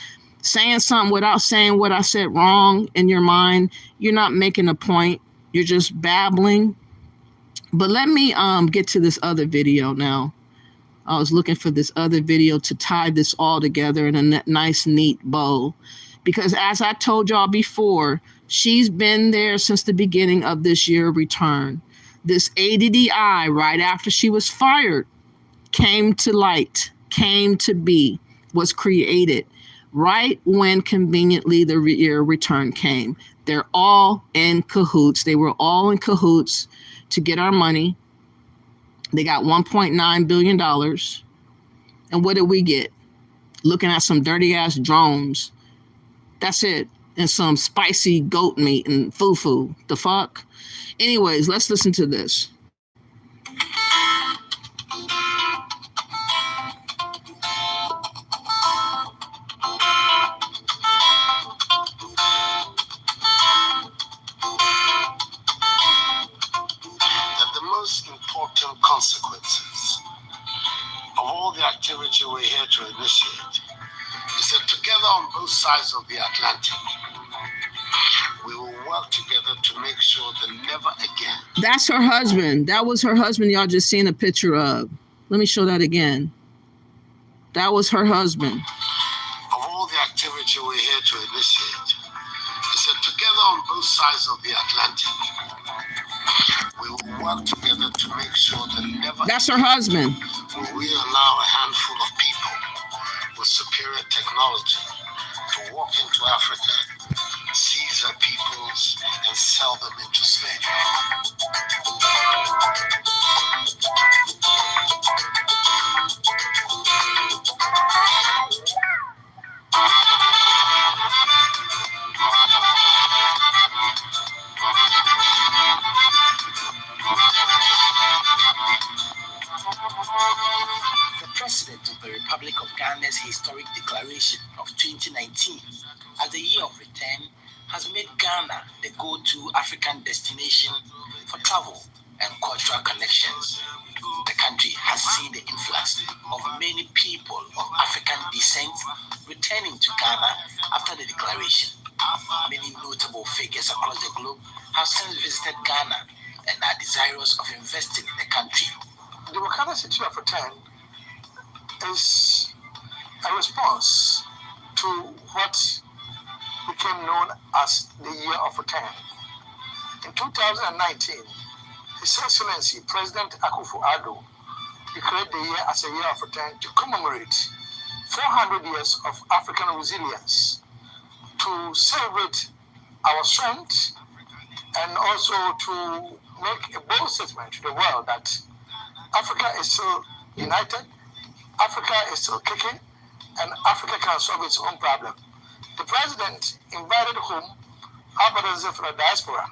saying something without saying what I said wrong in your mind, you're not making a point. You're just babbling. But let me get to this other video now. I was looking for this other video to tie this all together in a nice, neat bow. Because as I told y'all before, she's been there since the beginning of this year return. This ADDI, right after she was fired, came to light, came to be, was created right when conveniently the year return came. They're all in cahoots. They were all in cahoots to get our money. They got $1.9 billion, And what did we get? Looking at some dirty ass drones. That's it. And some spicy goat meat and fufu. The fuck? Anyways, let's listen to this. That the most important consequences of all the activity we're here to initiate is that together on both sides of the Atlantic, we will work together to make sure that never again. That's her husband. That was her husband y'all just seen a picture of. Let me show that again. That was her husband. Of all the activity we're here to initiate is that together on both sides of the Atlantic, we will work together to make sure that never That's her husband. will we allow a handful of people with superior technology to walk into Africa, seize our peoples, and sell them into slavery. The President of the Republic of Ghana's historic declaration of 2019 as the year of return has made Ghana the go-to African destination for travel and cultural connections. The country has seen the influx of many people of African descent returning to Ghana after the declaration. Many notable figures across the globe have since visited Ghana and are desirous of investing in the country. The Wakanda City of Return is a response to what became known as the Year of Return. In 2019, His Excellency President Akufo-Addo declared the year as a Year of Return to commemorate 400 years of African resilience, to celebrate our strength, and also to make a bold statement to the world that Africa is still united, Africa is still kicking, and Africa can solve its own problem. The president invited home our brothers from the diaspora,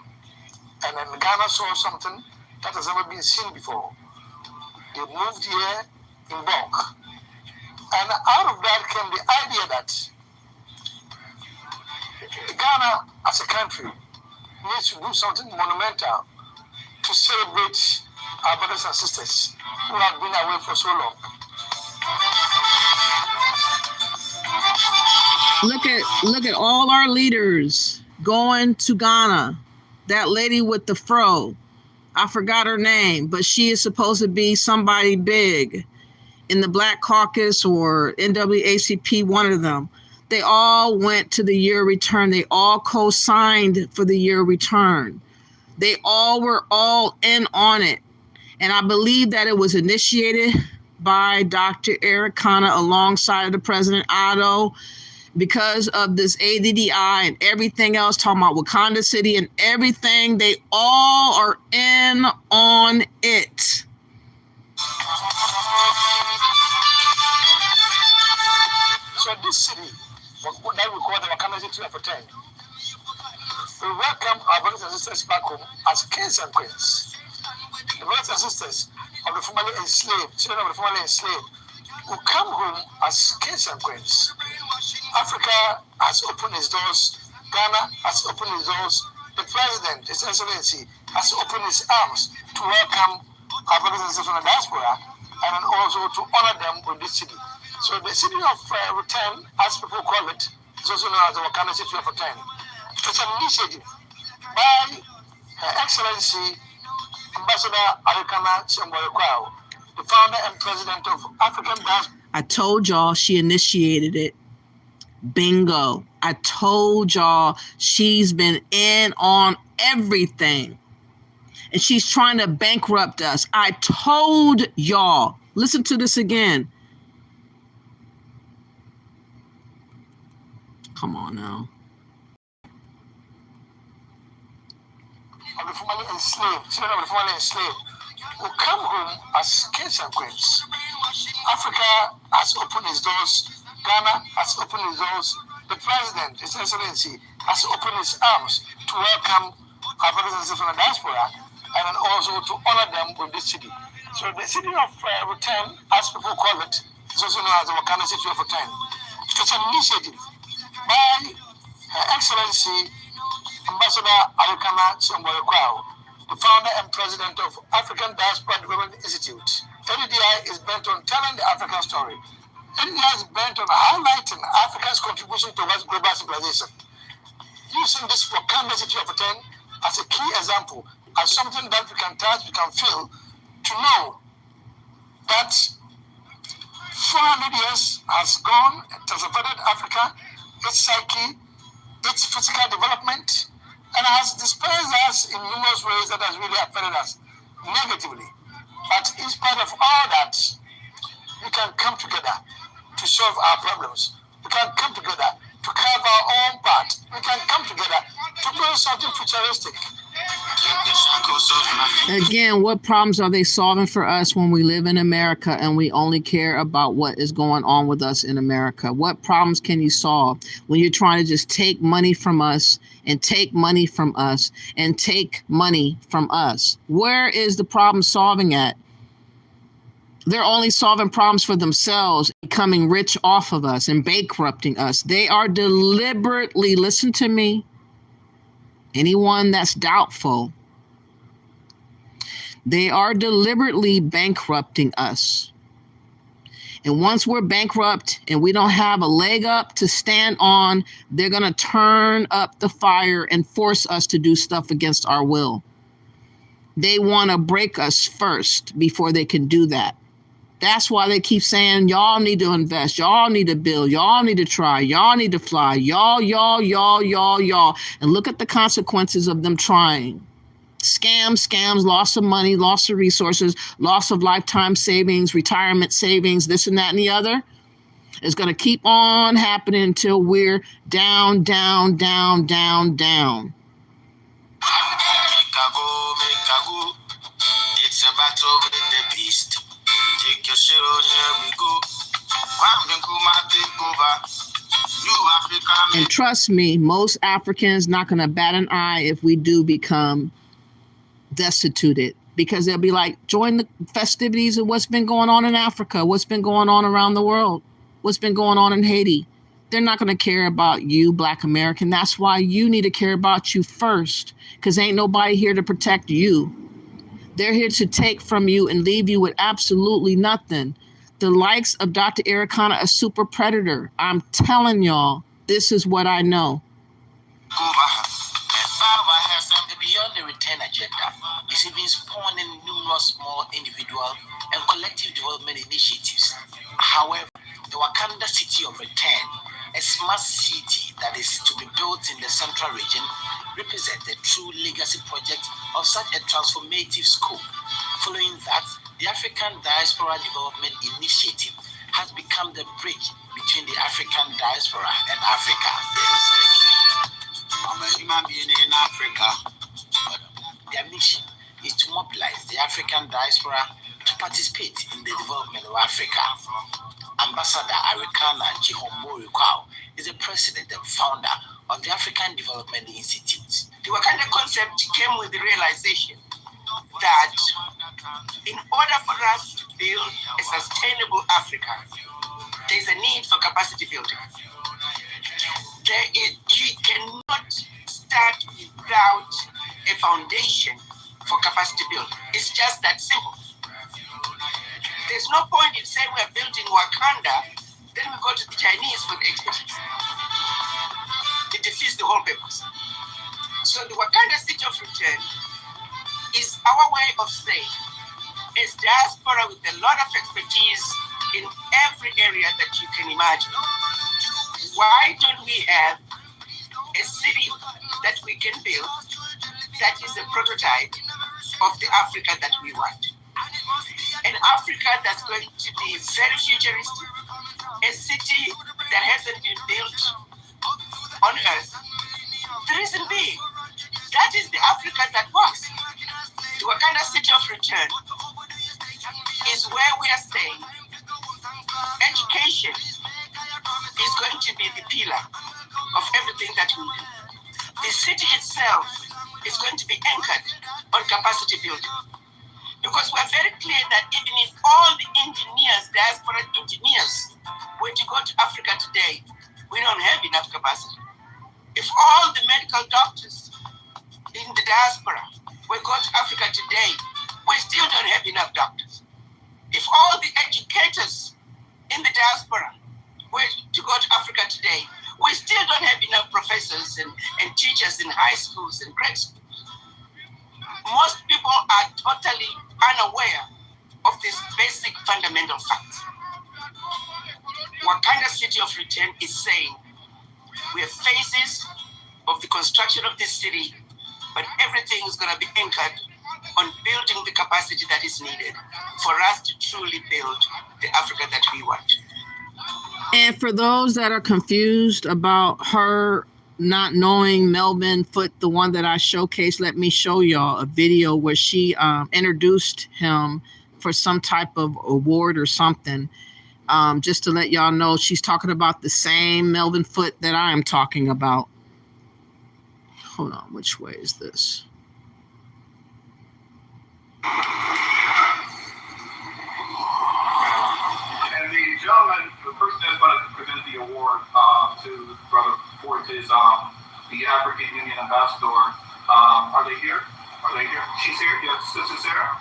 and then Ghana saw something that has never been seen before. They moved here in bulk. And out of that came the idea that Ghana as a country needs to do something monumental to celebrate our brothers and sisters who have been away for so long. Look at all our leaders going to Ghana. That lady with the fro, I forgot her name, but she is supposed to be somebody big in the Black Caucus or NAACP, one of them. They all went to the year return. They all co-signed for the year return. They all were all in on it. And I believe that it was initiated by Dr. Arikana alongside of the President Addo because of this ADDI and everything else, talking about Wakanda City and everything. They all are in on it. So this city, what that we call the Wakanda City of Return, we welcome our brothers and sisters back home as kings and queens. The brothers and sisters of the formerly enslaved, children of the formerly enslaved, will come home as kings and queens. Africa has opened its doors. Ghana has opened its doors. The president, His Excellency, has opened his arms to welcome our brothers and sisters from the diaspora and then also to honor them with this city. So the city of return, as people call it, is also known as the Wakanda City of Return. It's an initiative by Her Excellency Ambassador Arikana, the founder and president of African Diaspora. I told y'all she initiated it. Bingo. I told y'all she's been in on everything. And she's trying to bankrupt us. I told y'all. Listen to this again. Come on now. Of the formerly enslaved, children of the formerly enslaved, will come home as kings and queens. Africa has opened its doors. Ghana has opened its doors. The President, His Excellency, has opened his arms to welcome our brothers and sisters from the diaspora and then also to honor them with this city. So the city of return, as people call it, is also known as the Wakanda City of Return. It's an initiative by Her Excellency Ambassador Arikana, the founder and president of African Diaspora Development Institute. ADDI is bent on telling the African story. ADDI is bent on highlighting Africa's contribution towards global civilization. Using this Wakanda City of Return as a key example, as something that we can touch, we can feel, to know that 400 years has gone, it has affected Africa, its psyche, its physical development, and has dispersed us in numerous ways that has really affected us negatively. But in spite of all that, we can come together to solve our problems. We can come together to carve our own part. We can come together to build something futuristic. Again, what problems are they solving for us when we live in America and we only care about what is going on with us in America? What problems can you solve when you're trying to just take money from us and take money from us and take money from us? Where is the problem solving at? They're only solving problems for themselves, becoming rich off of us and bankrupting us. They are deliberately, listen to me, anyone that's doubtful, they are deliberately bankrupting us. And once we're bankrupt and we don't have a leg up to stand on, they're going to turn up the fire and force us to do stuff against our will. They want to break us first before they can do that. That's why they keep saying, y'all need to invest, y'all need to build, y'all need to try, y'all need to fly, y'all. And look at the consequences of them trying. Scams, loss of money, loss of resources, loss of lifetime savings, retirement savings, this and that and the other. It's going to keep on happening until we're down. It's a battle with the beast. Take your shield, here we go. And trust me, most Africans not going to bat an eye if we do become destituted, because they'll be like, join the festivities of what's been going on in Africa, what's been going on around the world, what's been going on in Haiti. They're not going to care about you, Black American. That's why you need to care about you first, because ain't nobody here to protect you. They're here to take from you and leave you with absolutely nothing. The likes of Dr. Arikana, a super predator. I'm telling y'all, this is what I know. Beyond the return agenda is even spawning numerous small individual and collective development initiatives. However, the Wakanda City of Return, a smart city that is to be built in the central region, represents a true legacy project of such a transformative scope. Following that, the African Diaspora Development Initiative has become the bridge between the African diaspora and Africa. I'm a human being in Africa. Their mission is to mobilize the African diaspora to participate in the development of Africa. Ambassador Arikana is the president and founder of the African Development Institute. The Wakanda concept came with the realization that in order for us to build a sustainable Africa, there is a need for capacity building. You cannot start without a foundation for capacity building. It's just that simple. There's no point in saying we're building Wakanda, then we go to the Chinese for the expertise. It defeats the whole purpose. So the Wakanda City of Return is our way of saying, as diaspora with a lot of expertise in every area that you can imagine, why don't we have a city that we can build that is a prototype of the Africa that we want? An Africa that's going to be very futuristic, a city that hasn't been built on Earth. The reason being, that is the Africa that works. The Wakanda City of Return is where we are saying education is going to be the pillar of everything that we do. The city itself is going to be anchored on capacity building. Because we're very clear that even if all the engineers, diaspora engineers, were to go to Africa today, we don't have enough capacity. If all the medical doctors in the diaspora were to go to Africa today, we still don't have enough doctors. If all the educators in the diaspora were to go to Africa today, we still don't have enough professors and teachers in high schools and grade schools. Most people are totally unaware of this basic fundamental fact. Wakanda City of Return is saying we have phases of the construction of this city, but everything is going to be anchored on building the capacity that is needed for us to truly build the Africa that we want. And for those that are confused about her not knowing Melvin Foote, the one that I showcased, let me show y'all a video where she introduced him for some type of award or something. Just to let y'all know, she's talking about the same Melvin Foote that I am talking about. Hold on, which way is this? And the gentleman, the person that's going to present the award to Brother Foote is the African Union Ambassador. Are they here? Are they here? She's here? Yes, Sister Sarah?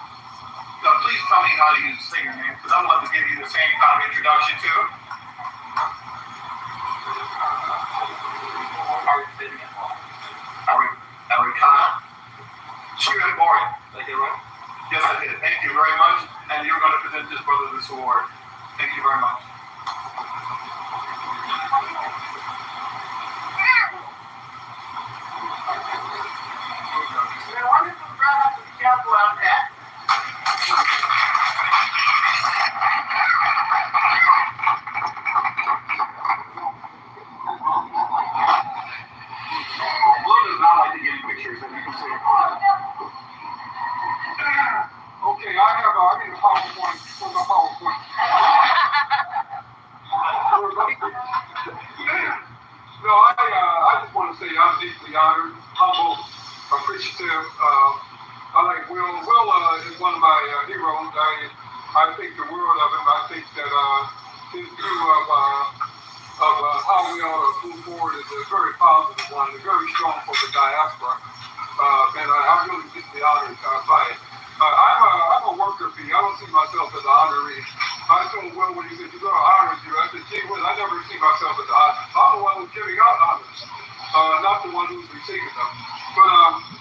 Please tell me how you say your name, because I'd love to give you the same kind of introduction too. Arikana. Good morning. Did I get it right? Yes, I did. Thank you very much. And you're going to present this brother this award. Thank you very much. We're wonderful brothers to jump around that. Will does not like to get pictures, as you can see. Okay, I need a PowerPoint. Where's my PowerPoint? No, I just want to say I'm deeply honored, humble, appreciative. I like Will. Will is one of my heroes. I think the world of him. I think that his view of how we ought to move forward is a very positive one, and very strong for the diaspora. And I'm really deeply honored by it. I'm a worker bee. I don't see myself as an honoree. I told Will when he said, you're going to honor you, I said, gee whiz, I never see myself as an honor. I'm the one who's giving out honors, not the one who's receiving them.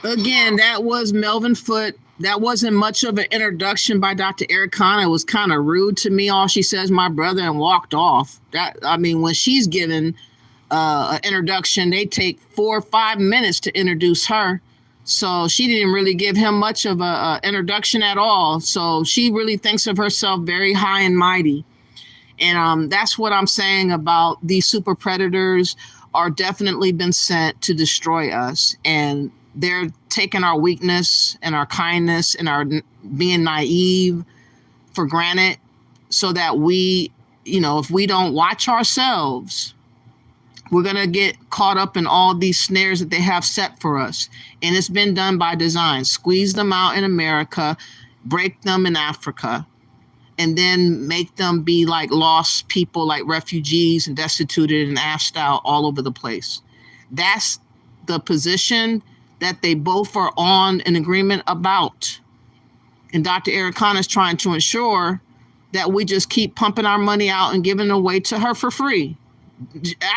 But again, that was Melvin Foote. That wasn't much of an introduction by Dr. Arikana. It was kind of rude to me. All she says, my brother, and walked off. When she's given an introduction, they take 4 or 5 minutes to introduce her. So she didn't really give him much of a introduction at all. So she really thinks of herself very high and mighty. And that's what I'm saying about these super predators are definitely been sent to destroy us. And they're taking our weakness and our kindness and our being naive for granted so that we, if we don't watch ourselves, we're going to get caught up in all these snares that they have set for us. And it's been done by design. Squeeze them out in America, break them in Africa, and then make them be like lost people, like refugees and destituted and asked out all over the place. That's the position that they both are on an agreement about. And Dr. Arikana is trying to ensure that we just keep pumping our money out and giving it away to her for free.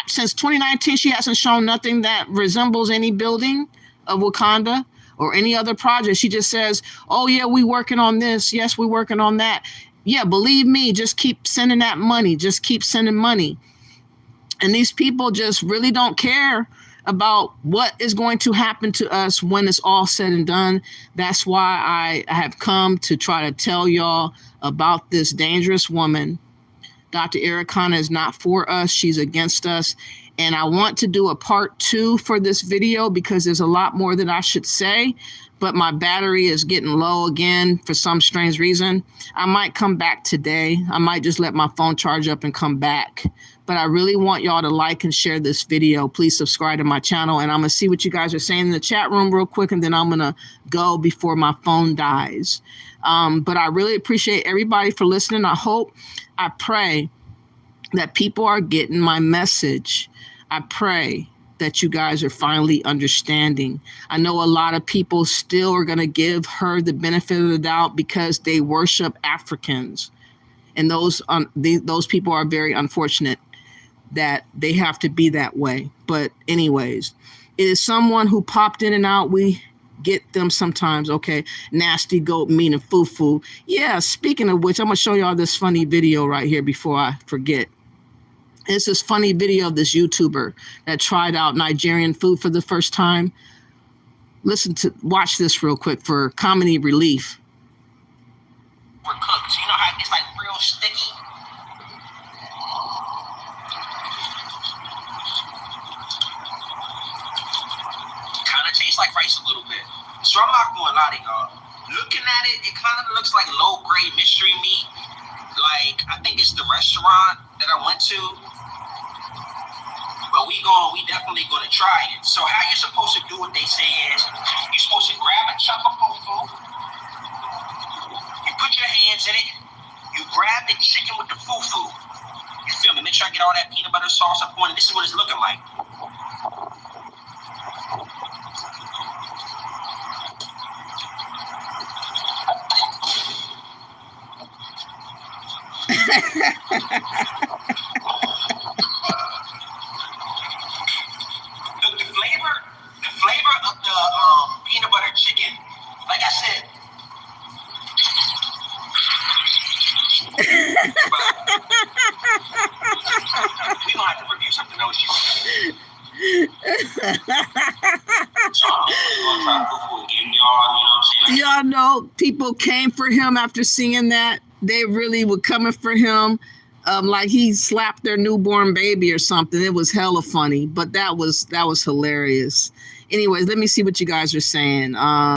Since 2019, she hasn't shown nothing that resembles any building of Wakanda or any other project. She just says, oh yeah, we working on this. Yes, we working on that. Yeah, believe me, just keep sending that money. Just keep sending money. And these people just really don't care about what is going to happen to us when it's all said and done. That's why I have come to try to tell y'all about this dangerous woman. Dr. Arikana is not for us. She's against us. And I want to do a part 2 for this video because there's a lot more that I should say. but my battery is getting low again for some strange reason. I might come back today. I might just let my phone charge up and come back. But I really want y'all to like and share this video. Please subscribe to my channel, and I'm going to see what you guys are saying in the chat room real quick, and then I'm going to go before my phone dies. But I really appreciate everybody for listening. I pray that people are getting my message. I pray that you guys are finally understanding. I know a lot of people still are going to give her the benefit of the doubt because they worship Africans. And those people are very unfortunate that they have to be that way. But anyways, it is someone who popped in and out. We get them sometimes. Okay, nasty goat meaning foo-foo. Yeah, speaking of which, I'm going to show y'all this funny video right here before I forget. It's this funny video of this YouTuber that tried out Nigerian food for the first time. Watch this real quick for comedy relief. We're cooked. So you know how it gets like real sticky? Kind of tastes like rice a little bit. So I'm not going to lie to y'all. Looking at it, it kind of looks like low-grade mystery meat. Like, I think it's the restaurant that I went to. But we definitely gonna try it. So how you're supposed to do what they say is, you're supposed to grab a chunk of fufu, you put your hands in it, you grab the chicken with the fufu. You feel me? Make sure I get all that peanut butter sauce up on it. This is what it's looking like. The flavor of the peanut butter chicken, like I said. We gonna have to review something else. So I'm gonna try fufu again, y'all. You know what I'm saying? Y'all know people came for him after seeing that. They really were coming for him. Like he slapped their newborn baby or something. It was hella funny, but that was hilarious. Anyways, let me see what you guys are saying.